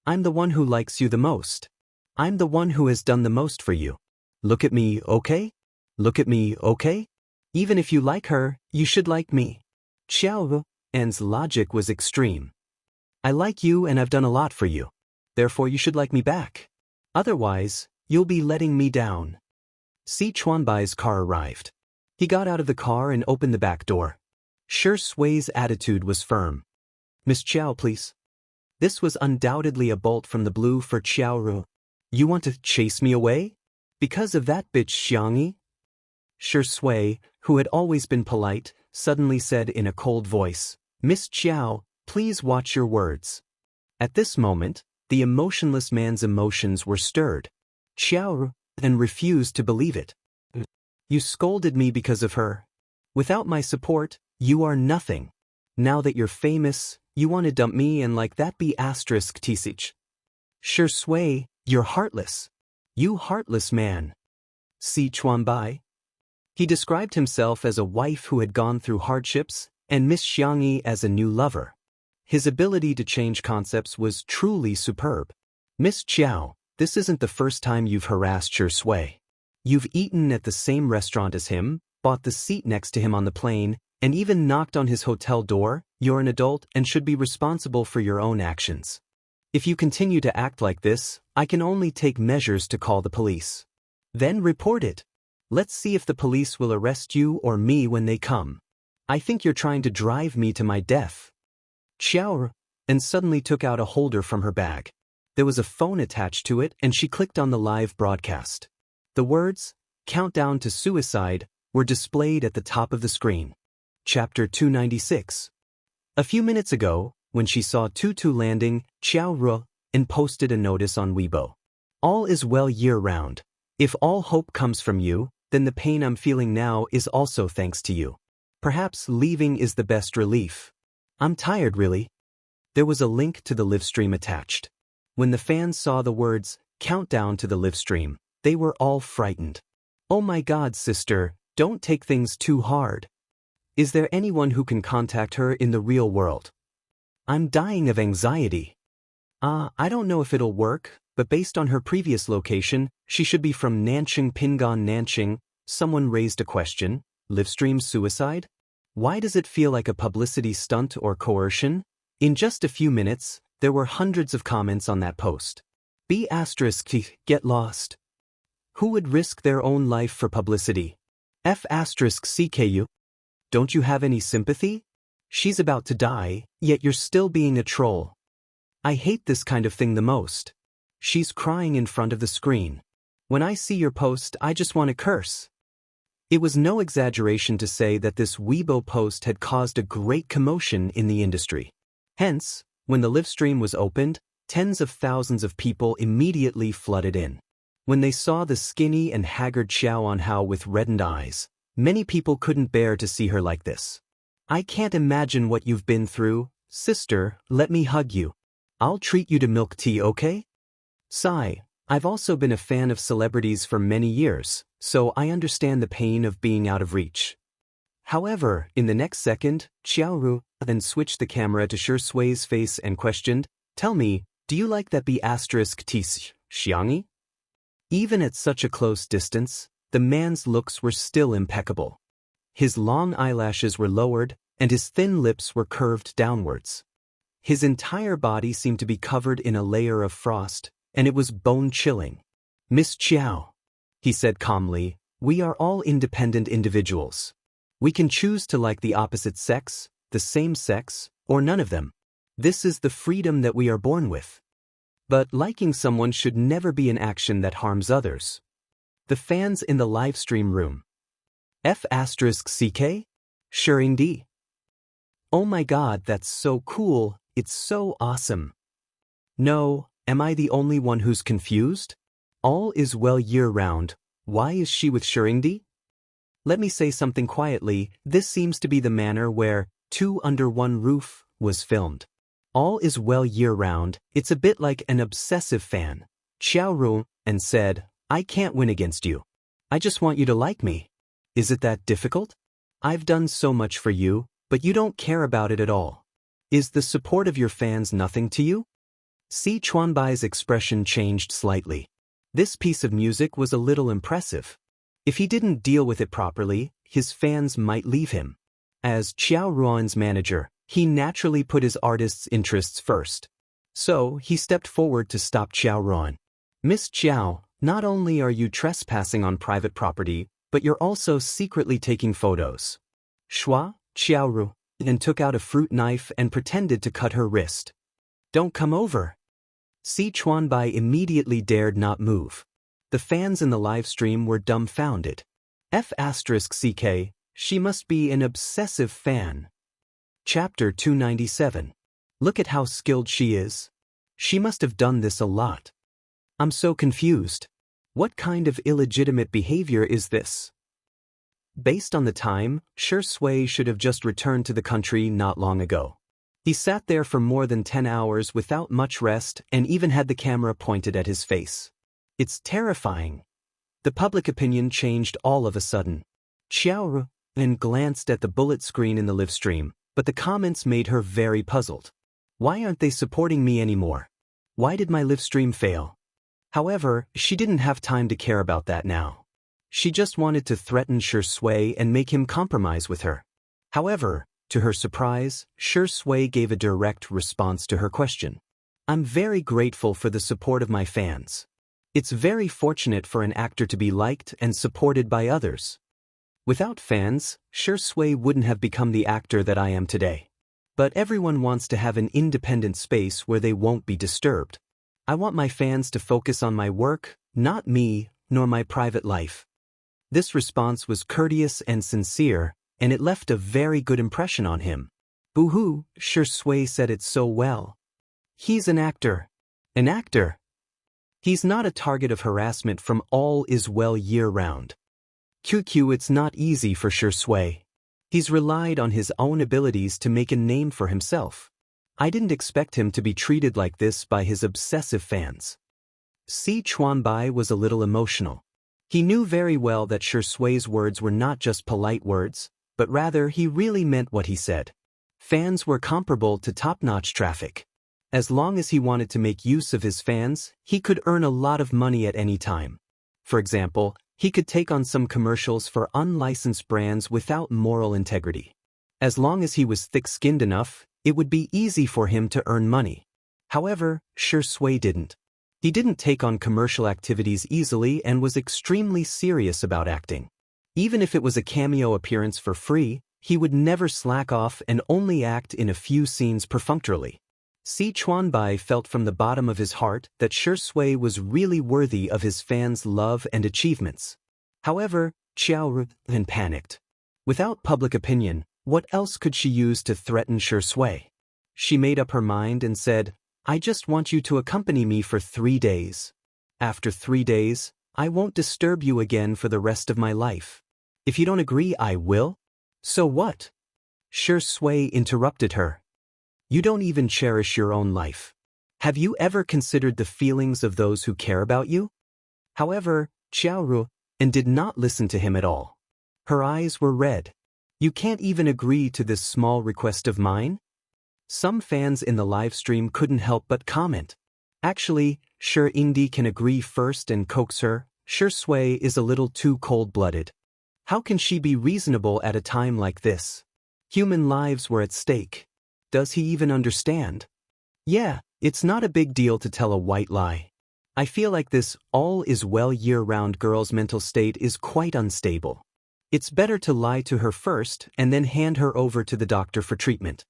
I'm the one who likes you the most. I'm the one who has done the most for you. Look at me, okay? Look at me, okay? Even if you like her, you should like me. Xiao's logic was extreme. I like you and I've done a lot for you. Therefore you should like me back. Otherwise, you'll be letting me down. Si Chuanbai's car arrived. He got out of the car and opened the back door. Shui's attitude was firm. Miss Chiao, please. This was undoubtedly a bolt from the blue for Chiao. You want to chase me away? Because of that bitch Xiangyi? Shui, who had always been polite, suddenly said in a cold voice, Miss Chiao, please watch your words. At this moment, the emotionless man's emotions were stirred. Chiao refused to believe it. You scolded me because of her. Without my support, you are nothing. Now that you're famous, you want to dump me and like that be *tisich. Shui, you're heartless. You heartless man. Si Chuanbai. He described himself as a wife who had gone through hardships, and Miss Xiangyi as a new lover. His ability to change concepts was truly superb. Miss Chiao, This isn't the first time you've harassed Shui. You've eaten at the same restaurant as him, bought the seat next to him on the plane, and even knocked on his hotel door. You're an adult and should be responsible for your own actions. If you continue to act like this, I can only take measures to call the police. Then report it. Let's see if the police will arrest you or me when they come. I think you're trying to drive me to my death. Xiao, and suddenly took out a holder from her bag. There was a phone attached to it and she clicked on the live broadcast. The words, "Countdown to Suicide," were displayed at the top of the screen. Chapter 296. A few minutes ago, when she saw Tutu landing, Xiao Ru, and posted a notice on Weibo. All is well year-round. If all hope comes from you, then the pain I'm feeling now is also thanks to you. Perhaps leaving is the best relief. I'm tired, really. There was a link to the livestream attached. When the fans saw the words, "Countdown to the livestream," they were all frightened. Oh my God, sister, don't take things too hard. Is there anyone who can contact her in the real world? I'm dying of anxiety. I don't know if it'll work, but based on her previous location, she should be from Nanching Pingan Nanching. Someone raised a question. Livestream suicide? Why does it feel like a publicity stunt or coercion? In just a few minutes, there were hundreds of comments on that post. Get lost. Who would risk their own life for publicity? CKU. Don't you have any sympathy? She's about to die, yet you're still being a troll. I hate this kind of thing the most. She's crying in front of the screen. When I see your post, I just want to curse. It was no exaggeration to say that this Weibo post had caused a great commotion in the industry. Hence, when the livestream was opened, tens of thousands of people immediately flooded in. When they saw the skinny and haggard Xiao Anhao with reddened eyes, many people couldn't bear to see her like this. I can't imagine what you've been through. Sister, let me hug you. I'll treat you to milk tea, okay? Sigh. I've also been a fan of celebrities for many years, so I understand the pain of being out of reach. However, in the next second, Xiaoru then switched the camera to Shui's face and questioned, "Tell me, do you like that B***t Xiangyi?" Even at such a close distance, the man's looks were still impeccable. His long eyelashes were lowered, and his thin lips were curved downwards. His entire body seemed to be covered in a layer of frost, and it was bone-chilling. "Miss Chiao," he said calmly, "we are all independent individuals. We can choose to like the opposite sex, the same sex, or none of them. This is the freedom that we are born with. But liking someone should never be an action that harms others." The fans in the livestream room. F***CK? Shurindi. Oh my God, that's so cool, it's so awesome. No, am I the only one who's confused? All is well year-round, why is she with Shurindi? Let me say something quietly, this seems to be the manner where Two Under One Roof was filmed. All is well year-round, it's a bit like an obsessive fan. Xiaoru, and said, "I can't win against you. I just want you to like me. Is it that difficult? I've done so much for you, but you don't care about it at all. Is the support of your fans nothing to you?" Si Chuanbai's expression changed slightly. This piece of music was a little impressive. If he didn't deal with it properly, his fans might leave him. As Qiao Ruan's manager, he naturally put his artist's interests first. So, he stepped forward to stop Qiao Ruan. "Miss Qiao, not only are you trespassing on private property, but you're also secretly taking photos." Shua, Qiaoru, and took out a fruit knife and pretended to cut her wrist. "Don't come over." Si Chuanbai immediately dared not move. The fans in the live stream were dumbfounded. F***CK, she must be an obsessive fan. Chapter 297. Look at how skilled she is. She must have done this a lot. I'm so confused. What kind of illegitimate behavior is this? Based on the time, Shui should have just returned to the country not long ago. He sat there for more than 10 hours without much rest and even had the camera pointed at his face. It's terrifying. The public opinion changed all of a sudden. Xiao Ren glanced at the bullet screen in the live stream, but the comments made her very puzzled. Why aren't they supporting me anymore? Why did my live stream fail? However, she didn't have time to care about that now. She just wanted to threaten Shui and make him compromise with her. However, to her surprise, Shui gave a direct response to her question. I'm very grateful for the support of my fans. It's very fortunate for an actor to be liked and supported by others. Without fans, Shui wouldn't have become the actor that I am today. But everyone wants to have an independent space where they won't be disturbed. I want my fans to focus on my work, not me, nor my private life. This response was courteous and sincere, and it left a very good impression on him. Boo-hoo, Shui said it so well. He's an actor. An actor. He's not a target of harassment from all is well year-round. QQ, it's not easy for Shui. He's relied on his own abilities to make a name for himself. I didn't expect him to be treated like this by his obsessive fans. Si Chuanbai was a little emotional. He knew very well that Shui's words were not just polite words, but rather he really meant what he said. Fans were comparable to top-notch traffic. As long as he wanted to make use of his fans, he could earn a lot of money at any time. For example, he could take on some commercials for unlicensed brands without moral integrity. As long as he was thick-skinned enough, it would be easy for him to earn money. However, Shui didn't. He didn't take on commercial activities easily and was extremely serious about acting. Even if it was a cameo appearance for free, he would never slack off and only act in a few scenes perfunctorily. Si Chuanbai felt from the bottom of his heart that Shui was really worthy of his fans' love and achievements. However, Xiao Ru panicked. Without public opinion, what else could she use to threaten Shui? She made up her mind and said, I just want you to accompany me for 3 days. After 3 days, I won't disturb you again for the rest of my life. If you don't agree, I will. So what? Shui interrupted her. You don't even cherish your own life. Have you ever considered the feelings of those who care about you? However, Xiao Ru did not listen to him at all. Her eyes were red. You can't even agree to this small request of mine? Some fans in the live stream couldn't help but comment. Actually, Indi can agree first and coax her. Shui is a little too cold-blooded. How can she be reasonable at a time like this? Human lives were at stake. Does he even understand? Yeah, it's not a big deal to tell a white lie. I feel like this all is well year-round girl's mental state is quite unstable. It's better to lie to her first and then hand her over to the doctor for treatment.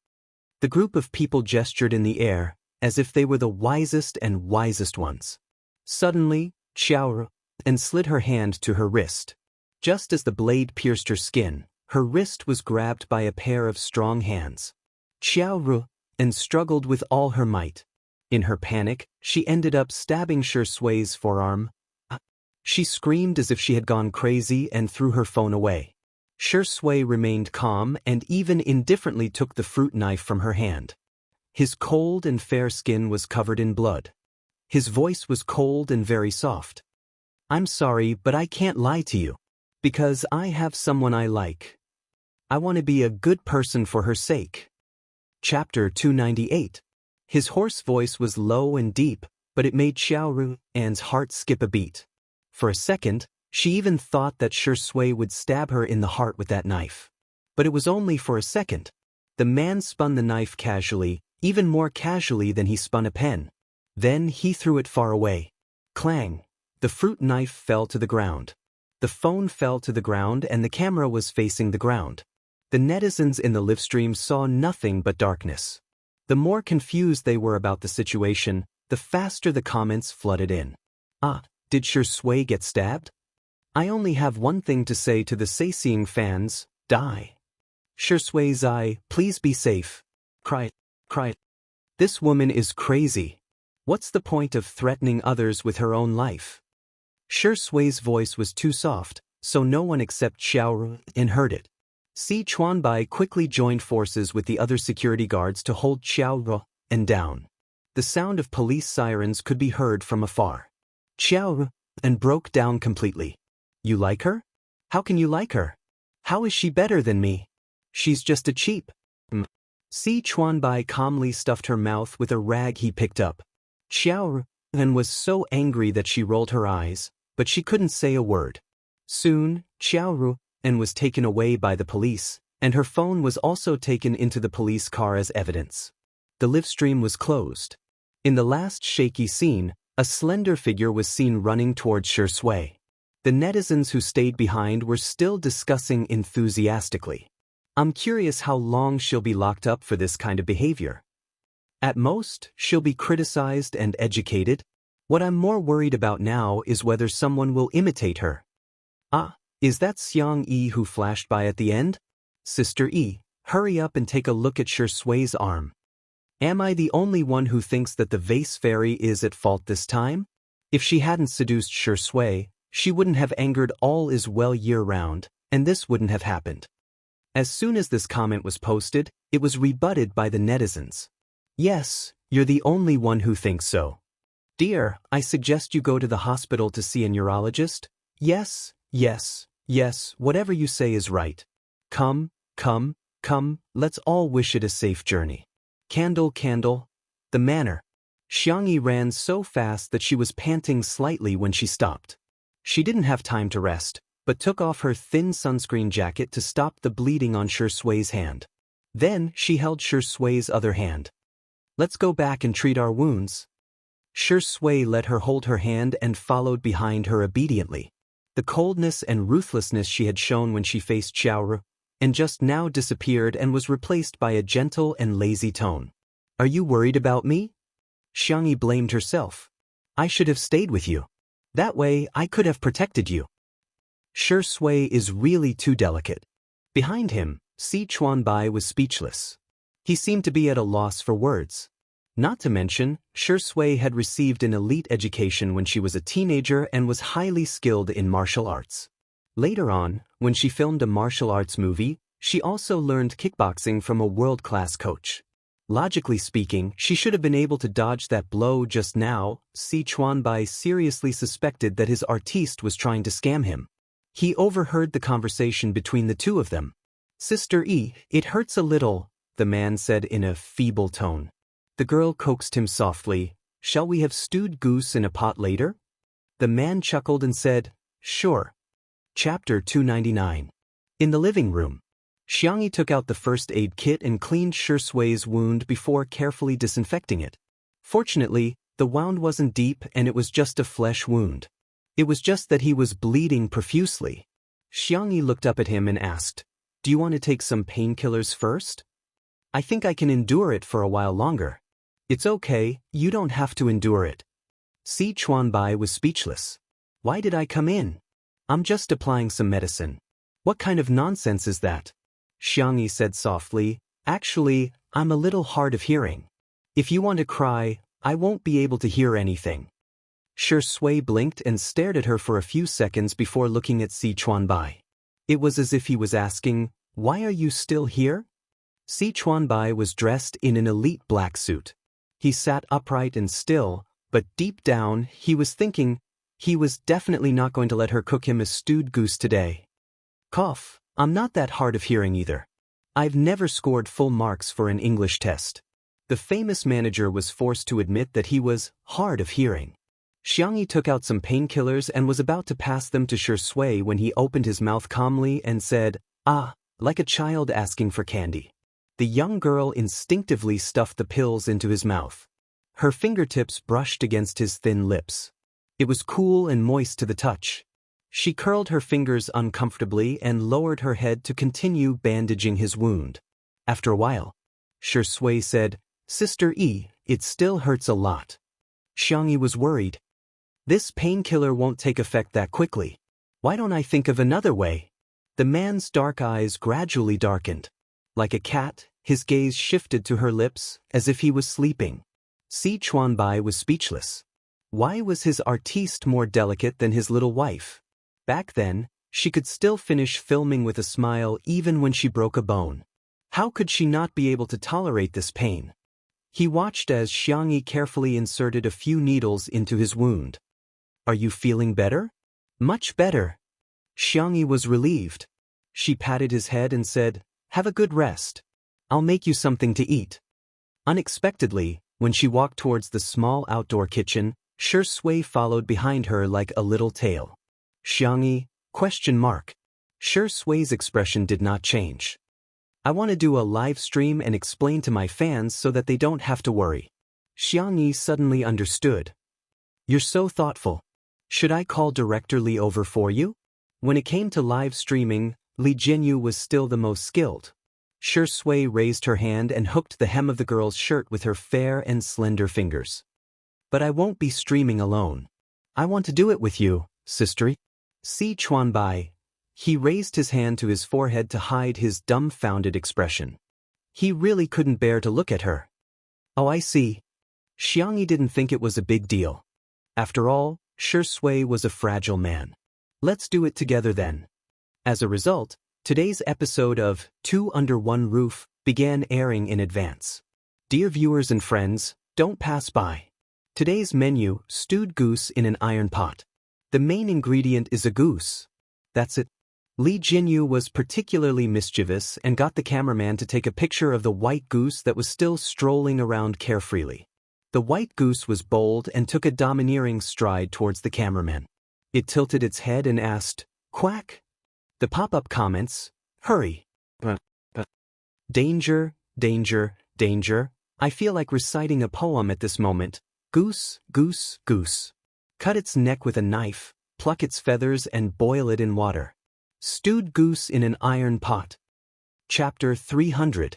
The group of people gestured in the air, as if they were the wisest and wisest ones. Suddenly, Xiao Ru slid her hand to her wrist. Just as the blade pierced her skin, her wrist was grabbed by a pair of strong hands. Xiao Ru struggled with all her might. In her panic, she ended up stabbing Shui's forearm. She screamed as if she had gone crazy and threw her phone away. Shui remained calm and even indifferently took the fruit knife from her hand. His cold and fair skin was covered in blood. His voice was cold and very soft. I'm sorry, but I can't lie to you. Because I have someone I like. I want to be a good person for her sake. Chapter 298. His hoarse voice was low and deep, but it made Xiao Ru's heart skip a beat. For a second, she even thought that Shui would stab her in the heart with that knife. But it was only for a second. The man spun the knife casually, even more casually than he spun a pen. Then he threw it far away. Clang! The fruit knife fell to the ground. The phone fell to the ground and the camera was facing the ground. The netizens in the livestream saw nothing but darkness. The more confused they were about the situation, the faster the comments flooded in. Did Shui get stabbed? I only have one thing to say to the Seeing fans, die. Shui Zai, please be safe. Cry. This woman is crazy. What's the point of threatening others with her own life? Shui's voice was too soft, so no one except Xiao Ru heard it. Si Chuanbai quickly joined forces with the other security guards to hold Xiao Ru down. The sound of police sirens could be heard from afar. Xiao Ru broke down completely. You like her? How can you like her? How is she better than me? She's just a cheap. Si Chuanbai calmly stuffed her mouth with a rag he picked up. Xiao and was so angry that she rolled her eyes, but she couldn't say a word. Soon, Jianghu was taken away by the police, and her phone was also taken into the police car as evidence. The live stream was closed. In the last shaky scene, a slender figure was seen running towards Shui. The netizens who stayed behind were still discussing enthusiastically. I'm curious how long she'll be locked up for this kind of behavior. At most, she'll be criticized and educated. What I'm more worried about now is whether someone will imitate her. Ah, is that Xiang Yi who flashed by at the end? Sister Yi, hurry up and take a look at Shui's arm. Am I the only one who thinks that the vase fairy is at fault this time? If she hadn't seduced Shui, she wouldn't have angered all is well year-round, and this wouldn't have happened. As soon as this comment was posted, it was rebutted by the netizens. Yes, you're the only one who thinks so. Dear, I suggest you go to the hospital to see a neurologist. Yes, yes, yes, whatever you say is right. Come, come, come, let's all wish it a safe journey. Candle, candle. The manner. Xiangyi ran so fast that she was panting slightly when she stopped. She didn't have time to rest, but took off her thin sunscreen jacket to stop the bleeding on Shui's hand. Then she held Shui's other hand. Let's go back and treat our wounds. Shui let her hold her hand and followed behind her obediently. The coldness and ruthlessness she had shown when she faced Jianghu and just now disappeared and was replaced by a gentle and lazy tone. Are you worried about me? Xiangyi blamed herself. I should have stayed with you. That way I could have protected you. Shui is really too delicate. Behind him, Si Chuanbai was speechless. He seemed to be at a loss for words. Not to mention, Shui had received an elite education when she was a teenager and was highly skilled in martial arts. Later on, when she filmed a martial arts movie, she also learned kickboxing from a world-class coach. Logically speaking, she should have been able to dodge that blow just now. Si Chuanbai seriously suspected that his artiste was trying to scam him. He overheard the conversation between the two of them. Sister Yi, it hurts a little, the man said in a feeble tone. The girl coaxed him softly. Shall we have stewed goose in a pot later? The man chuckled and said, Sure. Chapter 299. In the living room, Xiangyi took out the first aid kit and cleaned Shui's wound before carefully disinfecting it. Fortunately, the wound wasn't deep and it was just a flesh wound. It was just that he was bleeding profusely. Xiangyi looked up at him and asked, Do you want to take some painkillers first? I think I can endure it for a while longer. It's okay, you don't have to endure it. Si Chuanbai was speechless. Why did I come in? I'm just applying some medicine. What kind of nonsense is that? Xiangyi said softly, Actually, I'm a little hard of hearing. If you want to cry, I won't be able to hear anything. Shui blinked and stared at her for a few seconds before looking at Si Chuanbai. It was as if he was asking, Why are you still here? Si Chuanbai was dressed in an elite black suit. He sat upright and still, but deep down, he was thinking, he was definitely not going to let her cook him a stewed goose today. Cough, I'm not that hard of hearing either. I've never scored full marks for an English test. The famous manager was forced to admit that he was hard of hearing. Xiangyi took out some painkillers and was about to pass them to Shui when he opened his mouth calmly and said, Ah, like a child asking for candy. The young girl instinctively stuffed the pills into his mouth. Her fingertips brushed against his thin lips. It was cool and moist to the touch. She curled her fingers uncomfortably and lowered her head to continue bandaging his wound. After a while, Shui said, Sister Yi, it still hurts a lot. Xiangyi was worried. This painkiller won't take effect that quickly. Why don't I think of another way? The man's dark eyes gradually darkened. Like a cat, his gaze shifted to her lips, as if he was sleeping. Si Chuanbai was speechless. Why was his artiste more delicate than his little wife? Back then, she could still finish filming with a smile even when she broke a bone. How could she not be able to tolerate this pain? He watched as Xiangyi carefully inserted a few needles into his wound. Are you feeling better? Much better. Xiangyi was relieved. She patted his head and said, Have a good rest. I'll make you something to eat. Unexpectedly, when she walked towards the small outdoor kitchen, Shui followed behind her like a little tail. Xiangyi? Shui's expression did not change. I want to do a live stream and explain to my fans so that they don't have to worry. Xiangyi suddenly understood. You're so thoughtful. Should I call Director Li over for you? When it came to live streaming, Li Jianyu was still the most skilled. Shui raised her hand and hooked the hem of the girl's shirt with her fair and slender fingers. But I won't be streaming alone. I want to do it with you, sister. Si Chuanbai. He raised his hand to his forehead to hide his dumbfounded expression. He really couldn't bear to look at her. Oh, I see. Xiangyi didn't think it was a big deal. After all, Shui was a fragile man. Let's do it together then. As a result, today's episode of Two Under One Roof began airing in advance. Dear viewers and friends, don't pass by. Today's menu, stewed goose in an iron pot. The main ingredient is a goose. That's it. Li Jianyu was particularly mischievous and got the cameraman to take a picture of the white goose that was still strolling around carefreely. The white goose was bold and took a domineering stride towards the cameraman. It tilted its head and asked, "Quack?" The pop-up comments, "Hurry. Danger, danger, danger." I feel like reciting a poem at this moment. Goose, goose, goose. Cut its neck with a knife, pluck its feathers and boil it in water. Stewed goose in an iron pot. Chapter 300.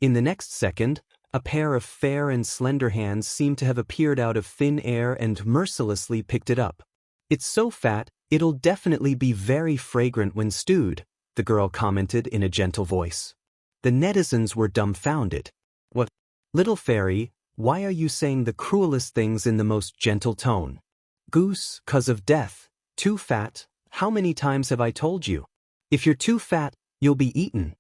In the next second, a pair of fair and slender hands seemed to have appeared out of thin air and mercilessly picked it up. It's so fat, it'll definitely be very fragrant when stewed, the girl commented in a gentle voice. The netizens were dumbfounded. What? Little fairy, why are you saying the cruelest things in the most gentle tone? Goose, 'cause of death. Too fat. How many times have I told you? If you're too fat, you'll be eaten.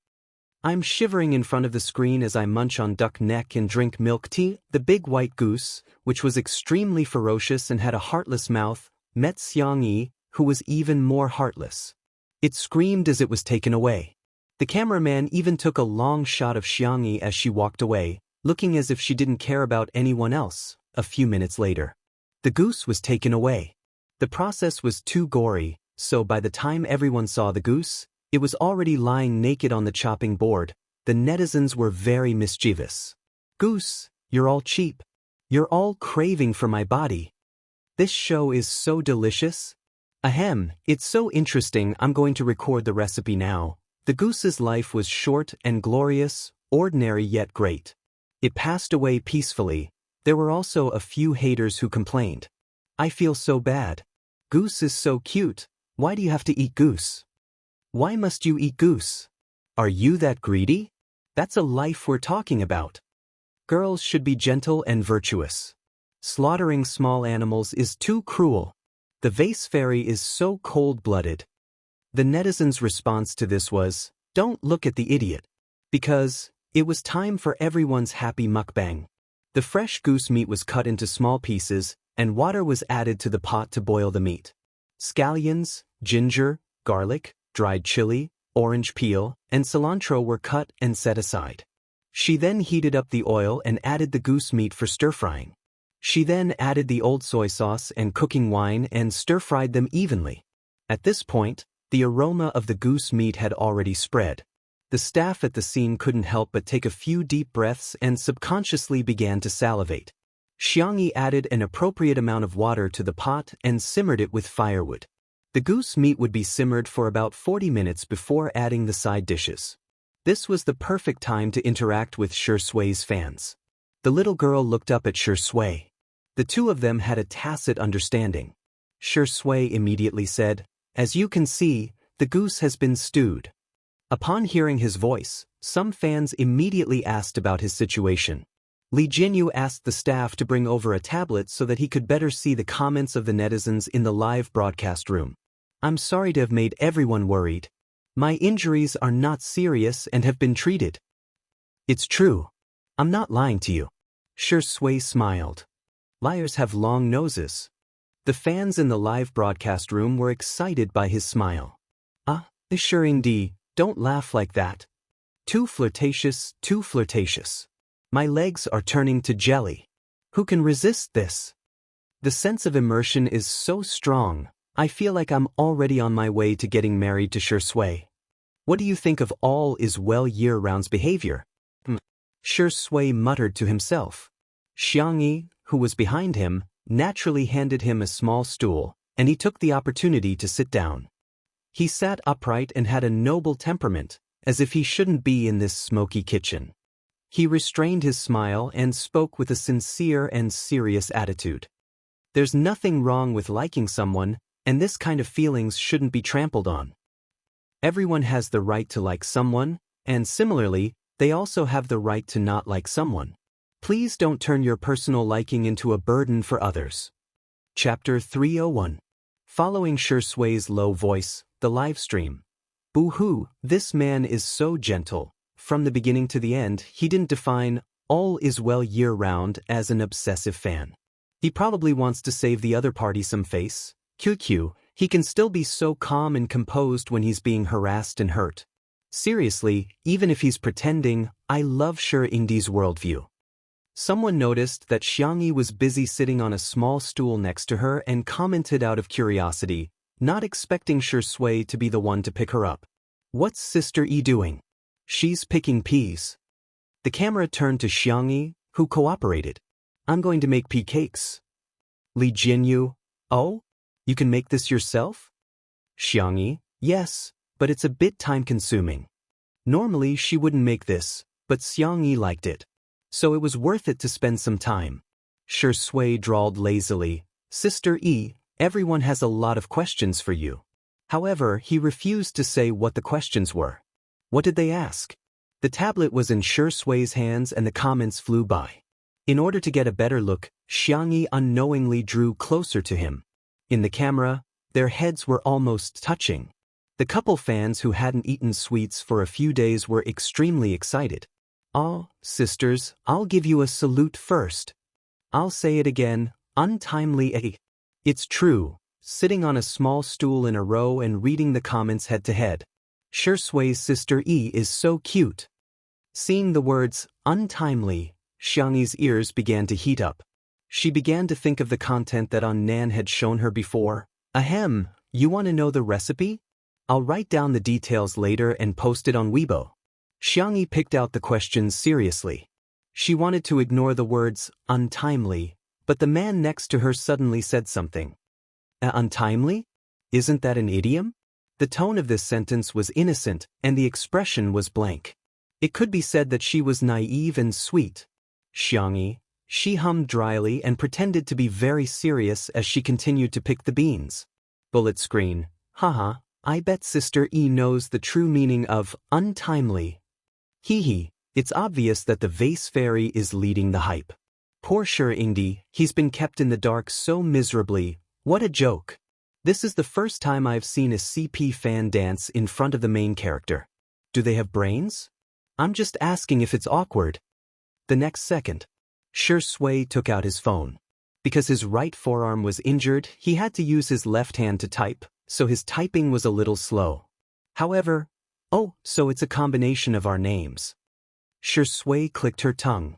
I'm shivering in front of the screen as I munch on duck neck and drink milk tea. The big white goose, which was extremely ferocious and had a heartless mouth, met Xiangyi, who was even more heartless. It screamed as it was taken away. The cameraman even took a long shot of Xiangyi as she walked away, looking as if she didn't care about anyone else. A few minutes later, the goose was taken away. The process was too gory, so by the time everyone saw the goose, it was already lying naked on the chopping board. The netizens were very mischievous. Goose, you're all cheap. You're all craving for my body. This show is so delicious. Ahem, it's so interesting. I'm going to record the recipe now. The goose's life was short and glorious, ordinary yet great. It passed away peacefully. There were also a few haters who complained. I feel so bad. Goose is so cute. Why do you have to eat goose? Why must you eat goose? Are you that greedy? That's a life we're talking about. Girls should be gentle and virtuous. Slaughtering small animals is too cruel. The vase fairy is so cold-blooded. The netizens' response to this was, "Don't look at the idiot." Because it was time for everyone's happy mukbang. The fresh goose meat was cut into small pieces, and water was added to the pot to boil the meat. Scallions, ginger, garlic, dried chili, orange peel, and cilantro were cut and set aside. She then heated up the oil and added the goose meat for stir-frying. She then added the old soy sauce and cooking wine and stir-fried them evenly. At this point, the aroma of the goose meat had already spread. The staff at the scene couldn't help but take a few deep breaths and subconsciously began to salivate. Xiangyi added an appropriate amount of water to the pot and simmered it with firewood. The goose meat would be simmered for about 40 minutes before adding the side dishes. This was the perfect time to interact with Shui's fans. The little girl looked up at Shui. The two of them had a tacit understanding. Shui immediately said, "As you can see, the goose has been stewed." Upon hearing his voice, some fans immediately asked about his situation. Li Jianyu asked the staff to bring over a tablet so that he could better see the comments of the netizens in the live broadcast room. "I'm sorry to have made everyone worried. My injuries are not serious and have been treated." "It's true. I'm not lying to you." Shui smiled. Liars have long noses. The fans in the live broadcast room were excited by his smile. "Ah, sure indeed, don't laugh like that. Too flirtatious, too flirtatious. My legs are turning to jelly. Who can resist this?" The sense of immersion is so strong, I feel like I'm already on my way to getting married to Shui. What do you think of all is well year-round's behavior? Shui muttered to himself. Jianghu, who was behind him, naturally handed him a small stool, and he took the opportunity to sit down. He sat upright and had a noble temperament, as if he shouldn't be in this smoky kitchen. He restrained his smile and spoke with a sincere and serious attitude. There's nothing wrong with liking someone, and this kind of feelings shouldn't be trampled on. Everyone has the right to like someone, and similarly, they also have the right to not like someone. Please don't turn your personal liking into a burden for others. Chapter 301. Following Shui's low voice, the live stream. Boo-hoo, this man is so gentle. From the beginning to the end, he didn't define all is well year-round as an obsessive fan. He probably wants to save the other party some face. QQ, he can still be so calm and composed when he's being harassed and hurt. Seriously, even if he's pretending, I love Ingdi's worldview. Someone noticed that Jianghu was busy sitting on a small stool next to her and commented out of curiosity, not expecting Shui to be the one to pick her up. What's Sister E doing? She's picking peas. The camera turned to Jianghu, who cooperated. I'm going to make pea cakes. Li Jinyu, oh? You can make this yourself? Jianghu, yes, but it's a bit time-consuming. Normally she wouldn't make this, but Jianghu liked it. So it was worth it to spend some time. Shui drawled lazily, Sister E, everyone has a lot of questions for you. However, he refused to say what the questions were. What did they ask? The tablet was in Shui's hands and the comments flew by. In order to get a better look, Jianghu unknowingly drew closer to him. In the camera, their heads were almost touching. The couple fans who hadn't eaten sweets for a few days were extremely excited. Oh, sisters, I'll give you a salute first. I'll say it again, untimely. It's true, sitting on a small stool in a row and reading the comments head to head. Shui's Sister E is so cute. Seeing the words, untimely, Jianghu's ears began to heat up. She began to think of the content that Nan had shown her before. Ahem, you want to know the recipe? I'll write down the details later and post it on Weibo. Jianghu picked out the questions seriously. She wanted to ignore the words, untimely, but the man next to her suddenly said something. Untimely? Isn't that an idiom? The tone of this sentence was innocent, and the expression was blank. It could be said that she was naive and sweet. Jianghu, she hummed dryly and pretended to be very serious as she continued to pick the beans. Bullet screen, haha, I bet Sister E knows the true meaning of untimely. Hee, it's obvious that the vase fairy is leading the hype. Poor Ingdi, he's been kept in the dark so miserably, what a joke. This is the first time I've seen a CP fan dance in front of the main character. Do they have brains? I'm just asking if it's awkward. The next second, Shui took out his phone. Because his right forearm was injured, he had to use his left hand to type, so his typing was a little slow. However, oh, so it's a combination of our names. Shui clicked her tongue.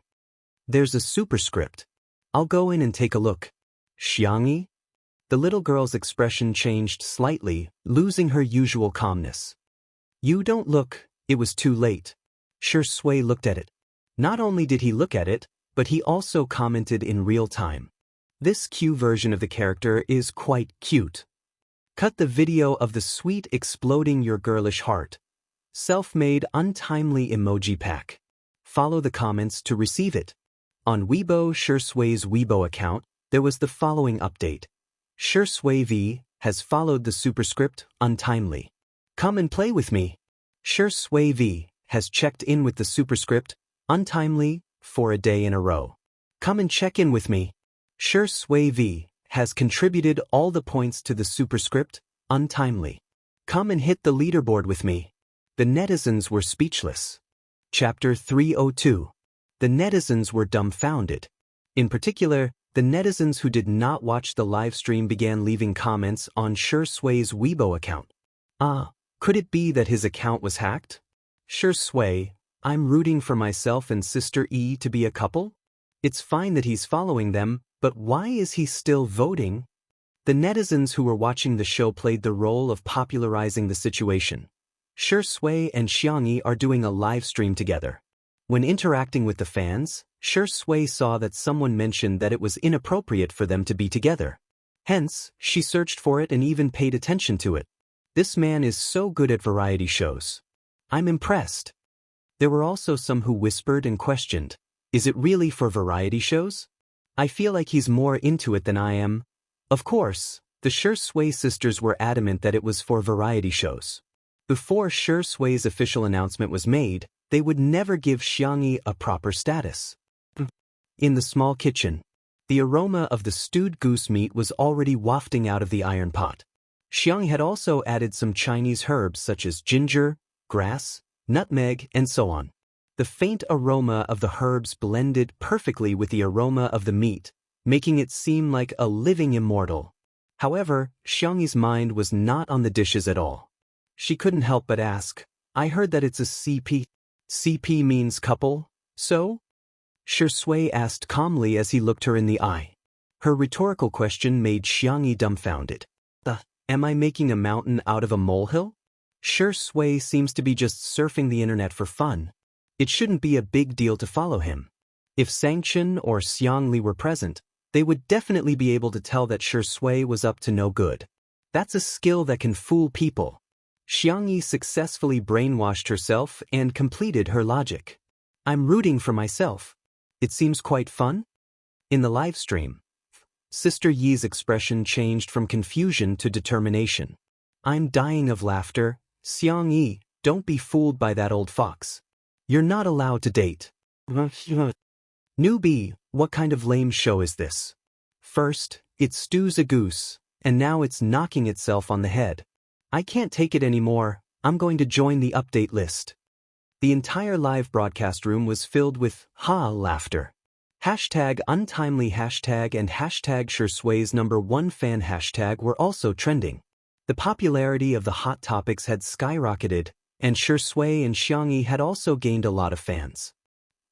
There's a superscript. I'll go in and take a look. Jianghu? The little girl's expression changed slightly, losing her usual calmness. You don't look, it was too late. Shui looked at it. Not only did he look at it, but he also commented in real time. This Q version of the character is quite cute. Cut the video of the sweet exploding your girlish heart. Self-made untimely emoji pack. Follow the comments to receive it. On Weibo Shui's Weibo account, there was the following update. Shui V has followed the superscript untimely. Come and play with me. Shui V has checked in with the superscript untimely for a day in a row. Come and check in with me. Shui V has contributed all the points to the superscript untimely. Come and hit the leaderboard with me. The netizens were speechless. Chapter 302. The netizens were dumbfounded. In particular, the netizens who did not watch the live stream began leaving comments on Shui's Weibo account. Could it be that his account was hacked? Shui, I'm rooting for myself and Sister E to be a couple. It's fine that he's following them, But why is he still voting? The netizens who were watching the show played the role of popularizing the situation. Shi Sui and Xiangyi are doing a live stream together. When interacting with the fans, Shi Sui saw that someone mentioned that it was inappropriate for them to be together. Hence, she searched for it and even paid attention to it. This man is so good at variety shows. I'm impressed. There were also some who whispered and questioned, is it really for variety shows? I feel like he's more into it than I am. Of course, the Shi Sui sisters were adamant that it was for variety shows. Before Shi Sui's official announcement was made, they would never give Xiangyi a proper status. In the small kitchen, the aroma of the stewed goose meat was already wafting out of the iron pot. Xiangyi had also added some Chinese herbs such as ginger, grass, nutmeg, and so on. The faint aroma of the herbs blended perfectly with the aroma of the meat, making it seem like a living immortal. However, Xiangyi's mind was not on the dishes at all. She couldn't help but ask, I heard that it's a CP. CP means couple, so? Shi Sui asked calmly as he looked her in the eye. Her rhetorical question made Xiangyi dumbfounded. Am I making a mountain out of a molehill? Shi Sui seems to be just surfing the internet for fun. It shouldn't be a big deal to follow him. If Sangchen or Xiangli were present, they would definitely be able to tell that Shi Sui was up to no good. That's a skill that can fool people. Xiangyi successfully brainwashed herself and completed her logic. I'm rooting for myself. It seems quite fun? In the live stream, Sister Yi's expression changed from confusion to determination. I'm dying of laughter. Xiangyi, don't be fooled by that old fox. You're not allowed to date. Newbie, what kind of lame show is this? First, it stews a goose, and now it's knocking itself on the head. I can't take it anymore. I'm going to join the update list. The entire live broadcast room was filled with laughter. Hashtag untimely hashtag and hashtag Shi Sui's #1 fan hashtag were also trending. The popularity of the hot topics had skyrocketed, and Shi Sui and Xiangyi had also gained a lot of fans.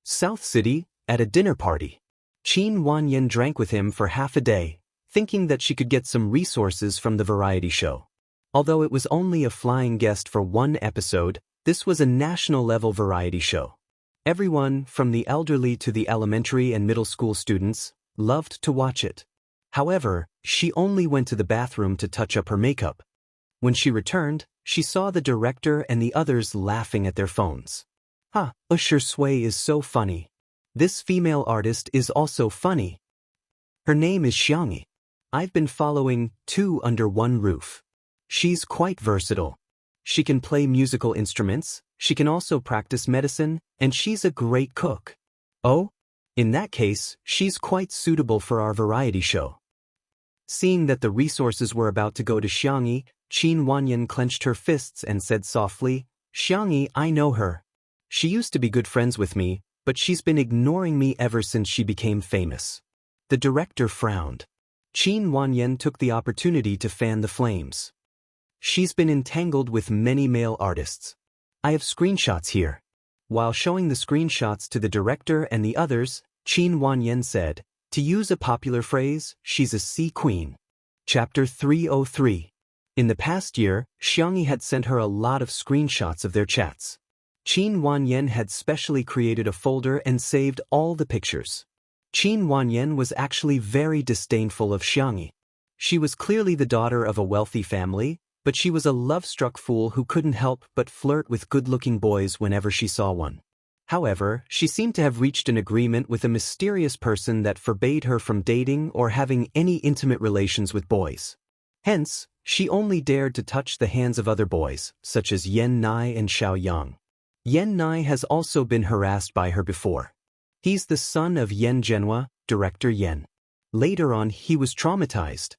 South City, at a dinner party. Qin Wanyan drank with him for half a day, thinking that she could get some resources from the variety show. Although it was only a flying guest for one episode, this was a national-level variety show. Everyone, from the elderly to the elementary and middle school students, loved to watch it. However, she only went to the bathroom to touch up her makeup. When she returned, she saw the director and the others laughing at their phones. Shi Sui is so funny. This female artist is also funny. Her name is Xiangyi. I've been following two under one roof. She's quite versatile. She can play musical instruments, she can also practice medicine, and she's a great cook. Oh? In that case, she's quite suitable for our variety show. Seeing that the resources were about to go to Xiangyi, Qin Wanyan clenched her fists and said softly, Xiangyi, I know her. She used to be good friends with me, but she's been ignoring me ever since she became famous. The director frowned. Qin Wanyan took the opportunity to fan the flames. She's been entangled with many male artists. I have screenshots here. While showing the screenshots to the director and the others, Qin Wanyan said, to use a popular phrase, she's a sea queen. Chapter 303. In the past year, Xiangyi had sent her a lot of screenshots of their chats. Qin Wanyan had specially created a folder and saved all the pictures. Qin Wanyan was actually very disdainful of Xiangyi. She was clearly the daughter of a wealthy family, but she was a love-struck fool who couldn't help but flirt with good-looking boys whenever she saw one. However, she seemed to have reached an agreement with a mysterious person that forbade her from dating or having any intimate relations with boys. Hence, she only dared to touch the hands of other boys, such as Yan Nai and Xiao Yang. Yan Nai has also been harassed by her before. He's the son of Yan Zhenhua, director Yan. Later on, he was traumatized.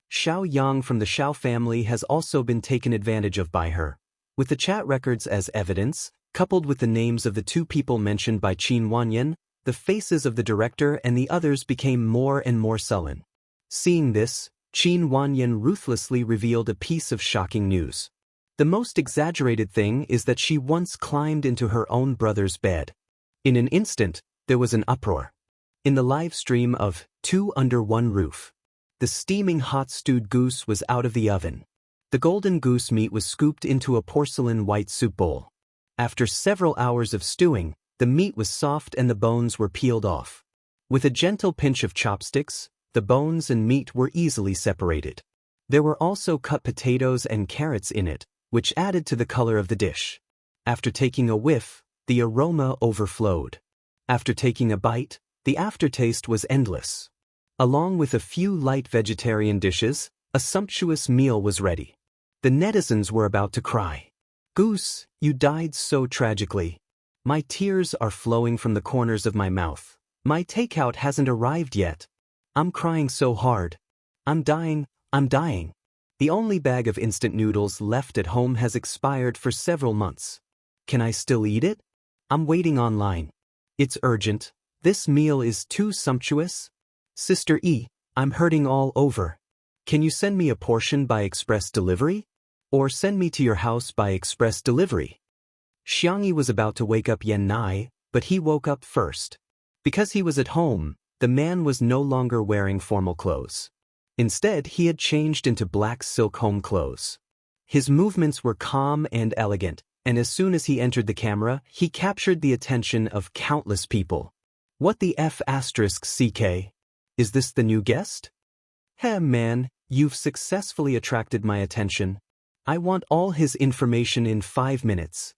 Xiao Yang from the Xiao family has also been taken advantage of by her. With the chat records as evidence, coupled with the names of the two people mentioned by Qin Wanyan, the faces of the director and the others became more and more sullen. Seeing this, Qin Wanyan ruthlessly revealed a piece of shocking news. The most exaggerated thing is that she once climbed into her own brother's bed. In an instant, there was an uproar. In the live stream of Two Under One Roof, the steaming hot stewed goose was out of the oven. The golden goose meat was scooped into a porcelain white soup bowl. After several hours of stewing, the meat was soft and the bones were peeled off. With a gentle pinch of chopsticks, the bones and meat were easily separated. There were also cut potatoes and carrots in it, which added to the color of the dish. After taking a whiff, the aroma overflowed. After taking a bite, the aftertaste was endless. Along with a few light vegetarian dishes, a sumptuous meal was ready. The netizens were about to cry. "Goose, you died so tragically. My tears are flowing from the corners of my mouth. My takeout hasn't arrived yet. I'm crying so hard. I'm dying. The only bag of instant noodles left at home has expired for several months. Can I still eat it? I'm waiting online. It's urgent. This meal is too sumptuous. Sister E, I'm hurting all over. Can you send me a portion by express delivery? Or send me to your house by express delivery?" Xiangyi was about to wake up Yan Nai, but he woke up first. Because he was at home, the man was no longer wearing formal clothes. Instead, he had changed into black silk home clothes. His movements were calm and elegant, and as soon as he entered the camera, he captured the attention of countless people. "What the F***CK? Is this the new guest? Heh man, you've successfully attracted my attention. I want all his information in 5 minutes.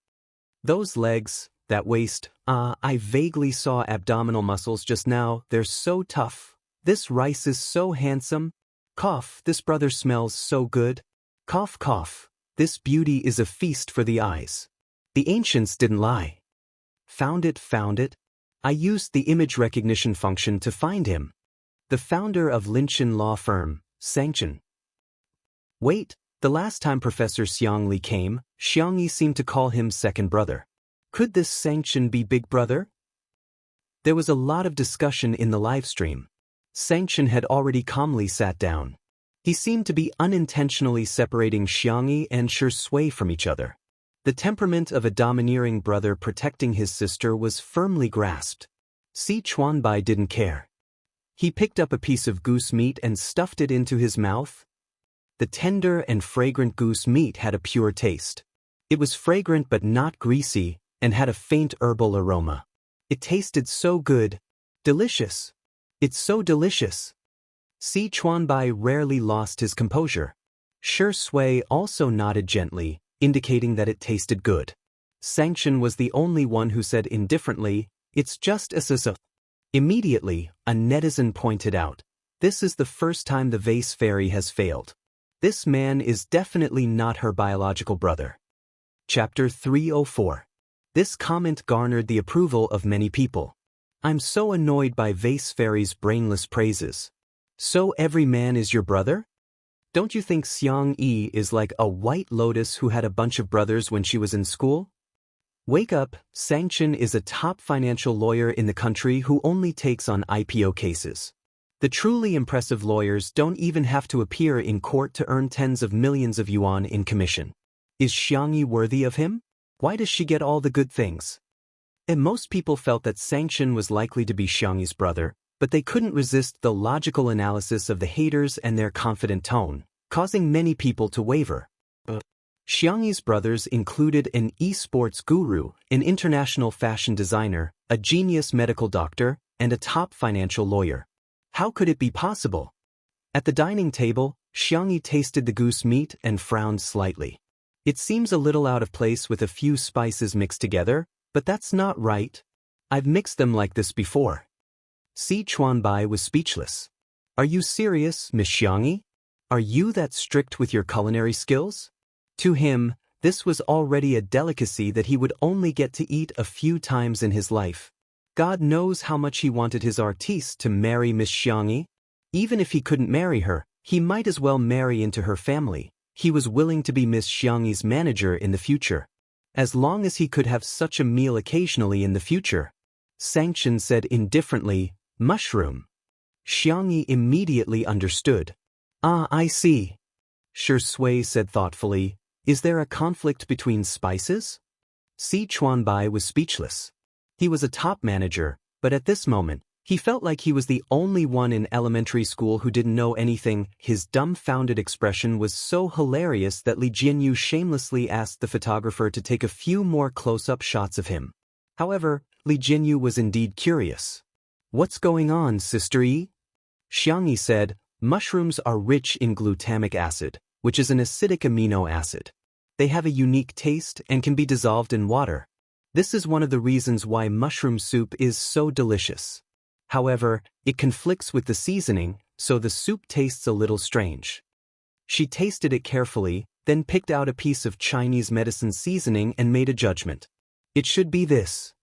Those legs, that waist, I vaguely saw abdominal muscles just now, they're so tough. This rice is so handsome. Cough, this brother smells so good. Cough cough, this beauty is a feast for the eyes." The ancients didn't lie. Found it. I used the image recognition function to find him. The founder of Linchin law firm, Sanction. Wait. The last time Professor Xiang Li came, Xiangyi seemed to call him second brother. Could this Sanction be big brother? There was a lot of discussion in the livestream. Sanction had already calmly sat down. He seemed to be unintentionally separating Xiangyi and Shui from each other. The temperament of a domineering brother protecting his sister was firmly grasped. Si Chuanbai didn't care. He picked up a piece of goose meat and stuffed it into his mouth. The tender and fragrant goose meat had a pure taste. It was fragrant but not greasy, and had a faint herbal aroma. It tasted so good. Delicious. It's so delicious. Si Chuanbai rarely lost his composure. Shui also nodded gently, indicating that it tasted good. Sanction was the only one who said indifferently, "It's just a." Immediately, a netizen pointed out, "This is the first time the vase fairy has failed. This man is definitely not her biological brother." Chapter 304. This comment garnered the approval of many people. "I'm so annoyed by Vase Fairy's brainless praises. So every man is your brother? Don't you think Xiang Yi is like a white lotus who had a bunch of brothers when she was in school? Wake up, Sanction is a top financial lawyer in the country who only takes on IPO cases. The truly impressive lawyers don't even have to appear in court to earn tens of millions of yuan in commission. Is Xiangyi worthy of him? Why does she get all the good things?" And most people felt that Sanction was likely to be Xiangyi's brother, but they couldn't resist the logical analysis of the haters and their confident tone, causing many people to waver. Xiangyi's brothers included an esports guru, an international fashion designer, a genius medical doctor, and a top financial lawyer. How could it be possible? At the dining table, Xiangyi tasted the goose meat and frowned slightly. It seems a little out of place with a few spices mixed together, but that's not right. I've mixed them like this before. Si Chuanbai was speechless. Are you serious, Miss Xiangyi? Are you that strict with your culinary skills? To him, this was already a delicacy that he would only get to eat a few times in his life. God knows how much he wanted his artiste to marry Miss Xiangyi. Even if he couldn't marry her, he might as well marry into her family. He was willing to be Miss Xiangyi's manager in the future. As long as he could have such a meal occasionally in the future. Sanction said indifferently, "Mushroom." Xiangyi immediately understood. "Ah, I see." Shui said thoughtfully, "Is there a conflict between spices?" Si Chuanbai was speechless. He was a top manager, but at this moment, He felt like he was the only one in elementary school who didn't know anything. His dumbfounded expression was so hilarious that Li Jianyu shamelessly asked the photographer to take a few more close-up shots of him. However, Li Jianyu was indeed curious. "What's going on, Sister Yi?" Xiangyi said, "Mushrooms are rich in glutamic acid, which is an acidic amino acid. They have a unique taste and can be dissolved in water. This is one of the reasons why mushroom soup is so delicious. However, it conflicts with the seasoning, so the soup tastes a little strange." She tasted it carefully, then picked out a piece of Chinese medicine seasoning and made a judgment. "It should be this."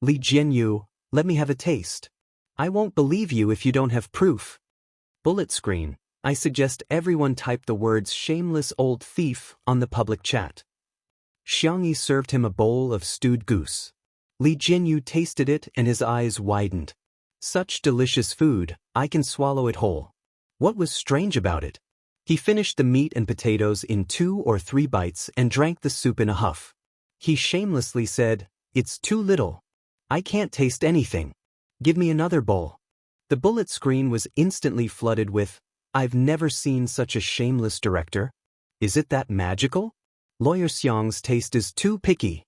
"Li Jianyu, let me have a taste." "I won't believe you if you don't have proof." Bullet screen. I suggest everyone type the words "shameless old thief" on the public chat. Xiangyi served him a bowl of stewed goose. Li Jianyu tasted it and his eyes widened. "Such delicious food, I can swallow it whole." What was strange about it? He finished the meat and potatoes in 2 or 3 bites and drank the soup in a huff. He shamelessly said, "It's too little. I can't taste anything. Give me another bowl." The bullet screen was instantly flooded with, "I've never seen such a shameless director. Is it that magical? Lawyer Xiang's taste is too picky.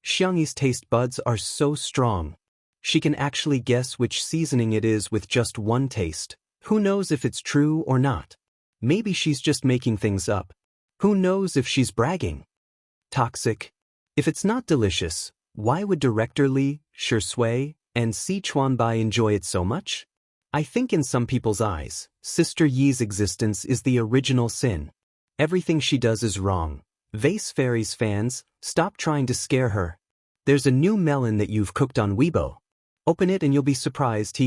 Xiangyi's taste buds are so strong. She can actually guess which seasoning it is with just one taste. Who knows if it's true or not? Maybe she's just making things up. Who knows if she's bragging? Toxic. If it's not delicious, why would director Li, Shui, and Si Chuanbai enjoy it so much? I think in some people's eyes, Sister Yi's existence is the original sin. Everything she does is wrong. Vase Fairies fans, stop trying to scare her. There's a new melon that you've cooked on Weibo. Open it and you'll be surprised.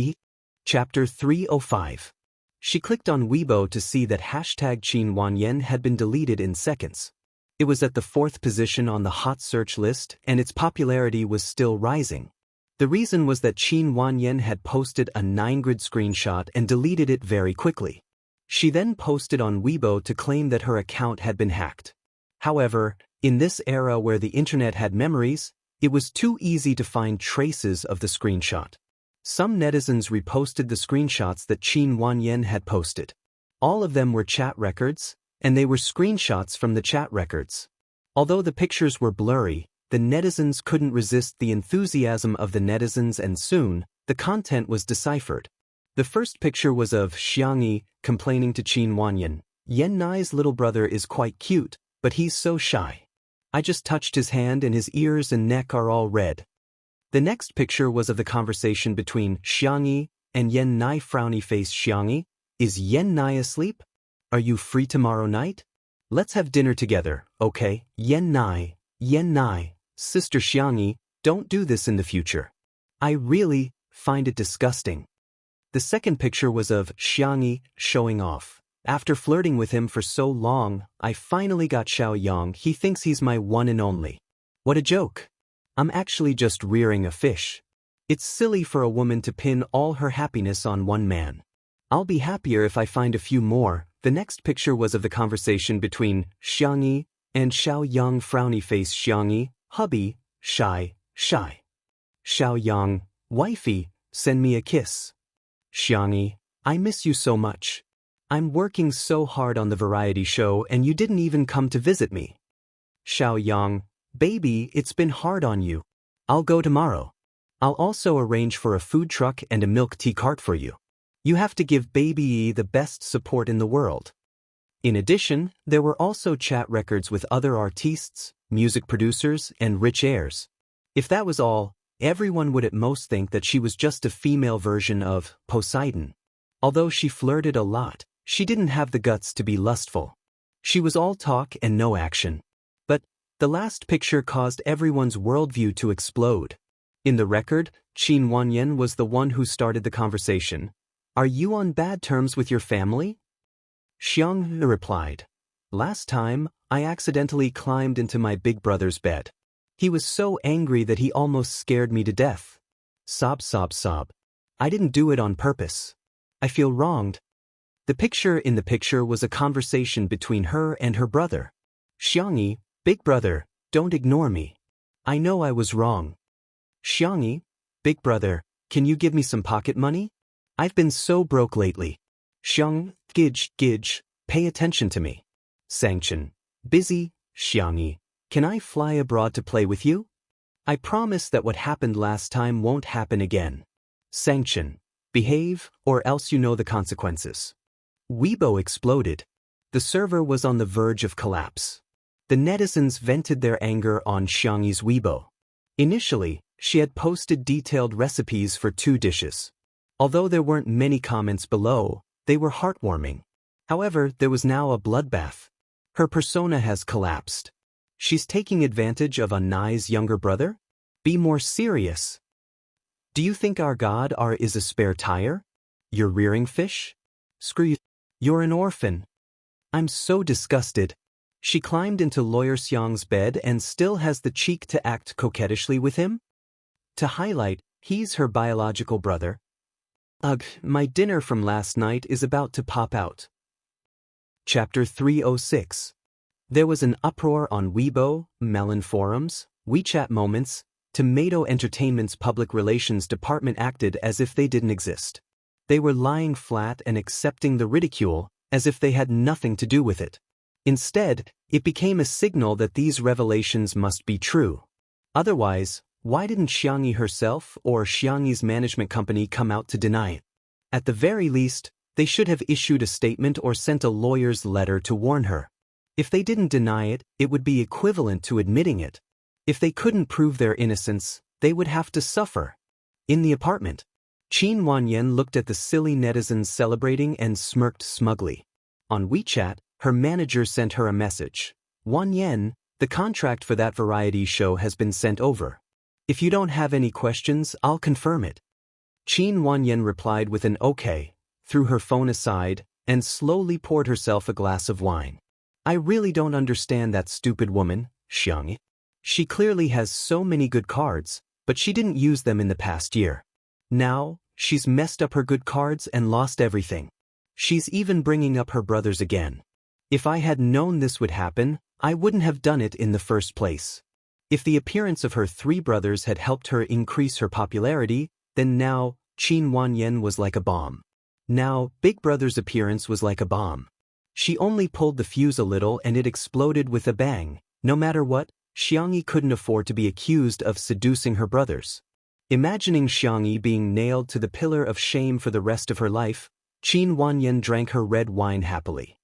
Chapter 305. She clicked on Weibo to see that hashtag Qin Wanyan had been deleted in seconds. It was at the 4th position on the hot search list and its popularity was still rising. The reason was that Qin Wanyan had posted a 9-grid screenshot and deleted it very quickly. She then posted on Weibo to claim that her account had been hacked. However, in this era where the internet had memories, it was too easy to find traces of the screenshot. Some netizens reposted the screenshots that Qin Wanyan had posted. All of them were chat records, and they were screenshots from the chat records. Although the pictures were blurry, the netizens couldn't resist the enthusiasm of the netizens and soon, the content was deciphered. The first picture was of Xiangyi complaining to Qin Wanyan, "Yan Nai's little brother is quite cute, but he's so shy. I just touched his hand and his ears and neck are all red." The next picture was of the conversation between Xiangyi and Yan Nai. Frowny face Xiangyi, "Is Yan Nai asleep? Are you free tomorrow night? Let's have dinner together, okay? Yan Nai, Sister Xiangyi, don't do this in the future. I really find it disgusting." The second picture was of Xiangyi showing off. "After flirting with him for so long, I finally got Xiao Yang. He thinks he's my one and only. What a joke. I'm actually just rearing a fish. It's silly for a woman to pin all her happiness on one man. I'll be happier if I find a few more." The next picture was of the conversation between Xiangyi and Xiao Yang. Frowny face Xiangyi, "Hubby, shy. Xiao Yang, wifey, send me a kiss." Xiangyi, "I miss you so much. I'm working so hard on the variety show and you didn't even come to visit me." Xiao Yang, "Baby, it's been hard on you. I'll go tomorrow. I'll also arrange for a food truck and a milk tea cart for you. You have to give Baby Yi the best support in the world." In addition, there were also chat records with other artists, music producers, and rich heirs. If that was all, everyone would at most think that she was just a female version of Poseidon. Although she flirted a lot, she didn't have the guts to be lustful. She was all talk and no action. But the last picture caused everyone's worldview to explode. In the record, Qin Wanyan was the one who started the conversation. "Are you on bad terms with your family?" Xiangyi replied, "Last time, I accidentally climbed into my big brother's bed. He was so angry that he almost scared me to death. Sob. I didn't do it on purpose. I feel wronged." The picture in the picture was a conversation between her and her brother. "Xiangyi, big brother, don't ignore me. I know I was wrong." "Xiangyi, big brother, Can you give me some pocket money? I've been so broke lately. Xiang, Gij, pay attention to me. Sanction. Busy, Xiangyi. Can I fly abroad to play with you? I promise that what happened last time won't happen again. Sanction. Behave, or else you know the consequences. Weibo exploded. The server was on the verge of collapse. The netizens vented their anger on Xiangyi's Weibo. Initially, she had posted detailed recipes for 2 dishes. Although there weren't many comments below, they were heartwarming. However, there was now a bloodbath. Her persona has collapsed. She's taking advantage of Anai's younger brother? Be more serious. Do you think our god is a spare tire? You're rearing fish? Screw you. You're an orphan. I'm so disgusted. She climbed into Lawyer Xiang's bed and still has the cheek to act coquettishly with him? To highlight, he's her biological brother. Ugh, my dinner from last night is about to pop out. Chapter 306. There was an uproar on Weibo, Melon forums, WeChat moments. Tomato Entertainment's public relations department acted as if they didn't exist. They were lying flat and accepting the ridicule, as if they had nothing to do with it. Instead, it became a signal that these revelations must be true. Otherwise, why didn't Xiangyi herself or Xiangyi's management company come out to deny it? At the very least, they should have issued a statement or sent a lawyer's letter to warn her. If they didn't deny it, it would be equivalent to admitting it. If they couldn't prove their innocence, they would have to suffer. In the apartment, Qin Wanyan looked at the silly netizens celebrating and smirked smugly. On WeChat, her manager sent her a message. Wanyan, the contract for that variety show has been sent over. If you don't have any questions, I'll confirm it. Qin Wanyan replied with an okay, threw her phone aside, and slowly poured herself a glass of wine. I really don't understand that stupid woman, Xiangyi. She clearly has so many good cards, but she didn't use them in the past year. Now, she's messed up her good cards and lost everything. She's even bringing up her brothers again. If I had known this would happen, I wouldn't have done it in the first place. If the appearance of her 3 brothers had helped her increase her popularity, then now, Qin Wanyan was like a bomb. Now, Big Brother's appearance was like a bomb. She only pulled the fuse a little and it exploded with a bang. No matter what, Xiangyi couldn't afford to be accused of seducing her brothers. Imagining Xiangyi being nailed to the pillar of shame for the rest of her life, Qin Wanyan drank her red wine happily.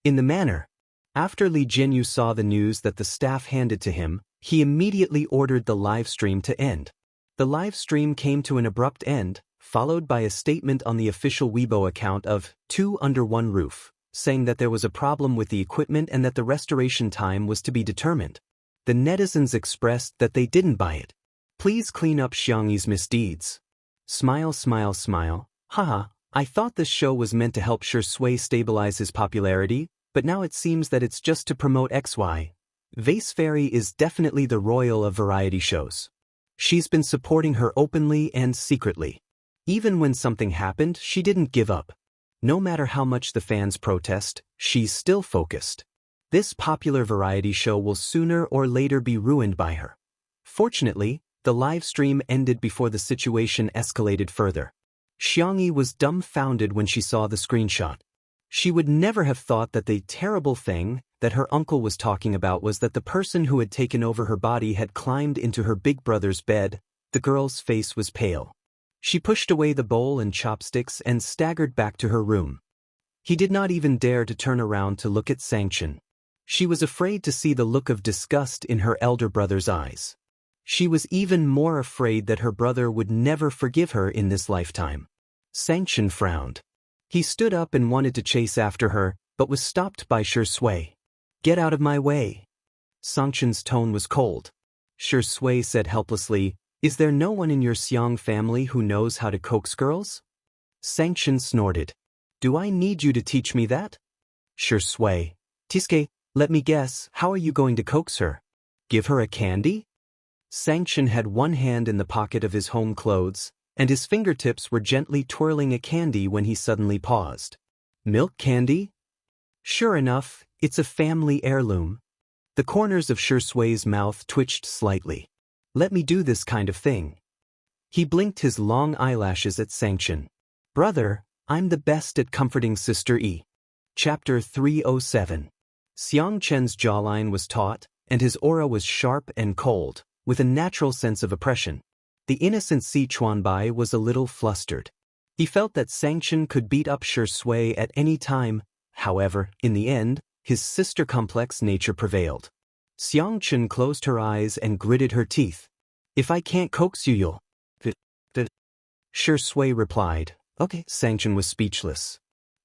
In the manner, after Li Jinyu saw the news that the staff handed to him, he immediately ordered the live stream to end. The live stream came to an abrupt end, followed by a statement on the official Weibo account of 2 under 1 roof, saying that there was a problem with the equipment and that the restoration time was to be determined. The netizens expressed that they didn't buy it. Please clean up Xiangyi's misdeeds. Smile, smile, smile. Haha, I thought this show was meant to help Shui stabilize his popularity, but now it seems that it's just to promote XY. Vase Fairy is definitely the royal of variety shows. She's been supporting her openly and secretly. Even when something happened, she didn't give up. No matter how much the fans protest, she's still focused. This popular variety show will sooner or later be ruined by her. Fortunately, the live stream ended before the situation escalated further. Xiangyi was dumbfounded when she saw the screenshot. She would never have thought that the terrible thing that her uncle was talking about was that the person who had taken over her body had climbed into her big brother's bed. The girl's face was pale. She pushed away the bowl and chopsticks and staggered back to her room. He did not even dare to turn around to look at Sanction. She was afraid to see the look of disgust in her elder brother's eyes. She was even more afraid that her brother would never forgive her in this lifetime. Sanction frowned. He stood up and wanted to chase after her, but was stopped by Shui. Get out of my way. Sanction's tone was cold. Shui said helplessly, Is there no one in your Xiang family who knows how to coax girls? Sanction snorted. Do I need you to teach me that? Shui. Tiske, let me guess, how are you going to coax her? Give her a candy? Sanction had one hand in the pocket of his home clothes, and his fingertips were gently twirling a candy when he suddenly paused. Milk candy? Sure enough, it's a family heirloom. The corners of Shui's mouth twitched slightly. Let me do this kind of thing. He blinked his long eyelashes at Sanction. Brother, I'm the best at comforting Sister E. Chapter 307. Xiang Chen's jawline was taut, and his aura was sharp and cold, with a natural sense of oppression. The innocent Si Chuanbai was a little flustered. He felt that Sanction could beat up Shi Sui at any time. However, in the end, his sister-complex nature prevailed. Xiang Chen closed her eyes and gritted her teeth. If I can't coax you, you'll... Shi Sui replied. Okay. Sanction was speechless.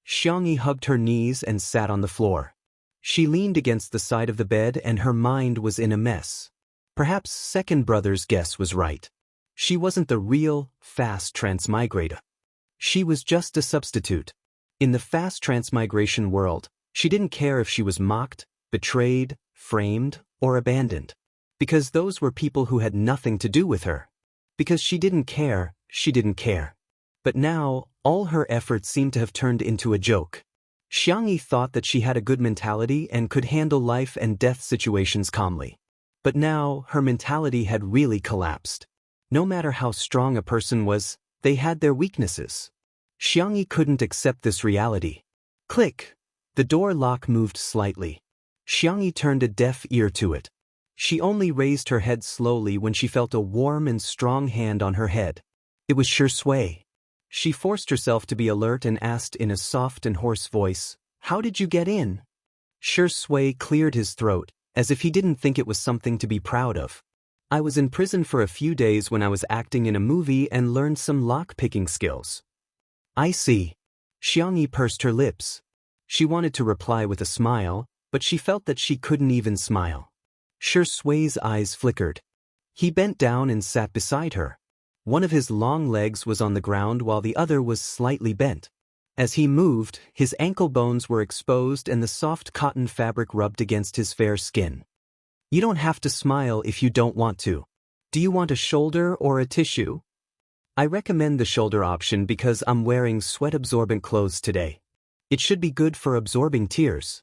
Xiangyi hugged her knees and sat on the floor. She leaned against the side of the bed and her mind was in a mess. Perhaps second brother's guess was right. She wasn't the real, fast transmigrator. She was just a substitute. In the fast transmigration world, she didn't care if she was mocked, betrayed, framed, or abandoned. Because those were people who had nothing to do with her. Because she didn't care, she didn't care. But now, all her efforts seemed to have turned into a joke. Xiangyi thought that she had a good mentality and could handle life and death situations calmly. But now, her mentality had really collapsed. No matter how strong a person was, they had their weaknesses. Xiangyi couldn't accept this reality. Click! The door lock moved slightly. Xiangyi turned a deaf ear to it. She only raised her head slowly when she felt a warm and strong hand on her head. It was Shi Sui. She forced herself to be alert and asked in a soft and hoarse voice, "How did you get in?" Shi Sui cleared his throat, as if he didn't think it was something to be proud of. I was in prison for a few days when I was acting in a movie and learned some lock-picking skills. I see. Xiangyi pursed her lips. She wanted to reply with a smile, but she felt that she couldn't even smile. Shi Sui's eyes flickered. He bent down and sat beside her. One of his long legs was on the ground while the other was slightly bent. As he moved, his ankle bones were exposed and the soft cotton fabric rubbed against his fair skin. You don't have to smile if you don't want to. Do you want a shoulder or a tissue? I recommend the shoulder option because I'm wearing sweat-absorbent clothes today. It should be good for absorbing tears.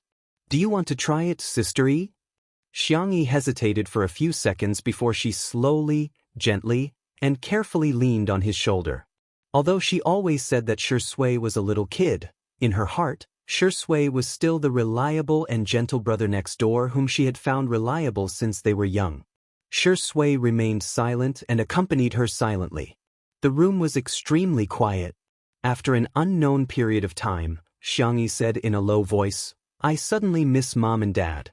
Do you want to try it, Sister E? Xiangyi hesitated for a few seconds before she slowly, gently, and carefully leaned on his shoulder. Although she always said that Shi Sui was a little kid, in her heart, Shi Sui was still the reliable and gentle brother next door whom she had found reliable since they were young. Shi Sui remained silent and accompanied her silently. The room was extremely quiet. After an unknown period of time, Xiangyi said in a low voice, I suddenly miss Mom and Dad.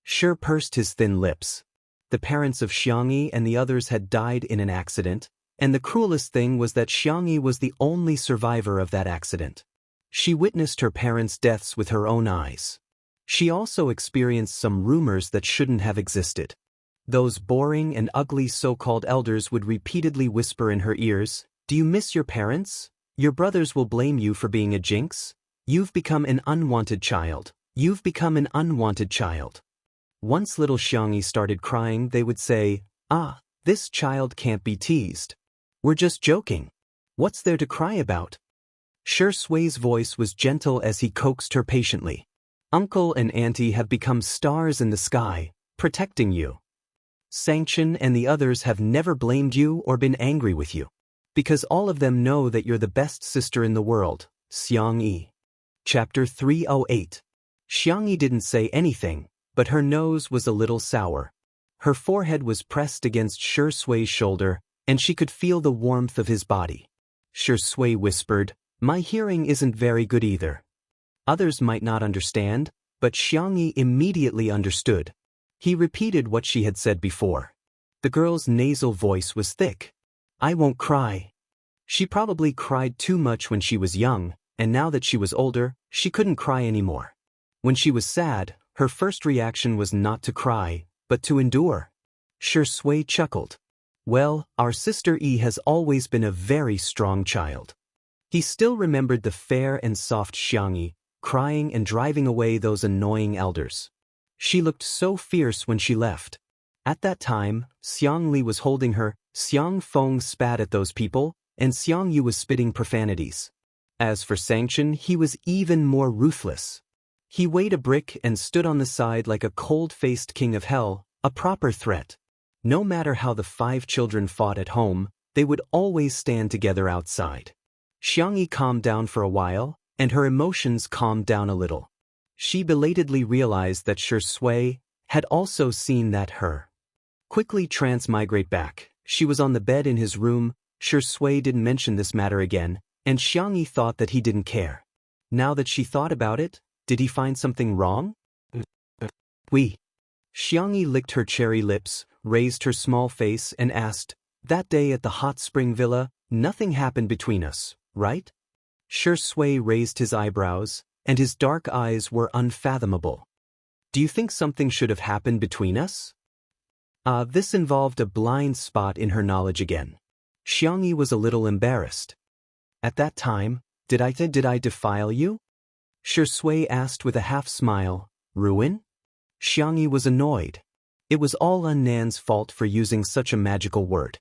Shi pursed his thin lips. The parents of Xiangyi and the others had died in an accident, and the cruelest thing was that Xiangyi was the only survivor of that accident. She witnessed her parents' deaths with her own eyes. She also experienced some rumors that shouldn't have existed. Those boring and ugly so-called elders would repeatedly whisper in her ears, "Do you miss your parents? Your brothers will blame you for being a jinx. You've become an unwanted child. You've become an unwanted child." Once little Xiangyi started crying, they would say, "Ah, this child can't be teased. We're just joking. What's there to cry about?" Shi Sui's voice was gentle as he coaxed her patiently. "Uncle and Auntie have become stars in the sky, protecting you. Sanction and the others have never blamed you or been angry with you. Because all of them know that you're the best sister in the world, Xiangyi." Chapter 308. Xiangyi didn't say anything, but her nose was a little sour. Her forehead was pressed against Shi Sui's shoulder, and she could feel the warmth of his body. Shi Sui whispered, "My hearing isn't very good either." Others might not understand, but Xiangyi immediately understood. He repeated what she had said before. The girl's nasal voice was thick. "I won't cry." She probably cried too much when she was young, and now that she was older, she couldn't cry anymore. When she was sad, her first reaction was not to cry, but to endure. Shi Sui chuckled. "Well, our sister E has always been a very strong child." He still remembered the fair and soft Xiangyi, crying and driving away those annoying elders. She looked so fierce when she left. At that time, Xiang Li was holding her, Xiang Feng spat at those people, and Xiang Yu was spitting profanities. As for Sanction, he was even more ruthless. He weighed a brick and stood on the side like a cold-faced king of hell, a proper threat. No matter how the 5 children fought at home, they would always stand together outside. Xiangyi calmed down for a while, and her emotions calmed down a little. She belatedly realized that Shui had also seen that her. Quickly transmigrate back. She was on the bed in his room. Shui didn't mention this matter again, and Xiangyi thought that he didn't care. Now that she thought about it, did he find something wrong? Oui. Xiangyi licked her cherry lips, raised her small face and asked, "That day at the hot spring villa, nothing happened between us, right?" Shui raised his eyebrows, and his dark eyes were unfathomable. "Do you think something should have happened between us?" This involved a blind spot in her knowledge again. Xiangyi was a little embarrassed. "At that time, did I defile you?" Shui asked with a half-smile. "Ruin?" Xiangyi was annoyed. It was all Nan's fault for using such a magical word.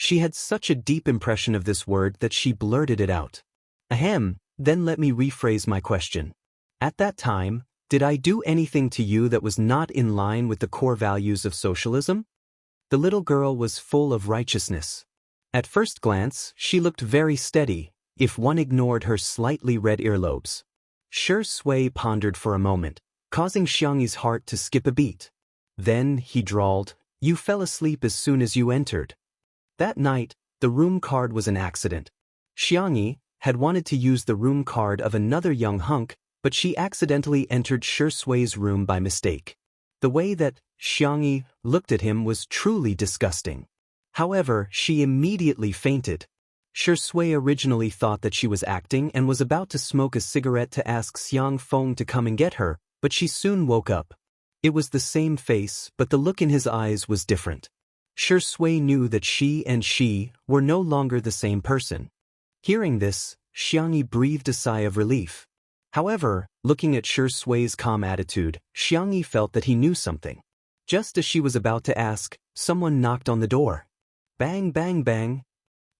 She had such a deep impression of this word that she blurted it out. "Ahem, then let me rephrase my question. At that time, did I do anything to you that was not in line with the core values of socialism?" The little girl was full of righteousness. At first glance, she looked very steady, if one ignored her slightly red earlobes. Shui pondered for a moment, causing Xiangyi's heart to skip a beat. Then, he drawled, "You fell asleep as soon as you entered." That night, the room card was an accident. Xiangyi had wanted to use the room card of another young hunk, but she accidentally entered Shui's room by mistake. The way that Xiangyi looked at him was truly disgusting. However, she immediately fainted. Shui originally thought that she was acting and was about to smoke a cigarette to ask Xiang Feng to come and get her, but she soon woke up. It was the same face, but the look in his eyes was different. Shui knew that she were no longer the same person. Hearing this, Xiangyi breathed a sigh of relief. However, looking at Shui's calm attitude, Xiangyi felt that he knew something. Just as she was about to ask, someone knocked on the door. Bang, bang, bang.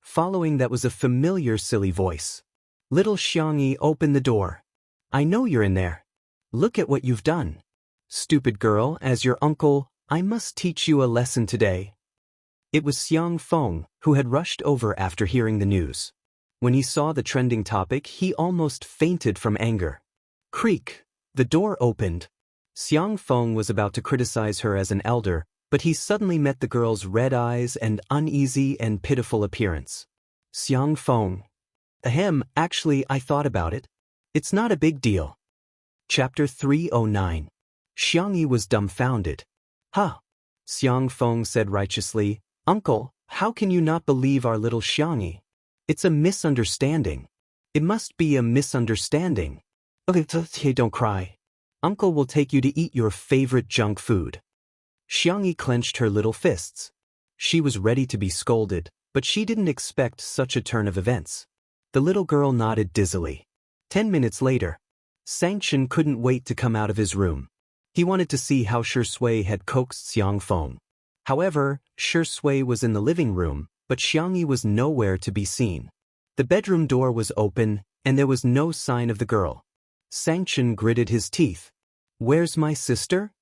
Following that was a familiar silly voice. Little Xiangyi opened the door. "I know you're in there. Look at what you've done. Stupid girl, as your uncle, I must teach you a lesson today." It was Xiang Feng, who had rushed over after hearing the news. When he saw the trending topic, he almost fainted from anger. Creak! The door opened. Xiang Feng was about to criticize her as an elder, but he suddenly met the girl's red eyes and uneasy and pitiful appearance. "Xiang Feng. Ahem, actually I thought about it. It's not a big deal." Chapter 309. Xiangyi was dumbfounded. "Huh." Xiang Feng said righteously, "Uncle, how can you not believe our little Xiangyi? It's a misunderstanding. It must be a misunderstanding. Okay, don't cry. Uncle will take you to eat your favorite junk food." Xiangyi clenched her little fists. She was ready to be scolded, but she didn't expect such a turn of events. The little girl nodded dizzily. 10 minutes later, Sanction couldn't wait to come out of his room. He wanted to see how Shui had coaxed Xiang Feng. However, Shui was in the living room, but Xiangyi was nowhere to be seen. The bedroom door was open, and there was no sign of the girl. Sanction gritted his teeth. "Where's my sister?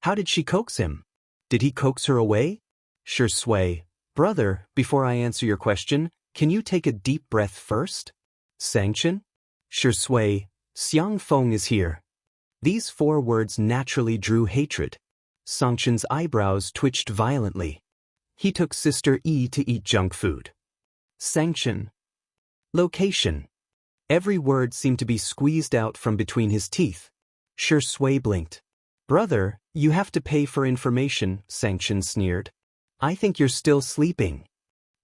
How did she coax him? Did he coax her away?" Shui, "Brother, before I answer your question, can you take a deep breath first?" Sanction? Shui, "Xiang Feng is here." These 4 words naturally drew hatred. Sanction's eyebrows twitched violently. He took Sister E to eat junk food. Sanction. Location. Every word seemed to be squeezed out from between his teeth. Shui blinked. "Brother, you have to pay for information," Sanction sneered. "I think you're still sleeping.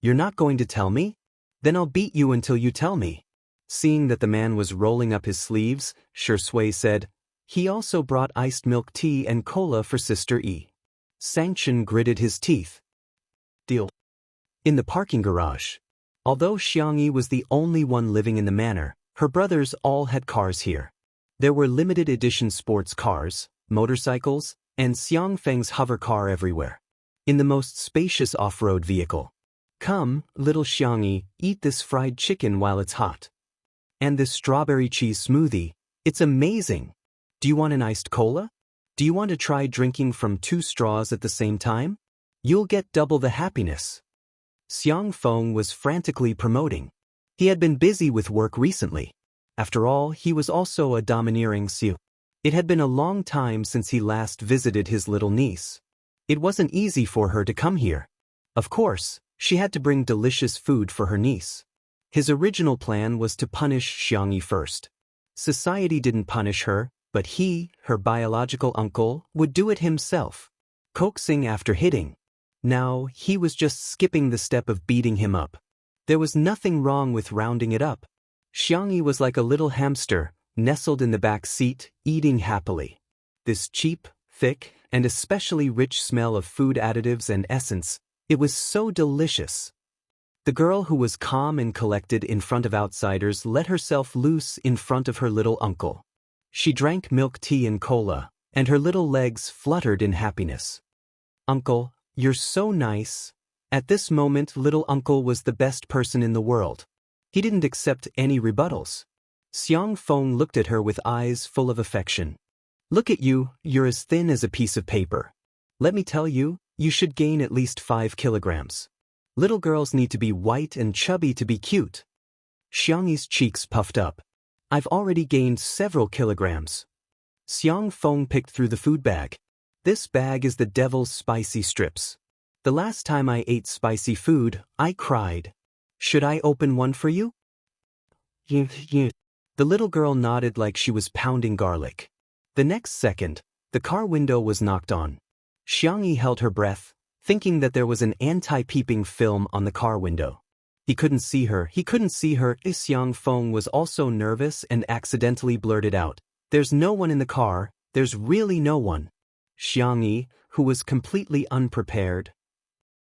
You're not going to tell me? Then I'll beat you until you tell me." Seeing that the man was rolling up his sleeves, Shui said, "He also brought iced milk tea and cola for Sister E." Sanction gritted his teeth. Deal. In the parking garage. Although Xiangyi was the only one living in the manor, her brothers all had cars here. There were limited edition sports cars, motorcycles, and Xiang Feng's hover car everywhere. In the most spacious off-road vehicle. "Come, little Xiangyi, eat this fried chicken while it's hot. And this strawberry cheese smoothie, it's amazing. Do you want an iced cola? Do you want to try drinking from 2 straws at the same time? You'll get double the happiness." Xiang Feng was frantically promoting. He had been busy with work recently. After all, he was also a domineering Xiu. It had been a long time since he last visited his little niece. It wasn't easy for her to come here. Of course, she had to bring delicious food for her niece. His original plan was to punish Xiangyi first. Society didn't punish her, but he, her biological uncle, would do it himself. Coaxing after hitting. Now, he was just skipping the step of beating him up. There was nothing wrong with rounding it up. Xiangyi was like a little hamster, nestled in the back seat, eating happily. This cheap, thick, and especially rich smell of food additives and essence, it was so delicious. The girl who was calm and collected in front of outsiders let herself loose in front of her little uncle. She drank milk tea and cola, and her little legs fluttered in happiness. "Uncle, you're so nice." At this moment, little uncle was the best person in the world. He didn't accept any rebuttals. Xiang Feng looked at her with eyes full of affection. "Look at you, you're as thin as a piece of paper. Let me tell you, you should gain at least 5 kilograms. Little girls need to be white and chubby to be cute." Xiangyi's cheeks puffed up. "I've already gained several kilograms." Xiang Feng picked through the food bag. "This bag is the devil's spicy strips. The last time I ate spicy food, I cried. Should I open one for you?" The little girl nodded like she was pounding garlic. The next second, the car window was knocked on. Xiangyi held her breath, thinking that there was an anti-peeping film on the car window. He couldn't see her. Xiang Feng was also nervous and accidentally blurted out, "There's no one in the car, there's really no one." Xiangyi, who was completely unprepared,